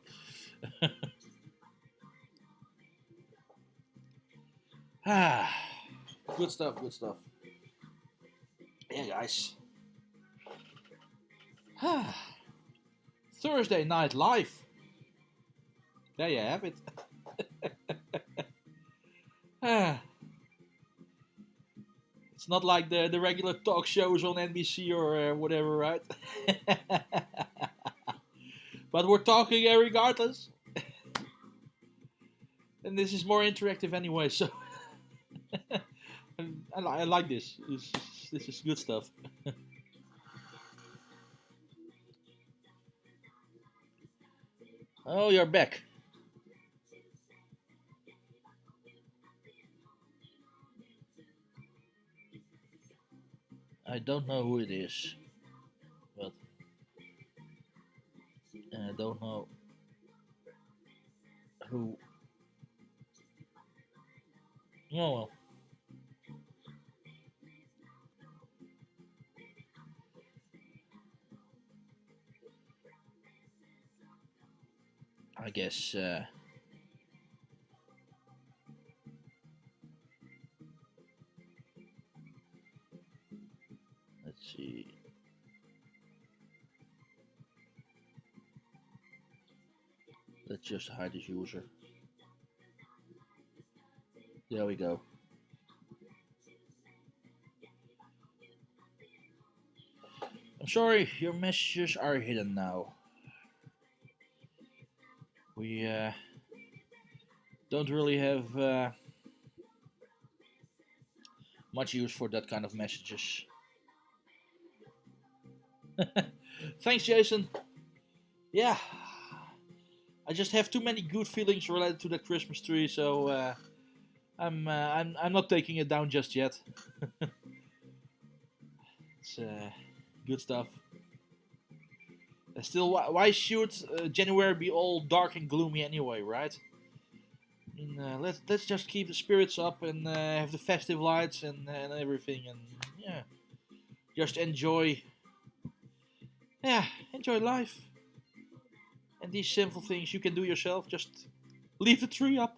Ah. Good stuff, good stuff. Yeah, guys. Thursday Night Live. There you have it. It's not like the regular talk shows on NBC or whatever, right? But we're talking regardless. And this is more interactive anyway, so I like this. This is good stuff. Oh, you're back. I don't know who it is, but I don't know who. Oh well. I guess let's see. Let's just hide this user. There we go. I'm sorry, your messages are hidden now. We don't really have much use for that kind of messages. Thanks, Jason. Yeah, I just have too many good feelings related to the Christmas tree, so I'm not taking it down just yet. It's good stuff. Still, why should January be all dark and gloomy anyway, right? I mean, let's just keep the spirits up and have the festive lights and everything, and yeah, just enjoy life. And these simple things you can do yourself. Just leave the tree up.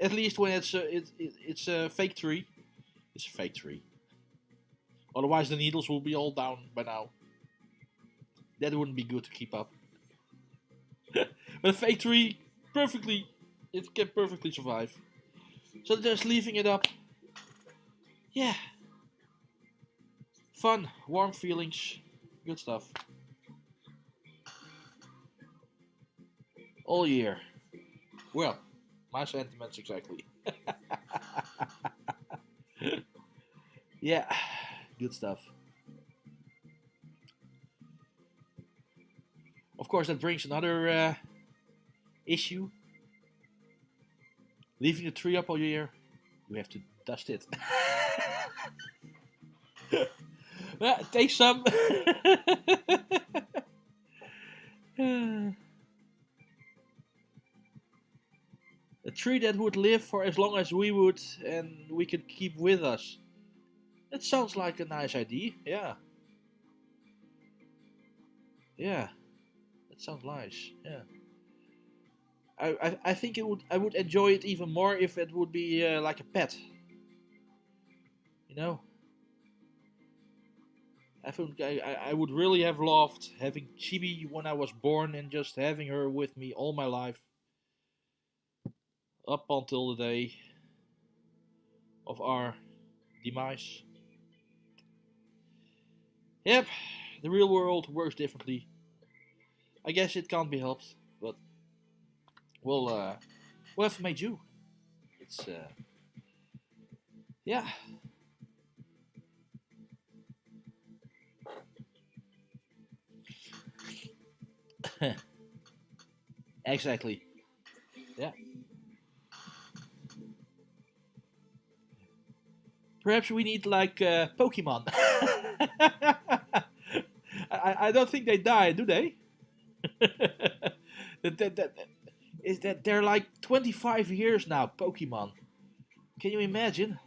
At least when it's a fake tree. It's a fake tree. Otherwise the needles will be all down by now. That wouldn't be good to keep up. But a fake tree, it can perfectly survive. So just leaving it up. Yeah. Fun, warm feelings, good stuff. All year. Well, my sentiments exactly. Yeah, good stuff. Of course, that brings another issue. Leaving the tree up all year, you have to dust it. Take some. A tree that would live for as long as we would and we could keep with us. That sounds like a nice idea, yeah. Yeah, that sounds nice, yeah. I think I would enjoy it even more if it would be like a pet. You know? I think I would really have loved having Chibi when I was born and just having her with me all my life. Up until the day of our demise. Yep, the real world works differently. I guess it can't be helped, but we'll have to make do. It's yeah. Exactly. Yeah. Perhaps we need like Pokemon. I don't think they die, do they? that they're like 25 years now, Pokemon. Can you imagine?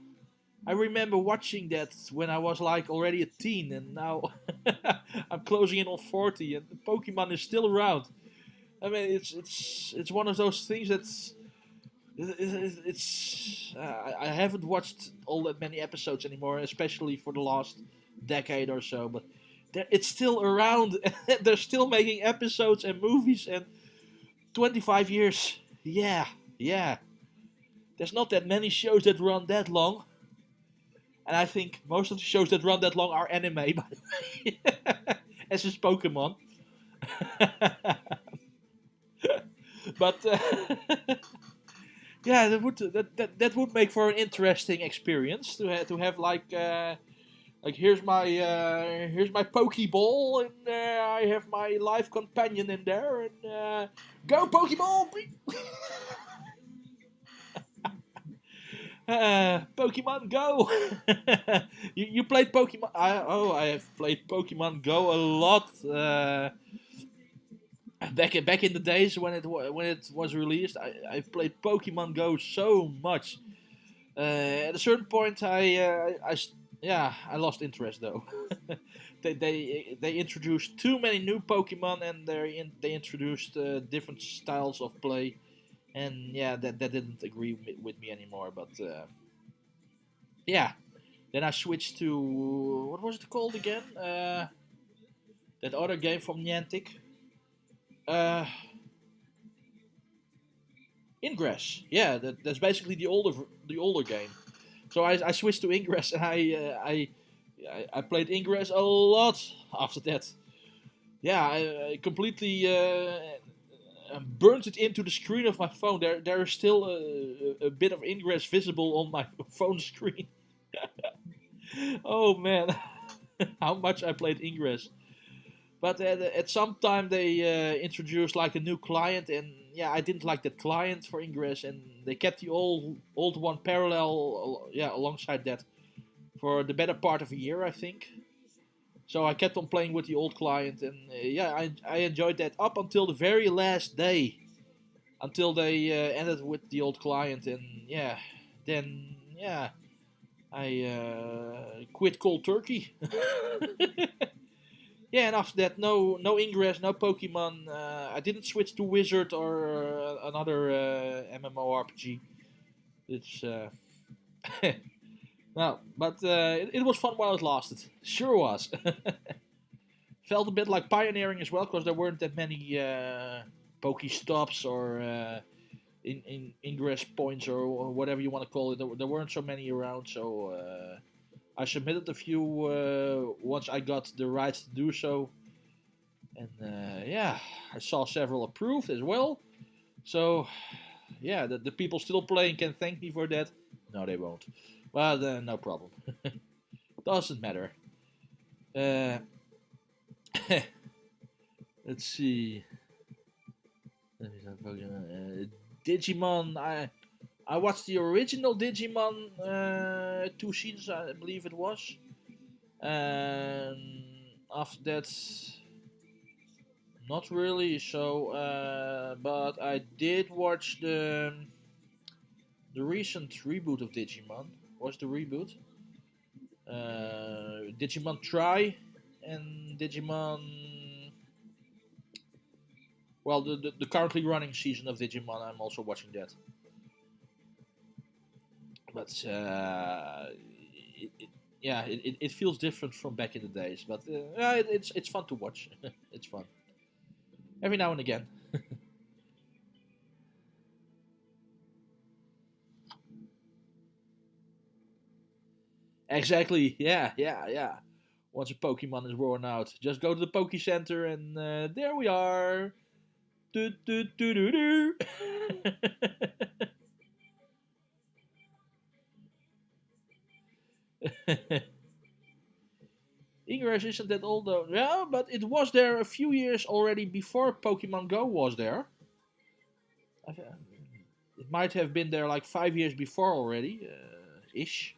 I remember watching that when I was like already a teen, and now I'm closing in on 40, and Pokemon is still around. I mean, it's one of those things that's I haven't watched all that many episodes anymore, especially for the last decade or so. But it's still around. They're still making episodes and movies, and 25 years. Yeah, yeah. There's not that many shows that run that long. And I think most of the shows that run that long are anime, by the way. As is Pokemon. But yeah, that would make for an interesting experience to have like here's my Pokeball, and I have my life companion in there, and go Pokeball! Pokemon Go. you played Pokemon? I have played Pokemon Go a lot. Back in the days when it was released, I played Pokemon Go so much. At a certain point, I lost interest though. they introduced too many new Pokemon, and they introduced different styles of play, and yeah, that didn't agree with me anymore. But yeah, then I switched to what was it called again? That other game from Niantic. Ingress, yeah, that's basically the older game. So I switched to Ingress, and I played Ingress a lot after that. Yeah, I completely burnt it into the screen of my phone. There is still a bit of ingress visible on my phone screen. Oh man, how much I played Ingress. But at some time they introduced like a new client, and yeah, I didn't like that client for Ingress, and they kept the old one parallel, yeah, alongside that for the better part of a year, I think. So I kept on playing with the old client, and yeah, I enjoyed that up until the very last day, until they ended with the old client, and yeah, then yeah, I quit cold turkey. Yeah, and after that, no Ingress, no Pokemon. I didn't switch to Wizard or another MMORPG. It's no, but it was fun while it lasted. Sure was. Felt a bit like pioneering as well, because there weren't that many Pokestops or Ingress points or whatever you want to call it. There weren't so many around, so I submitted a few once I got the rights to do so. And yeah, I saw several approved as well. So yeah, the people still playing can thank me for that. No, they won't. Well, no problem. Doesn't matter. Let's see. Digimon. I watched the original Digimon 2 seasons, I believe it was. And after that, not really. So, but I did watch the recent reboot of Digimon. What's the reboot? Digimon Try and Digimon. Well, the currently running season of Digimon, I'm also watching that. But yeah, it feels different from back in the days. But it's fun to watch. It's fun every now and again. Exactly. Yeah. Once a Pokemon is worn out, just go to the Poke Center, and there we are. Do, do, do, do, do. Ingress isn't that old though. Yeah, but it was there a few years already before Pokemon Go was there. It might have been there like 5 years before already, ish.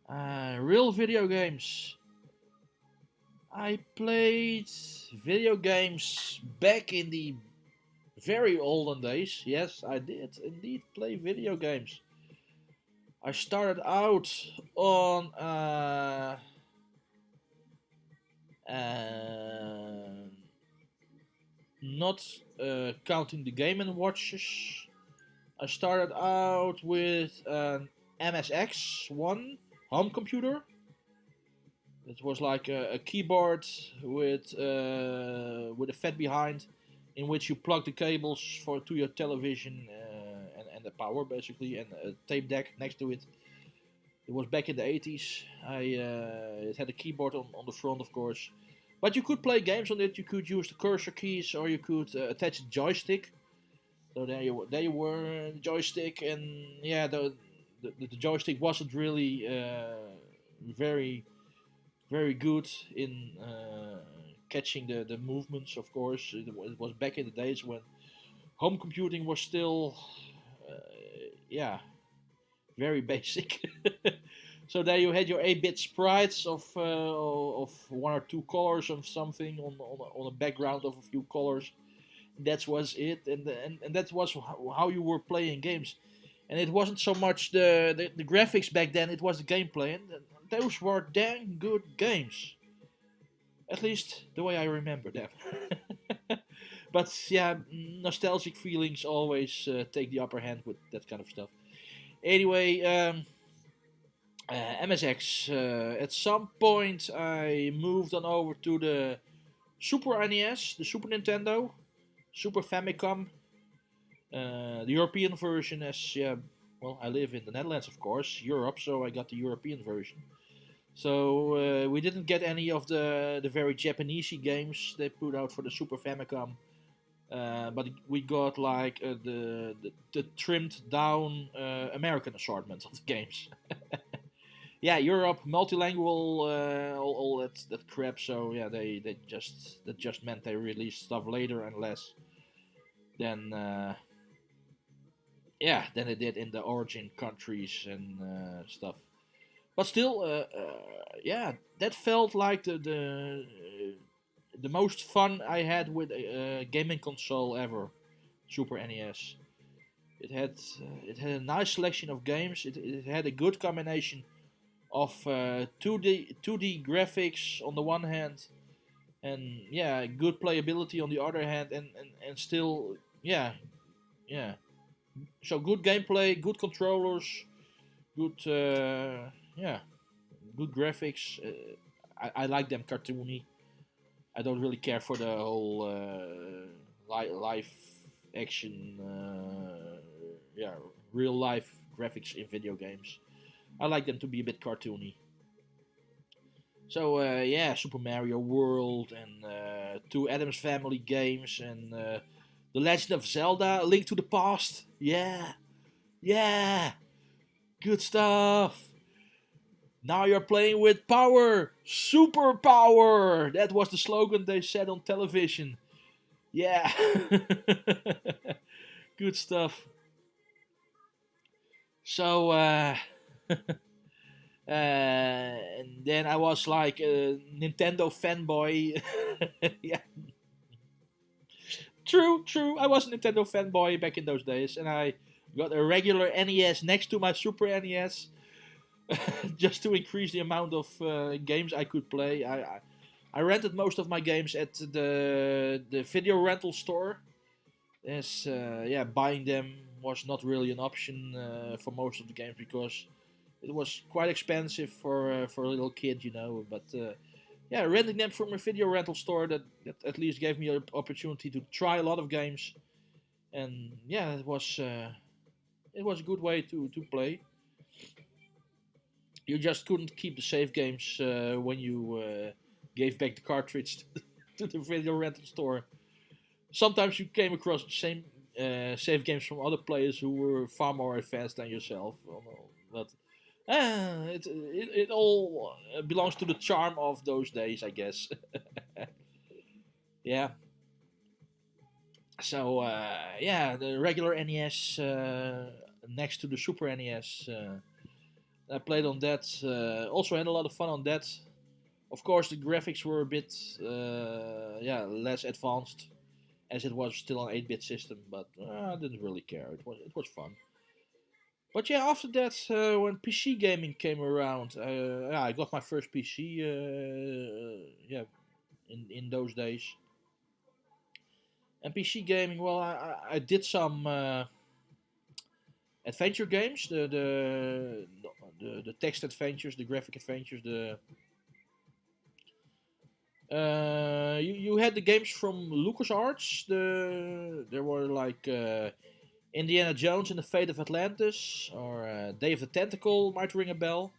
Real video games. I played video games back in the very olden days. Yes, I did indeed play video games. I started out on not counting the Game and Watches. I started out with an MSX1 home computer. It was like a keyboard with a fat behind, in which you plug the cables to your television and the power basically, and a tape deck next to it. It was back in the 80s. It had a keyboard on the front, of course, but you could play games on it. You could use the cursor keys, or you could attach a joystick. So there you were, joystick, and yeah, the joystick wasn't really very very good in catching the movements, of course. It was back in the days when home computing was still, yeah, very basic. So there you had your 8-bit sprites of one or two colors of something on a background of a few colors. That was it, and that was how you were playing games. And it wasn't so much the graphics back then, it was the gameplay, and those were dang good games. At least the way I remember them. But yeah, nostalgic feelings always take the upper hand with that kind of stuff. Anyway, MSX. At some point, I moved on over to the Super NES, the Super Nintendo, Super Famicom, the European version. As yeah, well, I live in the Netherlands, of course, Europe, so I got the European version. So we didn't get any of the very Japanesey games they put out for the Super Famicom. But we got like the trimmed down American assortment of the games. Yeah, Europe, multilingual, all that crap. So yeah, that just meant they released stuff later and less than than they did in the origin countries and stuff. But still, yeah, that felt like the most fun I had with a gaming console ever, Super NES. It had a nice selection of games. It had a good combination of 2D graphics on the one hand, and yeah, good playability on the other hand, and still yeah. So good gameplay, good controllers, good good graphics. I like them cartoony. I don't really care for the whole live action, real life graphics in video games. I like them to be a bit cartoony. So Super Mario World and two Addams Family games and The Legend of Zelda: A Link to the Past. Yeah, good stuff. Now you're playing with power, super power. That was the slogan they said on television. Yeah, good stuff. So, and then I was like a Nintendo fanboy. Yeah, true. I was a Nintendo fanboy back in those days, and I got a regular NES next to my Super NES. Just to increase the amount of games I could play. I rented most of my games at the video rental store, as buying them was not really an option for most of the games because it was quite expensive for a little kid, you know. But renting them from a video rental store that at least gave me an opportunity to try a lot of games, and yeah, it was a good way to play. You just couldn't keep the save games when you gave back the cartridge to the video rental store. Sometimes you came across the same save games from other players who were far more advanced than yourself. But it all belongs to the charm of those days, I guess. Yeah. So the regular NES next to the Super NES. I played on that. Also had a lot of fun on that. Of course, the graphics were a bit less advanced, as it was still an 8-bit system. But I didn't really care. It was fun. But yeah, after that, when PC gaming came around, I got my first PC. In those days. And PC gaming, well, I did some adventure games, the text adventures, the graphic adventures, you had the games from LucasArts. There were like Indiana Jones and the Fate of Atlantis, or Day of the Tentacle might ring a bell.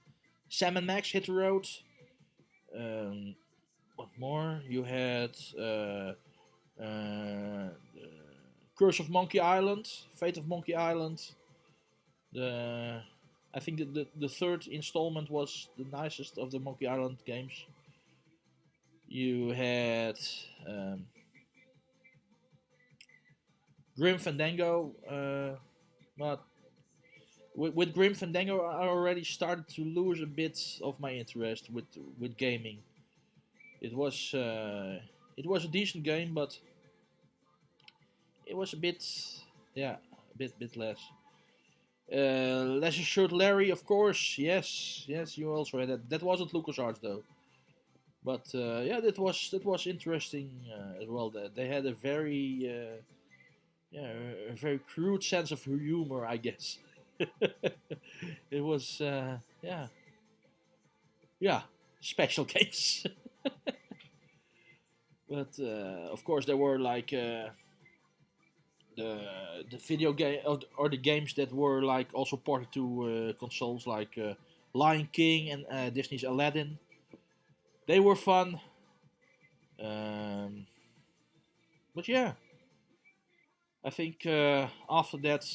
Sam & Max Hit the Road. What more? You had Curse of Monkey Island, Fate of Monkey Island. I think the third installment was the nicest of the Monkey Island games. You had Grim Fandango, but with Grim Fandango I already started to lose a bit of my interest with gaming. It was a decent game, but it was a bit less. Leisure Suit Larry, of course, yes, you also had that. That wasn't LucasArts though, but that was interesting as well. That they had a very crude sense of humor, I guess. It was special games. But of course there were like the video game or the games that were like also ported to consoles, like Lion King and Disney's Aladdin. They were fun. But yeah, I think after that,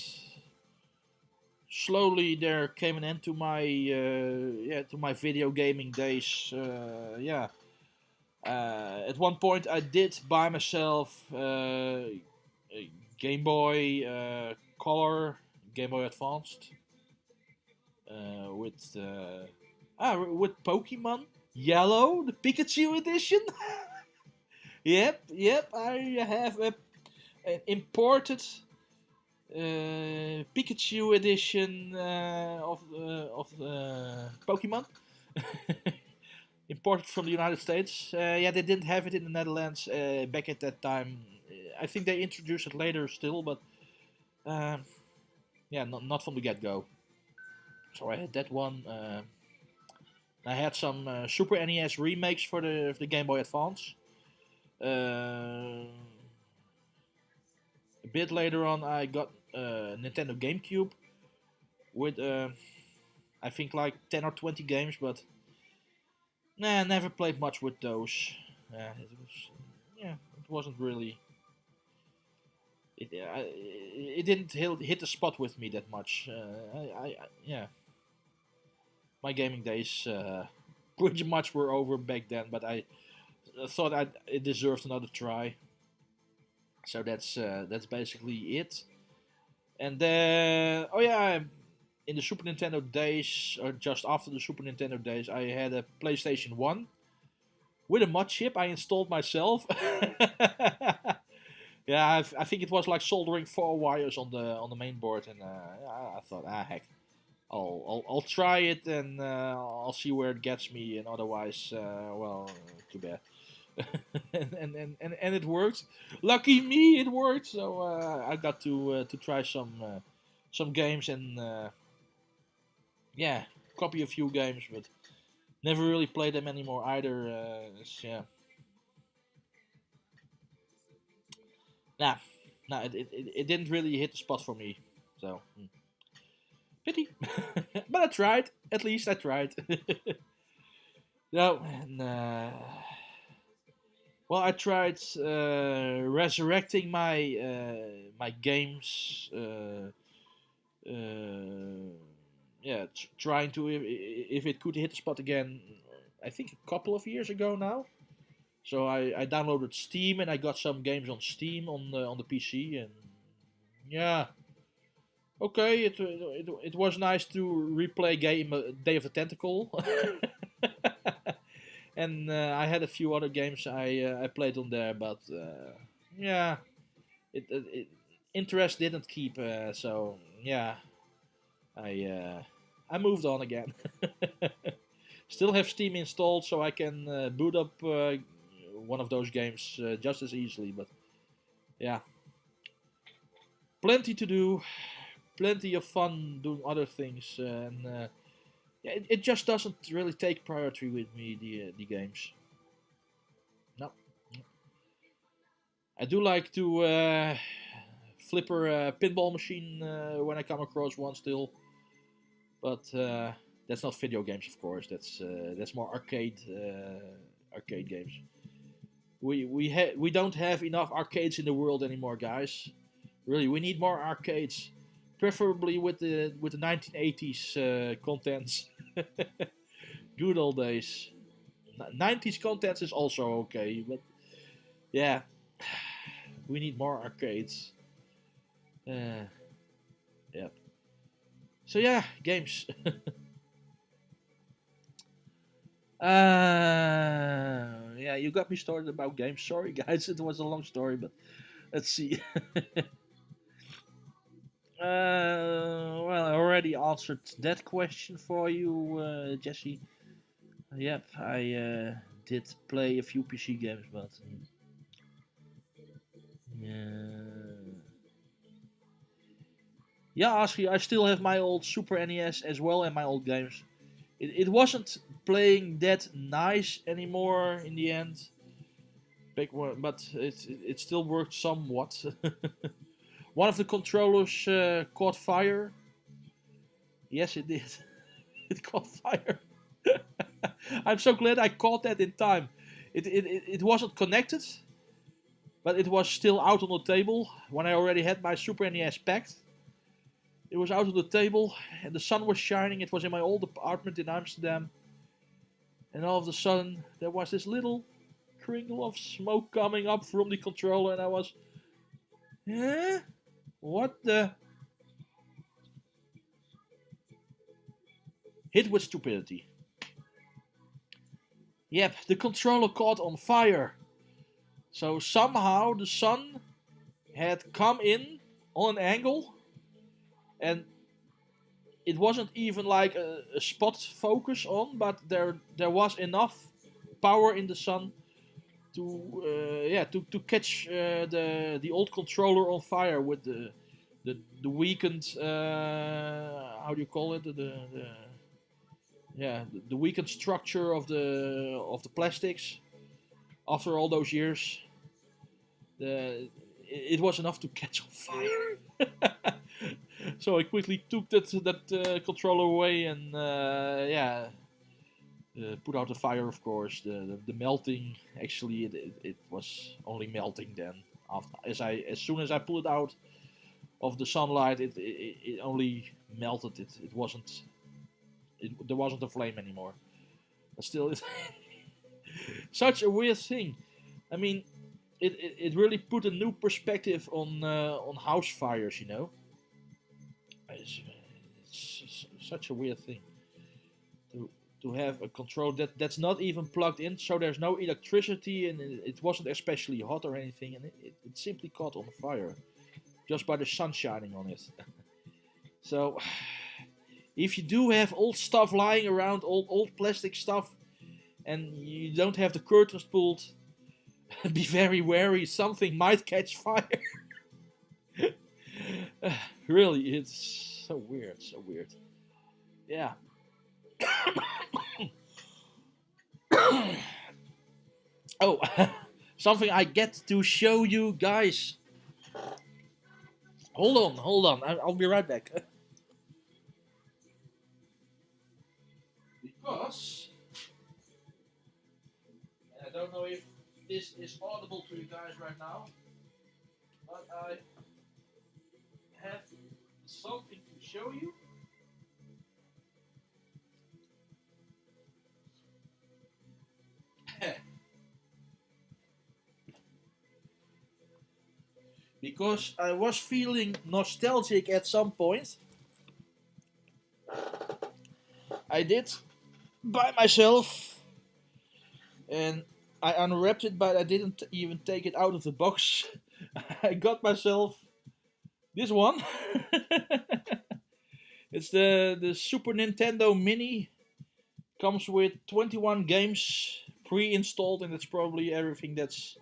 slowly there came an end to my video gaming days. At one point I did buy myself a Game Boy Color, Game Boy Advanced, with Pokemon Yellow, the Pikachu edition. Yep, I have an imported Pikachu edition of Pokemon. Imported from the United States. Yeah, they didn't have it in the Netherlands back at that time. I think they introduced it later still, but yeah, not from the get-go. So I had that one. I had some Super NES remakes for the Game Boy Advance. A bit later on, I got Nintendo GameCube with I think like 10 or 20 games, but nah, never played much with those. It wasn't really. It didn't hit the spot with me that much. My gaming days pretty much were over back then, but I thought it deserved another try. So that's basically it. And then, in the Super Nintendo days, or just after the Super Nintendo days, I had a PlayStation 1 with a mod chip I installed myself. Yeah, I think it was like soldering 4 wires on the main board, and I thought, heck, I'll try it, and I'll see where it gets me, and otherwise, well, too bad. and it worked. Lucky me, it worked. So I got to try some games and copy a few games, but never really played them anymore either. Yeah. Nah, it didn't really hit the spot for me. So pity, but I tried. At least I tried. No, and well, I tried resurrecting my games. Trying to if it could hit the spot again. I think a couple of years ago now. So I downloaded Steam and I got some games on Steam on the PC, and yeah, okay, it was nice to replay game Day of the Tentacle. And I had a few other games I played on there, but yeah, interest didn't keep. So yeah, I moved on again. Still have Steam installed, so I can boot up one of those games just as easily. But yeah, plenty to do, plenty of fun doing other things, and it just doesn't really take priority with me, the games. No. I do like to flipper a pinball machine when I come across one still, but that's not video games, of course. That's more arcade games. We don't have enough arcades in the world anymore, guys. Really, we need more arcades, preferably with the 1980s contents. Good old days. 90s contents is also okay, but yeah, we need more arcades. Yep. So yeah, games. Yeah, you got me started about games. Sorry, guys, it was a long story, but let's see. Well, I already answered that question for you, Jesse. Yep, I did play a few PC games, but yeah, Aski, I still have my old Super NES as well and my old games. It wasn't playing that nice anymore in the end, but it still worked somewhat. One of the controllers caught fire. Yes, it did. It caught fire. I'm so glad I caught that in time. It wasn't connected, but it was still out on the table when I already had my Super NES packed. It was out on the table, and the sun was shining. It was in my old apartment in Amsterdam. And all of a sudden, there was this little kringle of smoke coming up from the controller, and I was... Huh? What the... Hit with stupidity. Yep, the controller caught on fire. So somehow the sun had come in on an angle, and it wasn't even like a spot focus on, but there was enough power in the sun to catch the old controller on fire with the weakened how do you call it, the weakened structure of the plastics. After all those years, it was enough to catch on fire. So I quickly took that controller away and put out the fire. Of course, the melting, actually it was only melting then. As soon as I pulled it out of the sunlight, it only melted. It wasn't. There wasn't a flame anymore. But still, it's such a weird thing. I mean, it really put a new perspective on house fires. You know, it's such a weird thing to have a control that's not even plugged in, so there's no electricity, and it wasn't especially hot or anything, and it simply caught on fire just by the sun shining on it. So if you do have old stuff lying around, old plastic stuff, and you don't have the curtains pulled, be very wary, something might catch fire. Really, it's so weird, so weird. Yeah. Oh, something I get to show you guys. Hold on, I'll be right back. Because, and I don't know if this is audible to you guys right now, but I have something to show you. Because I was feeling nostalgic at some point. I did by myself, and I unwrapped it, but I didn't even take it out of the box. I got myself this one. It's the Super Nintendo Mini. Comes with 21 games pre-installed, and it's probably everything that's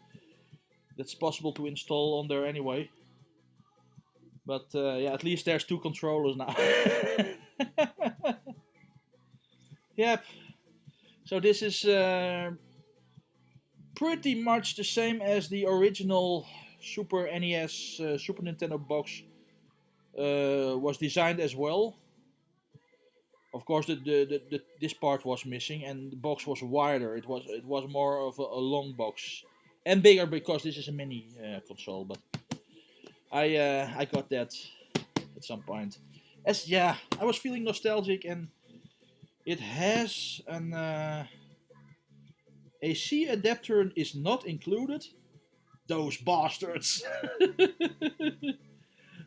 possible to install on there anyway. But yeah, at least there's two controllers now. Yep. So this is pretty much the same as the original Super NES Super Nintendo box was designed as well. Of course, this part was missing, and the box was wider. It was more of a long box and bigger because this is a mini console. But I got that at some point. I was feeling nostalgic, and it has an AC adapter is not included. Those bastards.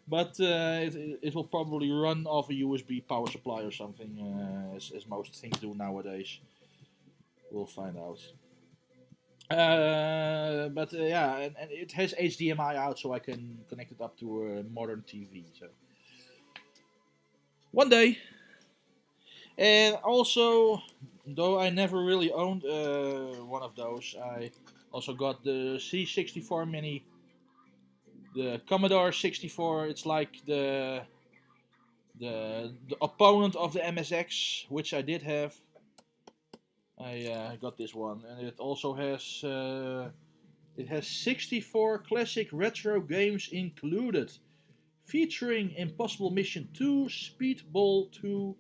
But it will probably run off a USB power supply or something, as most things do nowadays. We'll find out. But yeah, and it has HDMI out, so I can connect it up to a modern TV. So one day. And also, though I never really owned one of those, I also got the C64 Mini. The Commodore 64, it's like the opponent of the MSX, which I did have. I got this one, and it also has 64 classic retro games included, featuring Impossible Mission 2, Speedball 2,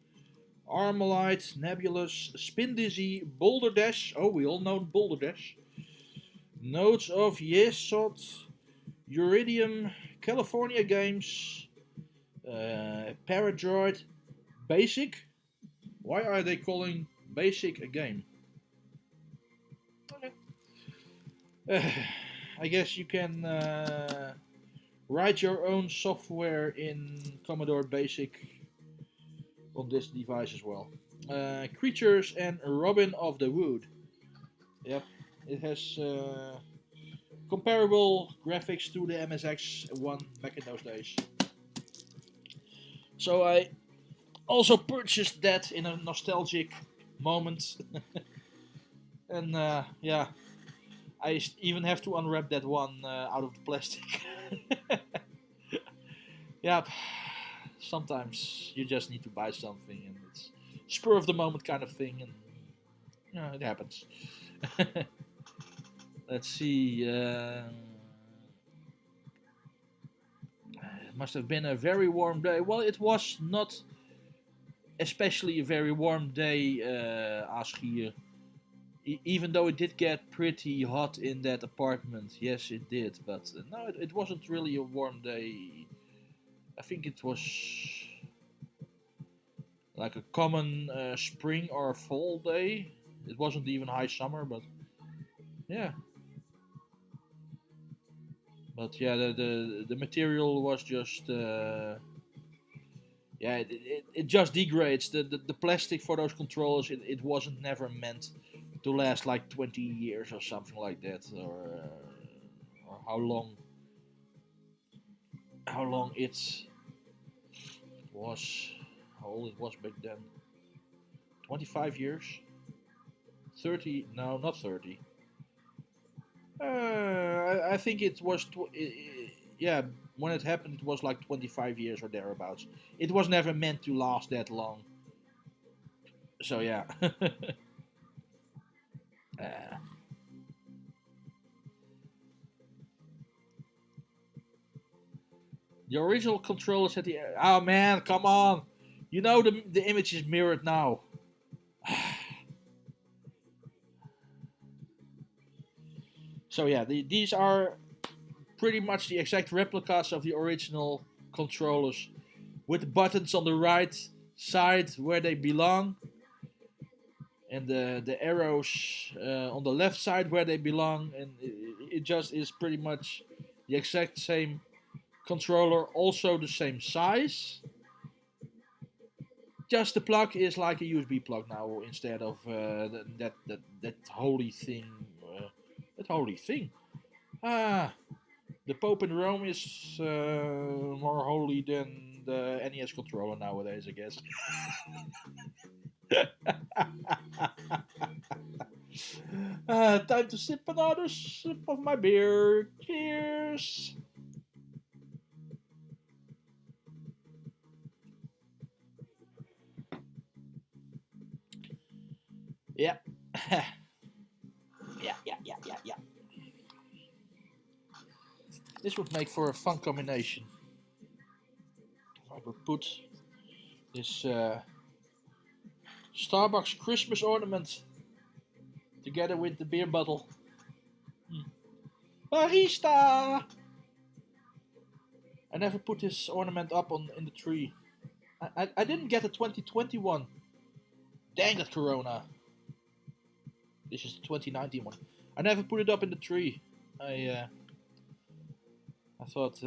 Armalite, Nebulous, Spin Dizzy, Boulder Dash. Oh, we all know Boulder Dash. Notes of Yesod, Uridium, California Games, Paradroid, Basic. Why are they calling Basic a game? Okay. I guess you can write your own software in Commodore Basic on this device as well. Creatures and Robin of the Wood. Yep, it has comparable graphics to the MSX1 back in those days. So I also purchased that in a nostalgic moment. And yeah, I even have to unwrap that one out of the plastic. Yeah, sometimes you just need to buy something and it's spur of the moment kind of thing, and you know, it happens. Let's see. It must have been a very warm day. Well, it was not especially a very warm day, Aschier. Even though it did get pretty hot in that apartment. Yes, it did. But no, it wasn't really a warm day. I think it was like a common spring or fall day. It wasn't even high summer, but yeah. But yeah, the material was just yeah, it just degrades. The plastic for those controllers, it wasn't never meant to last like 20 years or something like that, or how long it was, how old it was back then. 25 years, 30? No, not 30. I think it was yeah, when it happened it was like 25 years or thereabouts. It was never meant to last that long. So yeah. The original controllers had the... Oh man, come on! You know the image is mirrored now. So yeah, these are pretty much the exact replicas of the original controllers, with the buttons on the right side where they belong, and the arrows on the left side where they belong, and it just is pretty much the exact same controller, also the same size. Just the plug is like a USB plug now instead of that holy thing. That holy thing. Ah, the Pope in Rome is more holy than the NES controller nowadays, I guess. Time to sip another sip of my beer. Cheers! Yeah. Yeah. This would make for a fun combination. I would put this Starbucks Christmas ornament together with the beer bottle. Barista! I never put this ornament up in the tree. I didn't get a 2021. Dang it, Corona. This is the 2019 one. I never put it up in the tree. I thought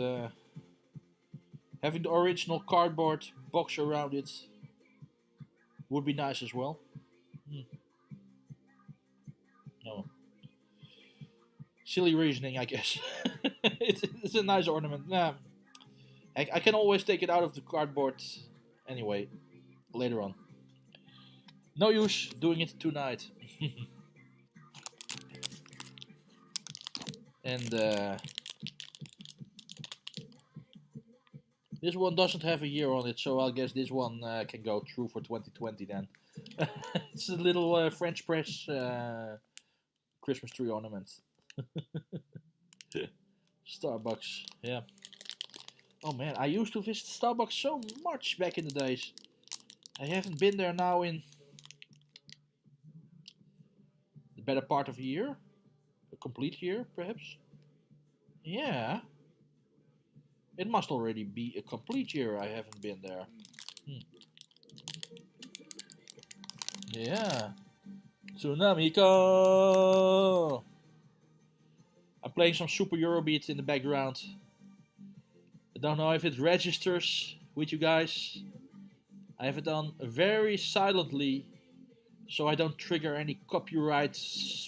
having the original cardboard box around it would be nice as well. No. Silly reasoning, I guess. It's a nice ornament. Nah, I can always take it out of the cardboard anyway, later on. No use doing it tonight. And this one doesn't have a year on it, so I guess this one can go through for 2020 then. It's a little French press Christmas tree ornament. Starbucks, yeah. Oh man, I used to visit Starbucks so much back in the days. I haven't been there now in the better part of a year. A complete year, perhaps. Yeah. It must already be a complete year I haven't been there. Yeah. Tsunamiko! I'm playing some Super Eurobeat in the background. I don't know if it registers with you guys. I have it on very silently, so I don't trigger any copyright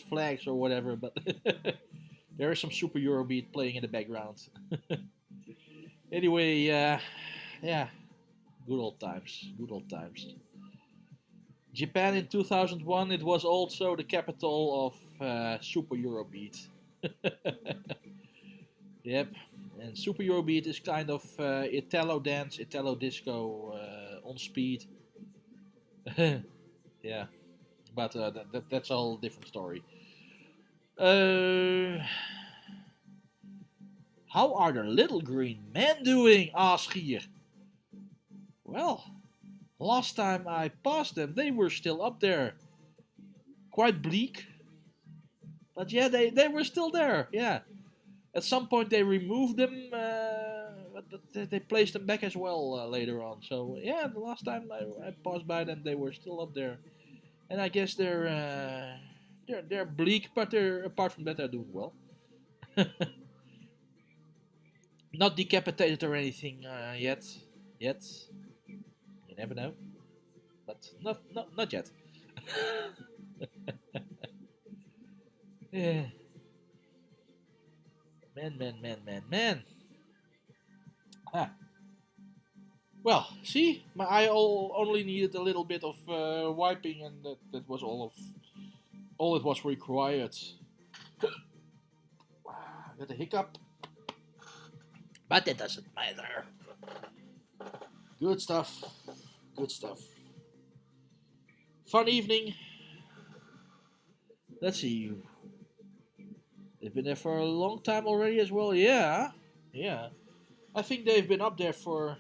flags or whatever, but there is some Super Eurobeat playing in the background. Anyway, yeah, good old times, good old times. Japan in 2001, it was also the capital of Super Eurobeat. Yep, and Super Eurobeat is kind of Italo dance, Italo disco on speed. Yeah, but that's a whole different story. How are the little green men doing? Asked here. Well, last time I passed them, they were still up there. Quite bleak. But yeah, they were still there. Yeah. At some point they removed them, but they placed them back as well later on. So yeah, the last time I passed by them, they were still up there. And I guess they're bleak, but they're apart from that they're doing well. Not decapitated or anything yet. Yet. You never know. But not yet. Yeah. Man. Ah. Well, see, my eye only needed a little bit of wiping, and that was all it was required. I got a hiccup, but that doesn't matter. Good stuff. Good stuff. Fun evening. Let's see. They've been there for a long time already as well. Yeah. I think they've been up there for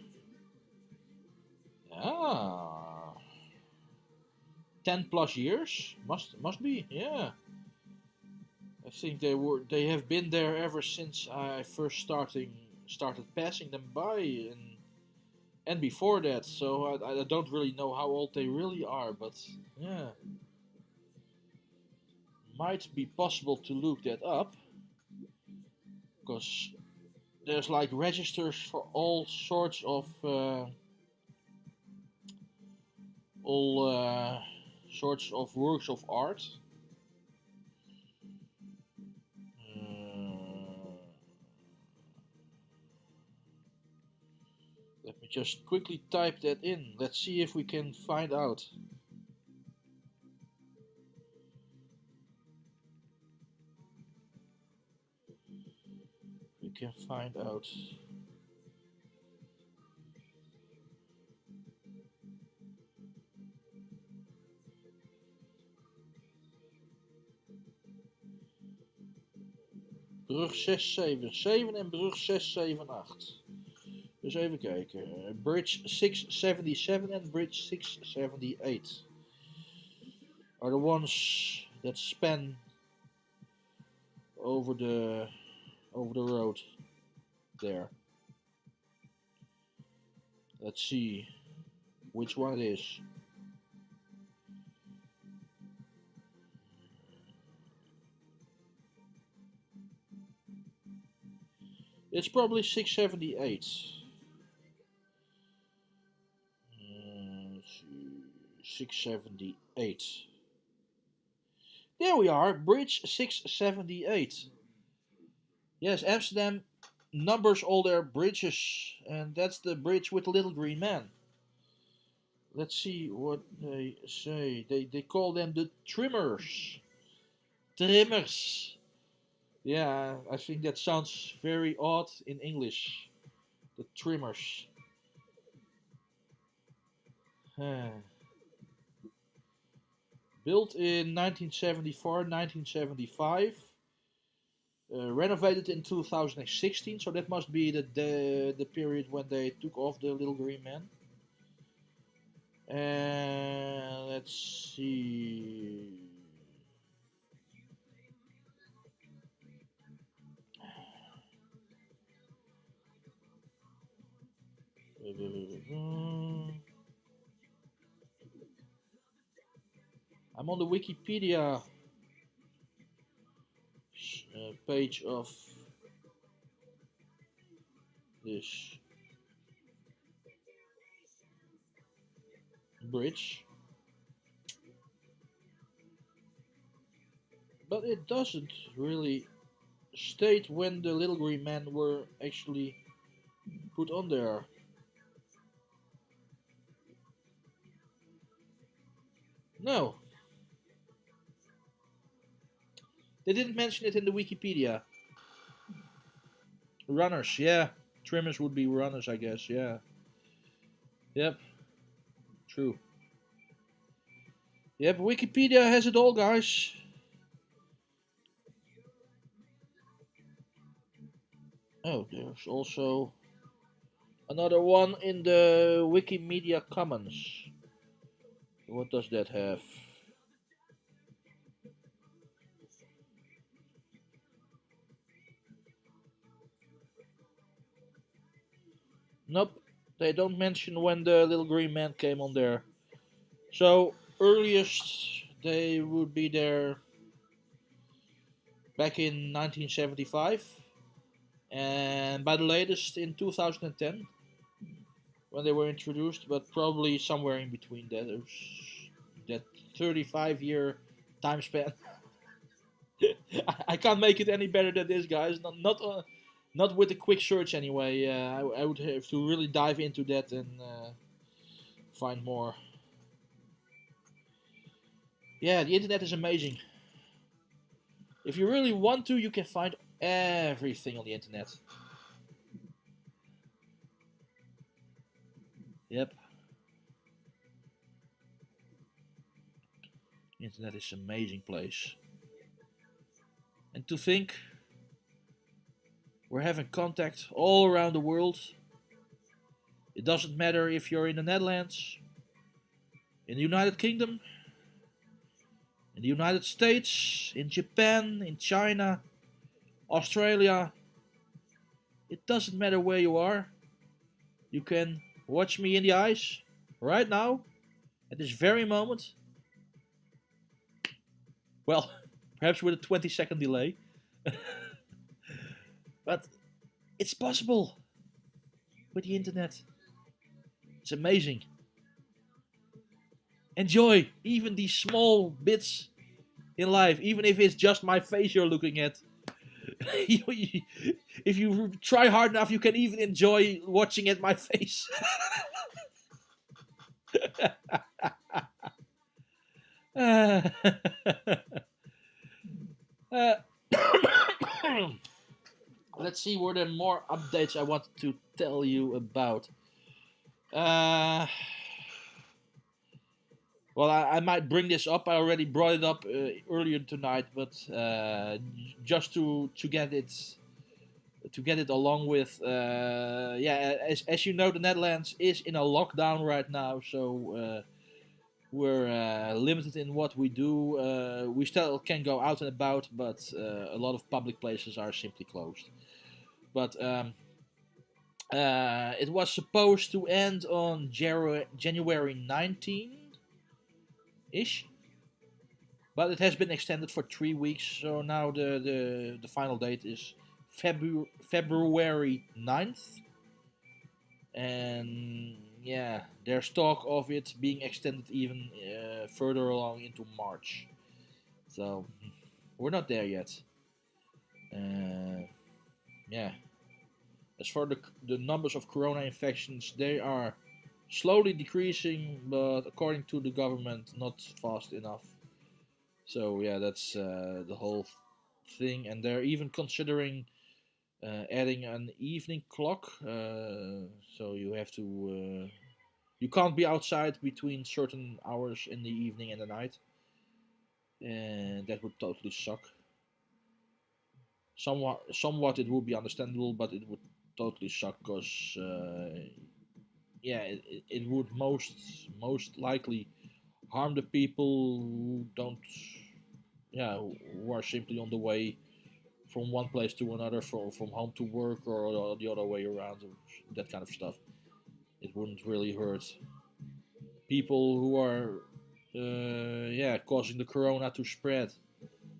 10 plus years. Must be. Yeah. I think they have been there ever since I first started passing them by, and before that. So I don't really know how old they really are, but yeah, might be possible to look that up, because there's like registers for all sorts of works of art. Let me just quickly type that in. Let's see if we can find out. We can find out. Brug 677 en brug 678. Dus even kijken. Bridge 677 and Bridge 678 are the ones that span over the road there. Let's see which one it is. It's probably 678. 678. There we are, Bridge 678. Yes, Amsterdam numbers all their bridges, and that's the bridge with the little green man. Let's see what they say. They call them the trimmers. Trimmers. Yeah, I think that sounds very odd in English. The trimmers. Built in 1974, 1975. Renovated in 2016, so that must be the period when they took off the little green man. And let's see. I'm on the Wikipedia page of this bridge, but it doesn't really state when the little green men were actually put on there. No, they didn't mention it in the Wikipedia. Runners, yeah. Trimmers would be runners, I guess, yeah. Yep, true. Yep, Wikipedia has it all, guys. Oh, there's also another one in the Wikimedia Commons. What does that have? Nope, they don't mention when the little green man came on there. So, earliest they would be there back in 1975, and by the latest in 2010 when they were introduced, but probably somewhere in between that. That 35-year time span. I can't make it any better than this, guys. Not with a quick search anyway. I would have to really dive into that and find more. Yeah, the internet is amazing. If you really want to, you can find everything on the internet. Yep. The internet is an amazing place. And to think we're having contact all around the world. It doesn't matter if you're in the Netherlands, in the United Kingdom, in the United States, in Japan, in China, Australia. It doesn't matter where you are. You can watch me in the eyes right now, at this very moment. Well, perhaps with a 20-second delay. But it's possible with the internet. It's amazing. Enjoy even these small bits in life, even if it's just my face you're looking at. If you try hard enough, you can even enjoy watching at my face. uh, uh, let's see, were there more updates I wanted to tell you about? Well, I might bring this up. I already brought it up earlier tonight, but just to get it along with, yeah, as you know, the Netherlands is in a lockdown right now, so we're limited in what we do. We still can go out and about, but a lot of public places are simply closed. But it was supposed to end on January 19-ish, but it has been extended for 3 weeks. So now the final date is February 9th. And yeah, there's talk of it being extended even further along into March. So we're not there yet. Yeah. As for the numbers of corona infections, they are slowly decreasing, but according to the government, not fast enough. So yeah, that's the whole thing, and they're even considering adding an evening clock. So you have to, you can't be outside between certain hours in the evening and the night, and that would totally suck. Somewhat it would be understandable, but it would totally suck because yeah, it would most likely harm the people who don't, yeah, who are simply on the way from one place to another, from home to work, or the other way around, or that kind of stuff. It wouldn't really hurt people who are, yeah, causing the corona to spread,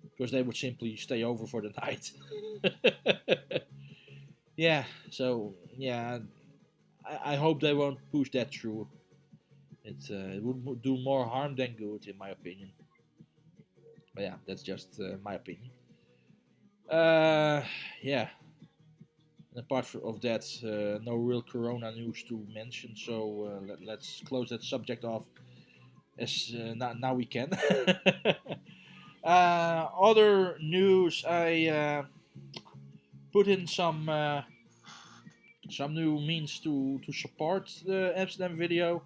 because they would simply stay over for the night. Yeah, so yeah, I hope they won't push that through. It would do more harm than good, in my opinion. But yeah, that's just my opinion. Uh, yeah. And apart of that, no real Corona news to mention. So let's close that subject off as now we can. Other news, I put in some new means to support the Amsterdam video.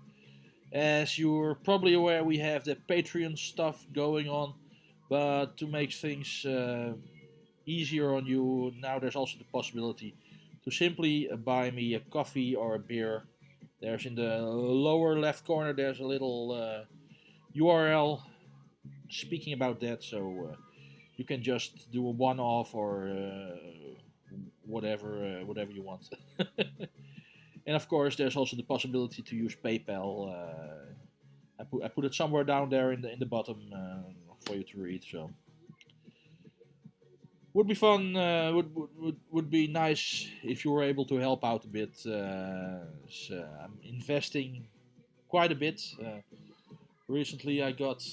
As you're probably aware, we have the Patreon stuff going on, but to make things easier on you, now there's also the possibility to simply buy me a coffee or a beer. There's in the lower left corner, there's a little URL speaking about that, so you can just do a one-off or whatever you want. And of course, there's also the possibility to use PayPal. I put it somewhere down there in the bottom for you to read. So would be fun. Would be nice if you were able to help out a bit. So I'm investing quite a bit. Recently, I got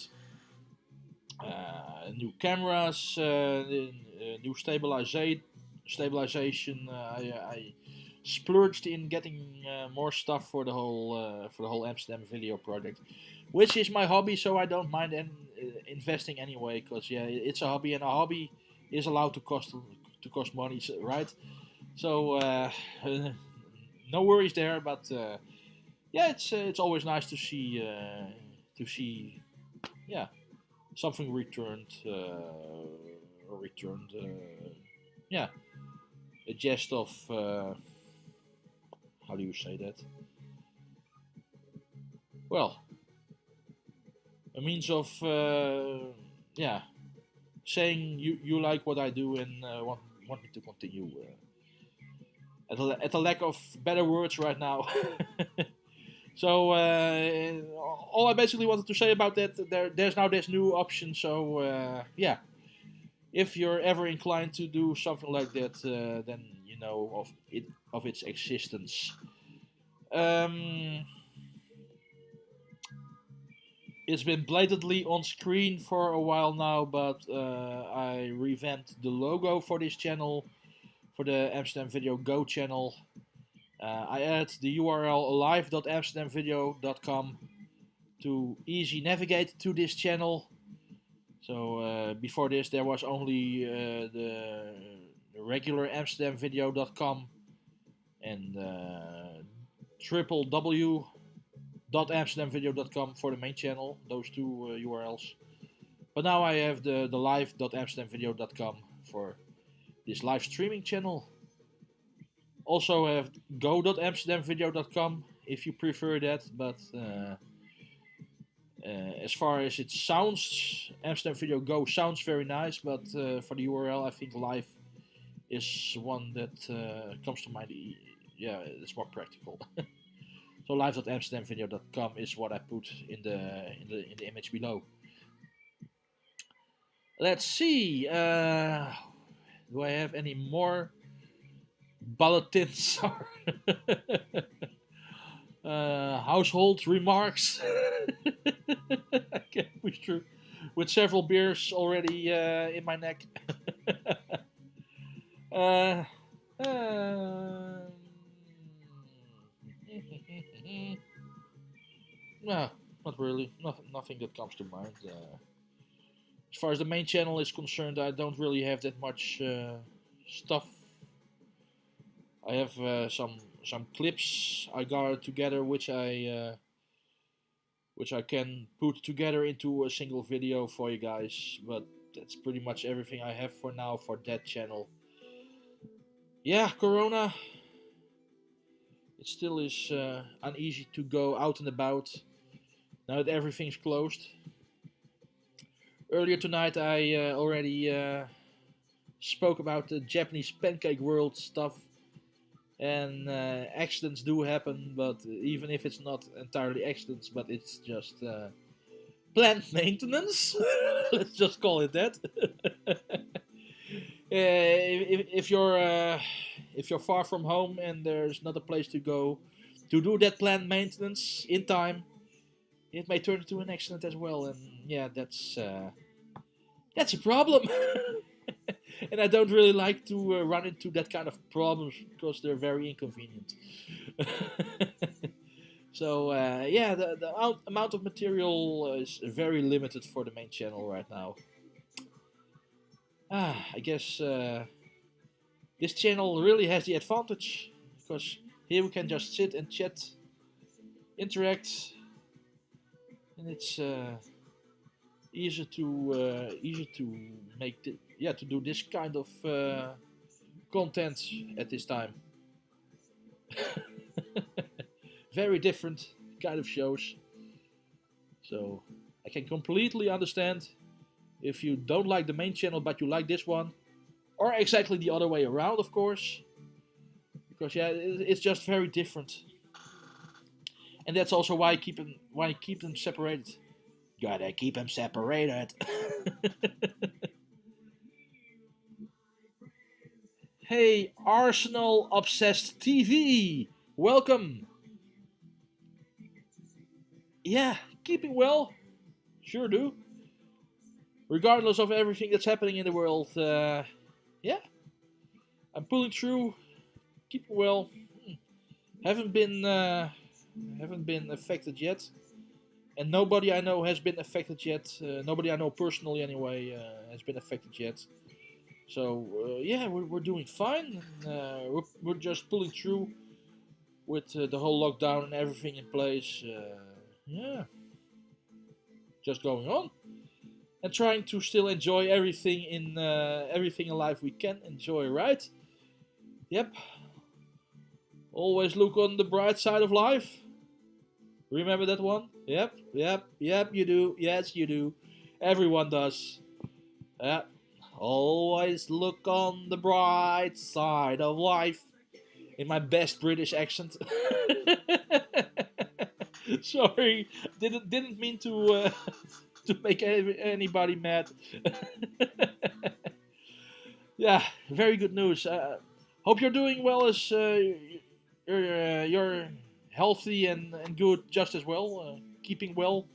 new cameras, new stabilization. I splurged in getting more stuff for the whole Amsterdam video project, which is my hobby, so I don't mind investing anyway. Because yeah, it's a hobby, and a hobby is allowed to cost money, right? So no worries there. But yeah, it's always nice to see yeah, something returned. Yeah, a jest of how do you say that? Well, a means of yeah, saying you like what I do and want me to continue. At a lack of better words right now. So all I basically wanted to say about that, there's now this new option. So yeah, if you're ever inclined to do something like that, then you know of its existence. It's been blatantly on screen for a while now, but I revamped the logo for this channel, for the Amsterdam Video Go channel. I added the URL alive.amsterdamvideo.com to easy navigate to this channel. So before this, there was only the regular AmsterdamVideo.com and www.amsterdamvideo.com for the main channel, those two URLs. But now I have the live.amsterdamvideo.com for this live streaming channel. Also have go.amsterdamvideo.com if you prefer that, but as far as it sounds, Amsterdam Video Go sounds very nice, but for the URL, I think live is one that comes to mind. Yeah, it's more practical. So live.amsterdamvideo.com is what I put in the image below. Let's see. Do I have any more bulletins or household remarks? I can push through with several beers already in my neck. No, not really. Nothing that comes to mind. As far as the main channel is concerned, I don't really have that much stuff. I have some clips I got together, which I can put together into a single video for you guys. But that's pretty much everything I have for now for that channel. Yeah, Corona. It still is uneasy to go out and about now that everything's closed. Earlier tonight I already spoke about the Japanese pancake world stuff, and accidents do happen, but even if it's not entirely accidents, but it's just plant maintenance, let's just call it that. If you're far from home and there's not a place to go to do that plant maintenance in time, it may turn into an accident as well, and yeah, that's a problem. And I don't really like to run into that kind of problems because they're very inconvenient. So yeah, the amount of material is very limited for the main channel right now. I guess this channel really has the advantage because here we can just sit and chat, interact, and it's easier to make to do this kind of content at this time. Very different kind of shows, so I can completely understand if you don't like the main channel but you like this one, or exactly the other way around, of course, because yeah, it's just very different, and that's also why I keep them separated. Gotta keep them separated. Hey, Arsenal Obsessed TV, welcome. Yeah, keeping well, sure do. Regardless of everything that's happening in the world, yeah, I'm pulling through, keeping well. Haven't been affected yet, and nobody I know has been affected yet. Nobody I know personally, anyway, has been affected yet. So yeah, we're doing fine. We're just pulling through with the whole lockdown and everything in place. Yeah, just going on and trying to still enjoy everything in life we can enjoy, right? Yep. Always look on the bright side of life. Remember that one? Yep, you do. Yes, you do. Everyone does. Yep. Always look on the bright side of life. In my best British accent. Sorry, didn't mean to make anybody mad. Yeah, very good news. Hope you're doing well, as you're healthy and good just as well, keeping well.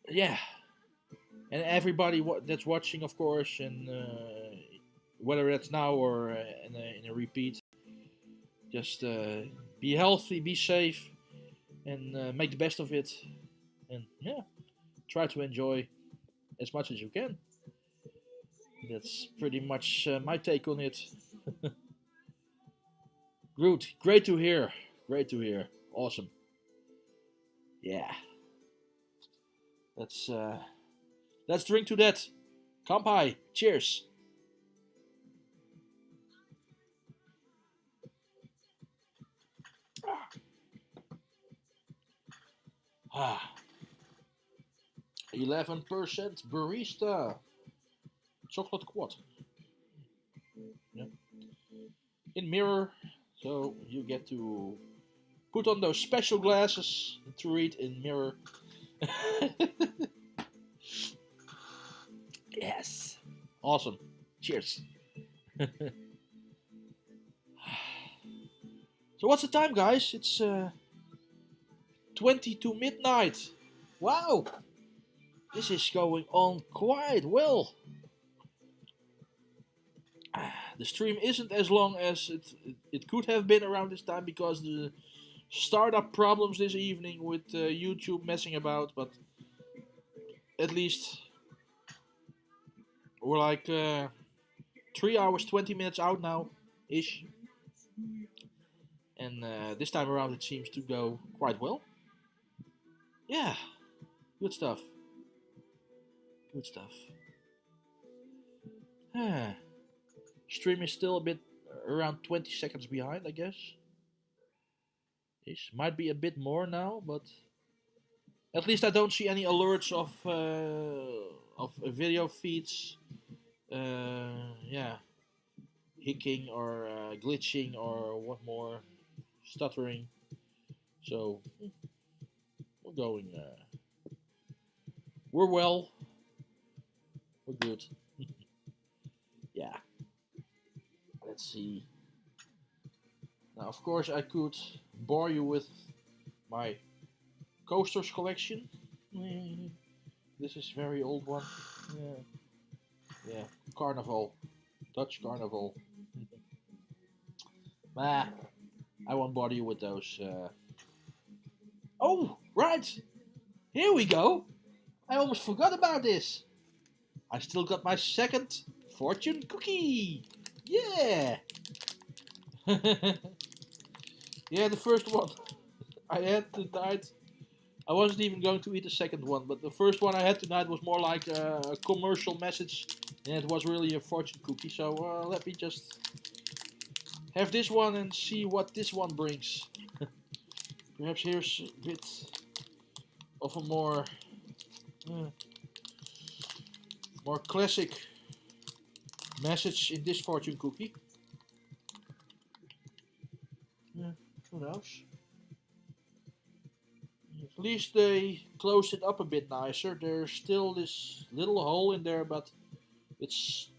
Yeah, and everybody that's watching, of course, and whether that's now or in a repeat, just be healthy, be safe, and make the best of it, and yeah, try to enjoy as much as you can. That's pretty much my take on it. Good, great to hear. Great to hear. Awesome. Yeah. Let's drink to that. Kampai. Cheers. Ah. 11% barista chocolate quad. Yeah. In mirror, so you get to put on those special glasses to read in mirror. Yes. Awesome. Cheers. So what's the time, guys? It's 20 to midnight. Wow. This is going on quite well. The stream isn't as long as it could have been around this time because the startup problems this evening with YouTube messing about, but at least we're like 3 hours 20 minutes out now ish, and this time around it seems to go quite well. Yeah, good stuff. Good stuff. Stream is still a bit around 20 seconds behind, I guess. This might be a bit more now, but at least I don't see any alerts of video feeds. Yeah, hicking or glitching or what more, stuttering. So we're going. We're well. We're good. Yeah. Let's see. Now, of course, I could bore you with my coasters collection. This is a very old one. Yeah. Carnival. Dutch Carnival. Nah, I won't bother you with those. Oh, right. Here we go. I almost forgot about this. I still got my second fortune cookie. Yeah. Yeah, the first one I had tonight. I wasn't even going to eat the second one, but the first one I had tonight was more like a commercial message, and it was really a fortune cookie. So let me just have this one and see what this one brings. Perhaps here's a bit of a more classic message in this fortune cookie. Who knows? At least they closed it up a bit nicer. There's still this little hole in there, but it's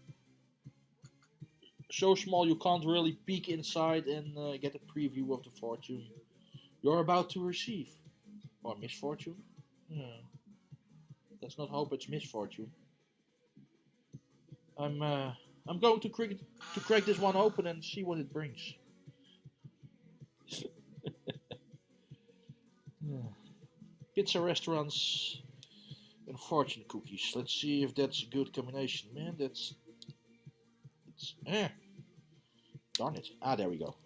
so small you can't really peek inside and get a preview of the fortune you're about to receive. Or misfortune? Let's not hope it's misfortune. I'm going to crack this one open and see what it brings. Pizza restaurants and fortune cookies. Let's see if that's a good combination. Man, that's darn it. Ah, there we go.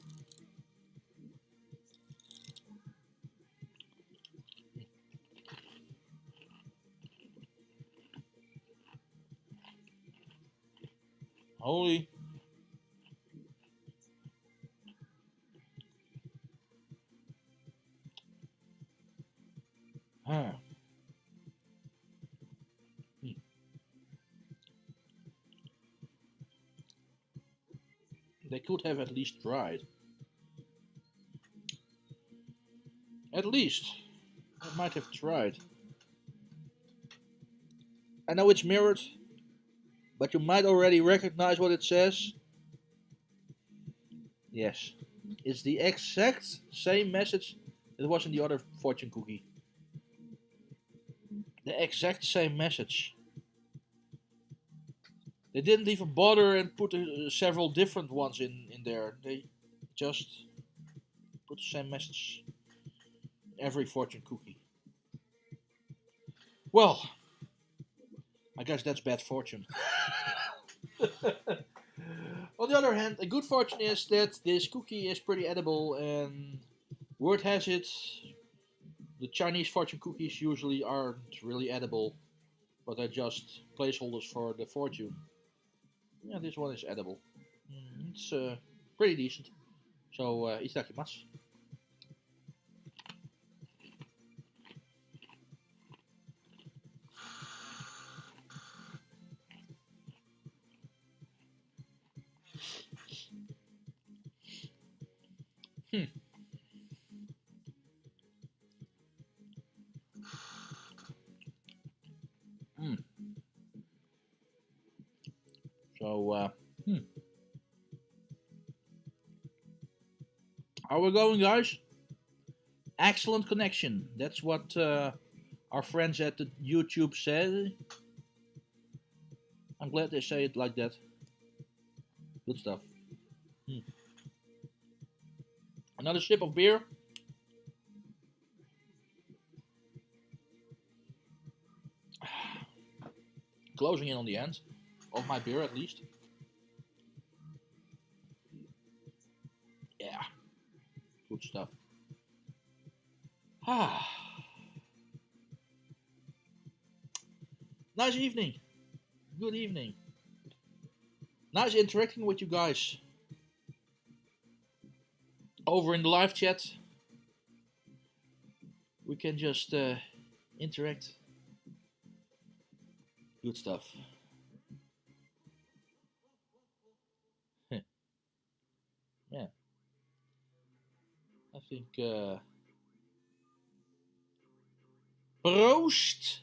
Holy. Huh. They could have at least tried. At least. I might have tried. I know it's mirrored, but you might already recognize what it says. Yes. It's the exact same message that was in the other fortune cookie. The exact same message. They didn't even bother and put several different ones in there. They just put the same message in every fortune cookie. Well, I guess that's bad fortune. On the other hand, a good fortune is that this cookie is pretty edible, and word has it, the Chinese fortune cookies usually aren't really edible, but they're just placeholders for the fortune. Yeah, this one is edible. It's pretty decent. So, itadakimasu. So, how we going, guys? Excellent connection. That's what our friends at the YouTube said. I'm glad they say it like that. Good stuff. Another sip of beer. Closing in on the end of my beer, at least. Yeah. Good stuff. Nice evening. Good evening. Nice interacting with you guys. over in the live chat. We can just interact. Good stuff. Yeah. I think Proost.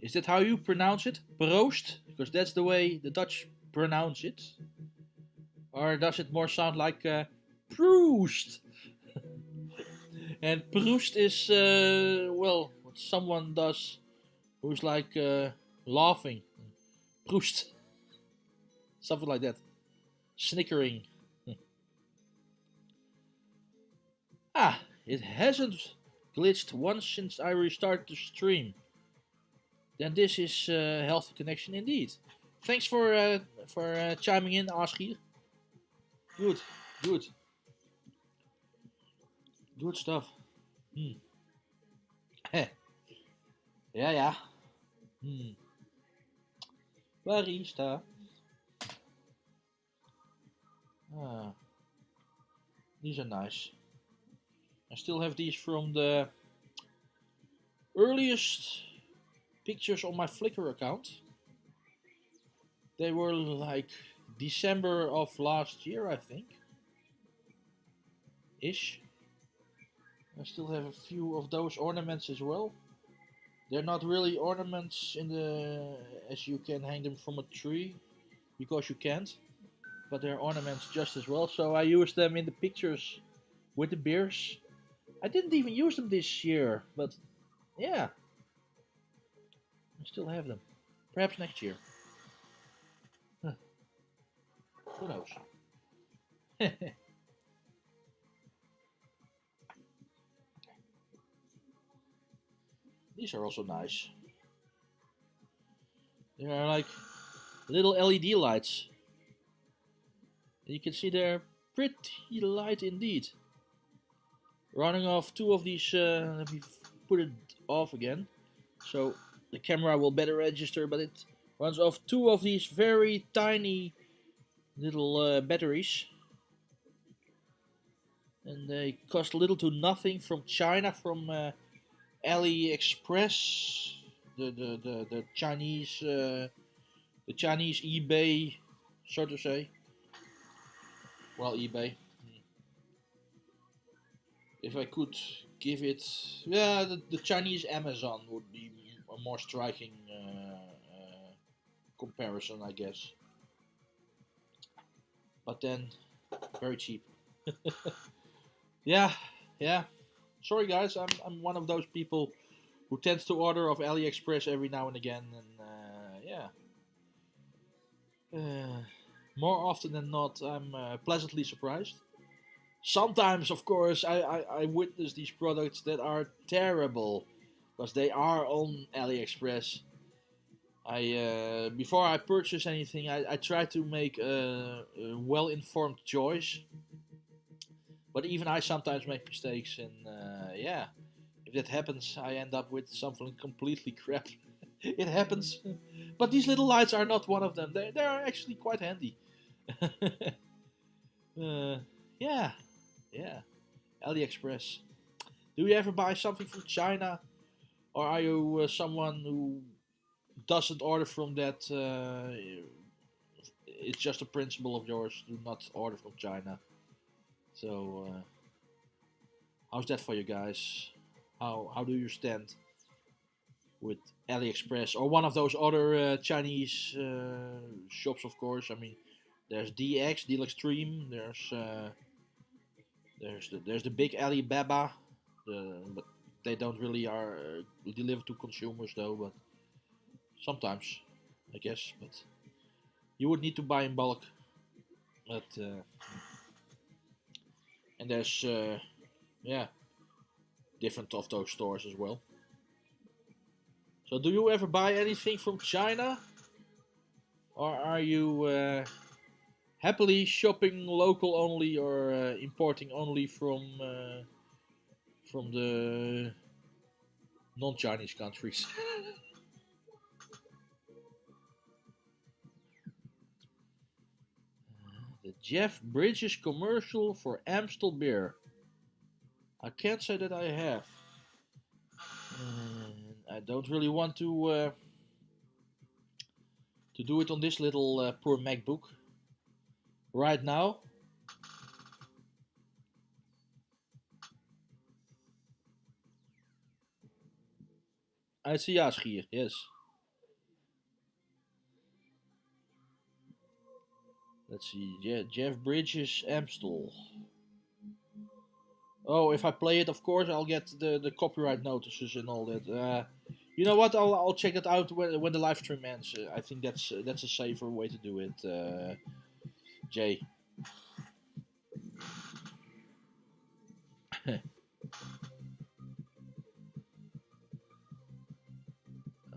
Is that how you pronounce it? Proost? Because that's the way the Dutch pronounce it. Or does it more sound like Proust? And Proust is, well, what someone does who's like laughing. Proust. Something like that. Snickering. Ah, it hasn't glitched once since I restarted the stream. Then this is a healthy connection indeed. Thanks for chiming in, Askir. Good, good. Good stuff. Heh. Ja. Barista. Ah, these are nice. I still have these from the earliest pictures on my Flickr account. They were like December of last year, I think. Ish. I still have a few of those ornaments as well. They're not really ornaments in the as you can hang them from a tree, because you can't. But they're ornaments just as well. So I used them in the pictures with the beers. I didn't even use them this year, but yeah, I still have them. Perhaps next year. Huh. Who knows? These are also nice. They are like little LED lights. You can see they're pretty light indeed. Running off two of these, let me put it off again, so the camera will better register, but it runs off two of these very tiny little batteries. And they cost little to nothing from China, from AliExpress, the Chinese eBay, so to say. Well, eBay. If I could give it, yeah, the Chinese Amazon would be a more striking comparison, I guess. But then, very cheap. Yeah. Sorry guys, I'm one of those people who tends to order off AliExpress every now and again, and yeah. More often than not, I'm pleasantly surprised. Sometimes, of course, I witness these products that are terrible, because they are on AliExpress. Before I purchase anything, I try to make a well-informed choice. But even I sometimes make mistakes, and yeah, if that happens, I end up with something completely crap. It happens. But these little lights are not one of them. They are actually quite handy. Yeah. AliExpress. Do you ever buy something from China? Or are you someone who doesn't order from that? It's just a principle of yours. Do not order from China. So, how's that for you guys? How do you stand with AliExpress or one of those other Chinese shops? Of course, I mean, there's DX, Deal Extreme. There's the big Alibaba, but they don't really are delivered to consumers though. But sometimes, I guess. But you would need to buy in bulk. But and there's yeah, different of those stores as well. So do you ever buy anything from China, or are you happily shopping local only, or importing only from the non-Chinese countries? The Jeff Bridges commercial for Amstel beer. I can't say that I have. I don't really want to do it on this little poor MacBook right now. Uit zijn jaarschie, yes. Let's see, Jeff Bridges, Amstel. Oh, if I play it, of course, I'll get the copyright notices and all that. You know what? I'll check it out when the live stream ends. I think that's a safer way to do it, Jay.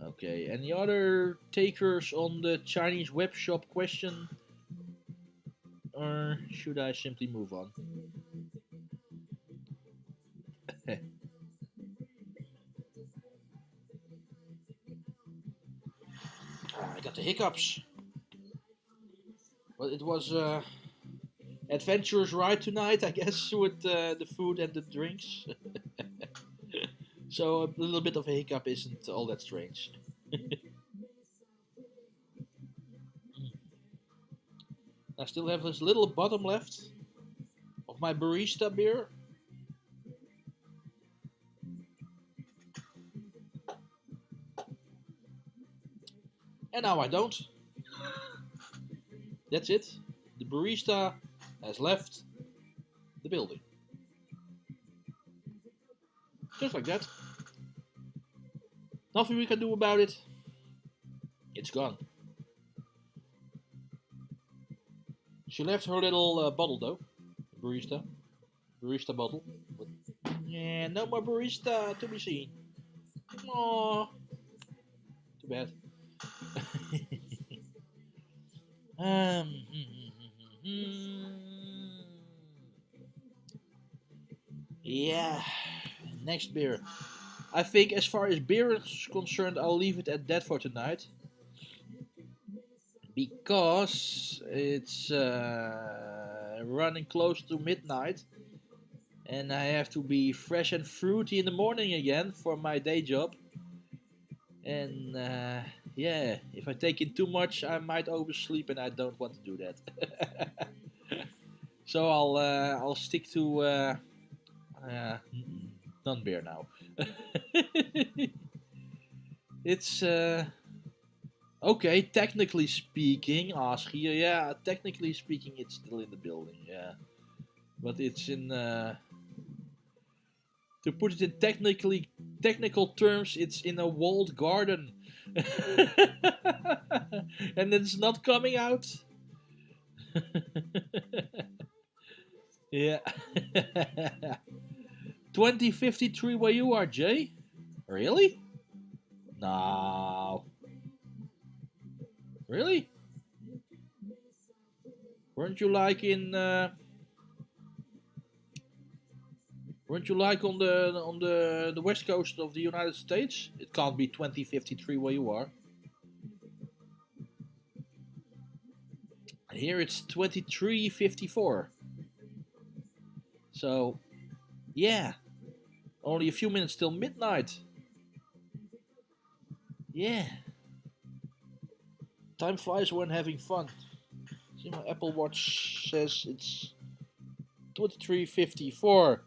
Okay, any other takers on the Chinese web shop question? Or should I simply move on? I got the hiccups. But it was adventurous ride tonight, I guess, with the food and the drinks. So a little bit of a hiccup isn't all that strange. I still have this little bottom left of my barista beer. And now I don't. That's it. The barista has left the building. Just like that. Nothing we can do about it. It's gone. She left her little bottle though. Barista. Barista bottle. But, yeah, no more barista to be seen. Aww. Too bad. Yeah. Next beer. I think as far as beer is concerned, I'll leave it at that for tonight. Because it's running close to midnight. And I have to be fresh and fruity in the morning again for my day job. And yeah, if I take in too much, I might oversleep, and I don't want to do that. So I'll stick to non-beer now. It's okay. Technically speaking, ask here. Yeah, technically speaking, it's still in the building. Yeah, but it's in. To put it in technical terms, it's in a walled garden. And it's not coming out. Yeah. 2053 where you are, Jay? Really? No. Really? Weren't you like in weren't you like on the west coast of the United States? It can't be 2053 where you are. Here it's 2354. So, yeah. Only a few minutes till midnight. Yeah. Time flies when having fun. See, my Apple Watch says it's 2354.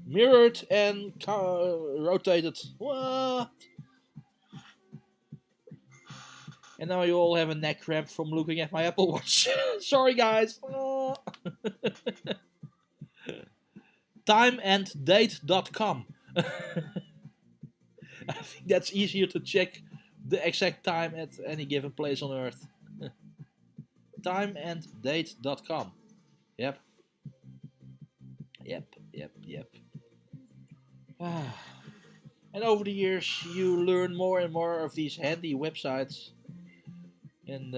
Mirrored and rotated. What? And now you all have a neck cramp from looking at my Apple Watch. Sorry, guys. Timeanddate.com. I think that's easier to check the exact time at any given place on Earth. Timeanddate.com. Yep. And over the years, you learn more and more of these handy websites. And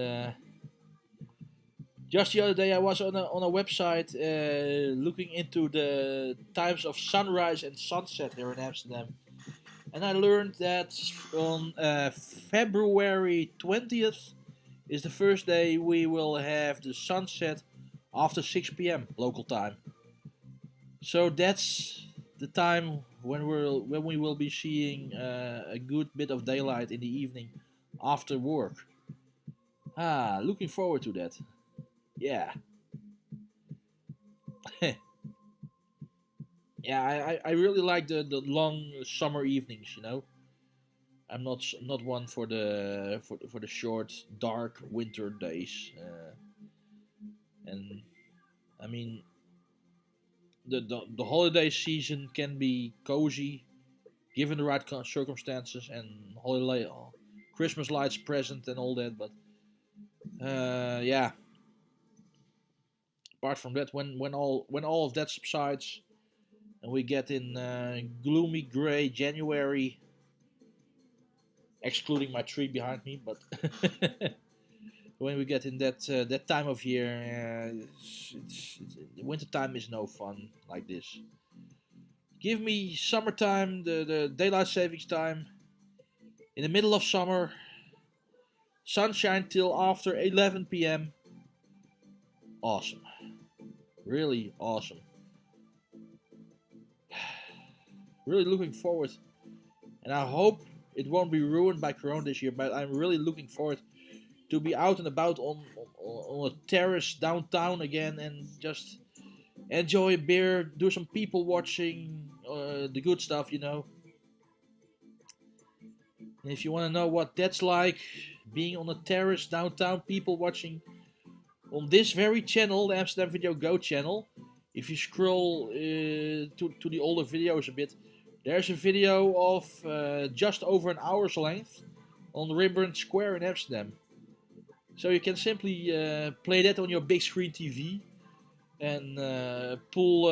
just the other day, I was on a website looking into the times of sunrise and sunset here in Amsterdam. And I learned that on February 20th is the first day we will have the sunset after 6 p.m. local time. So that's the time when we will be seeing a good bit of daylight in the evening after work. Looking forward to that. Yeah. Yeah, I really like the long summer evenings. I'm not one for the short dark winter days. And I mean the holiday season can be cozy given the right circumstances and holiday Christmas lights present and all that. But yeah, apart from that, when all of that subsides and we get in gloomy gray January, excluding my tree behind me, but when we get in that time of year, winter time is no fun like this. Give me summertime, the daylight savings time, in the middle of summer, sunshine till after 11 p.m. Awesome, really awesome. Really looking forward, and I hope it won't be ruined by Corona this year. But I'm really looking forward to be out and about on a terrace downtown again and just enjoy a beer, do some people watching, the good stuff. And if you want to know what that's like, being on a terrace downtown, people watching on this very channel, the Amsterdam Video Go channel, if you scroll to the older videos a bit, there's a video of just over an hour's length on Rembrandt Square in Amsterdam. So you can simply play that on your big screen TV and pull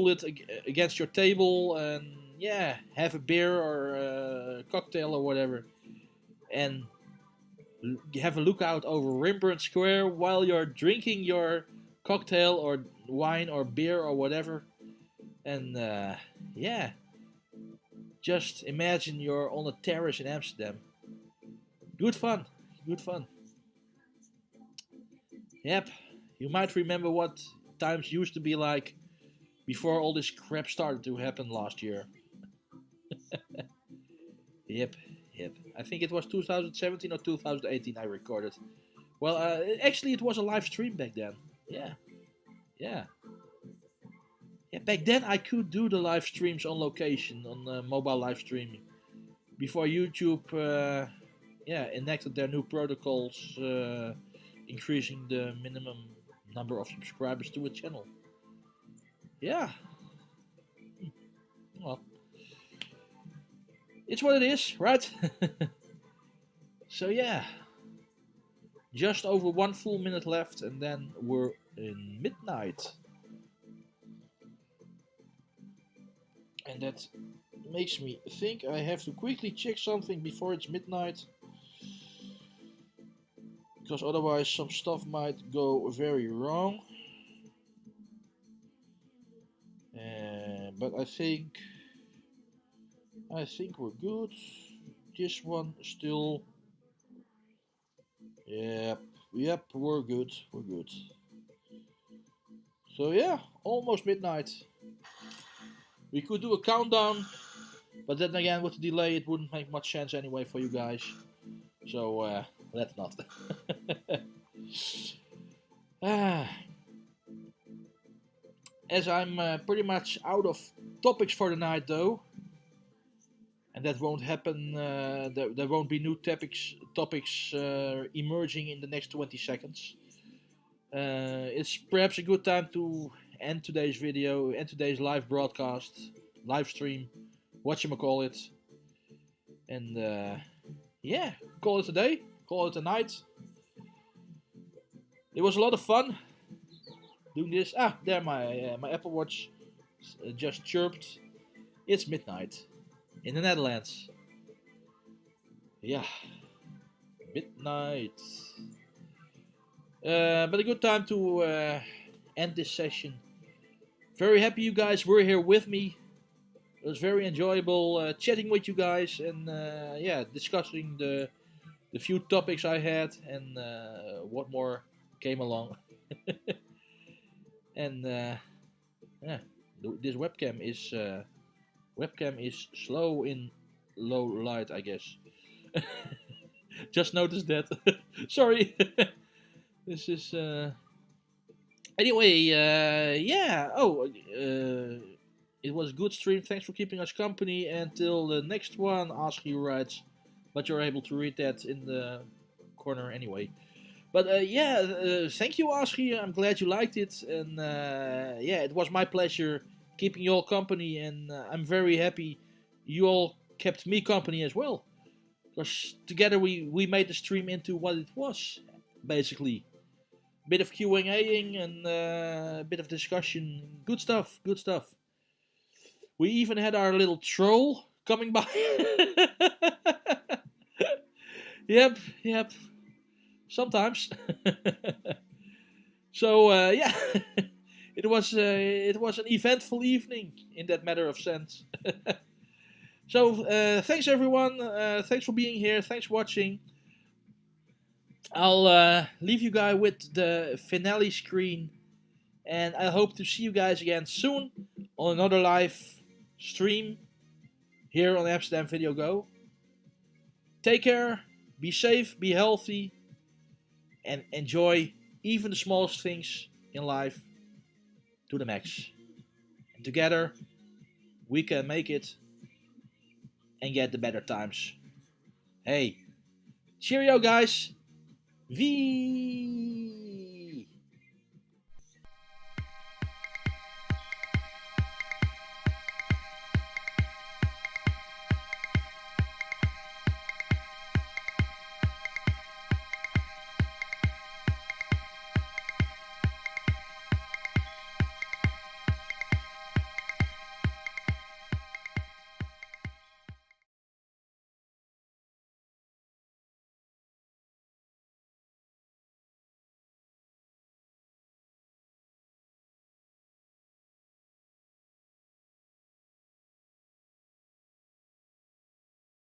it against your table and yeah, have a beer or a cocktail or whatever, and have a look out over Rembrandt Square while you're drinking your cocktail or wine or beer or whatever. And yeah, just imagine you're on a terrace in Amsterdam. Good fun, good fun. Yep, you might remember what times used to be like before all this crap started to happen last year. Yep. I think it was 2017 or 2018 I recorded. Well, actually it was a live stream back then. Yeah. Yeah, back then I could do the live streams on location, on mobile live streaming. Before YouTube enacted their new protocols, increasing the minimum number of subscribers to a channel. Yeah. Well, it's what it is, right? So yeah, just over 1 full minute left and then we're in midnight. And that makes me think I have to quickly check something before it's midnight, because otherwise some stuff might go very wrong. But I think we're good. This one still. Yep, we're good. So yeah, almost midnight. We could do a countdown, but then again, with the delay, it wouldn't make much sense anyway for you guys. So let's not. As I'm pretty much out of topics for the night, though, and that won't happen. There won't be new topics emerging in the next 20 seconds. It's perhaps a good time to end today's video, end today's live broadcast, live stream, whatchamacallit. And yeah, call it a day, call it a night. It was a lot of fun doing this. There my Apple Watch just chirped. It's midnight in the Netherlands. Yeah, midnight. But a good time to end this session. Very happy you guys were here with me. It was very enjoyable chatting with you guys and discussing the few topics I had and what more came along. And yeah, this webcam is slow in low light, I guess. Just noticed that. Sorry. This is anyway. Yeah. Oh, it was a good stream. Thanks for keeping us company. Until the next one, Ashley writes. But you're able to read that in the corner anyway. But yeah, thank you, Ashley. I'm glad you liked it, and yeah, it was my pleasure keeping you all company, and I'm very happy you all kept me company as well. Because together we made the stream into what it was, basically. Bit of Q&Aing and a bit of discussion. Good stuff, good stuff. We even had our little troll coming by. Yep, yep. Sometimes. So yeah, it was an eventful evening in that matter of sense. So thanks everyone. Thanks for being here. Thanks for watching. I'll leave you guys with the finale screen, and I hope to see you guys again soon on another live stream here on Amsterdam Video Go. Take care, be safe, be healthy, and enjoy even the smallest things in life to the max. And together, we can make it and get the better times. Hey, cheerio guys! V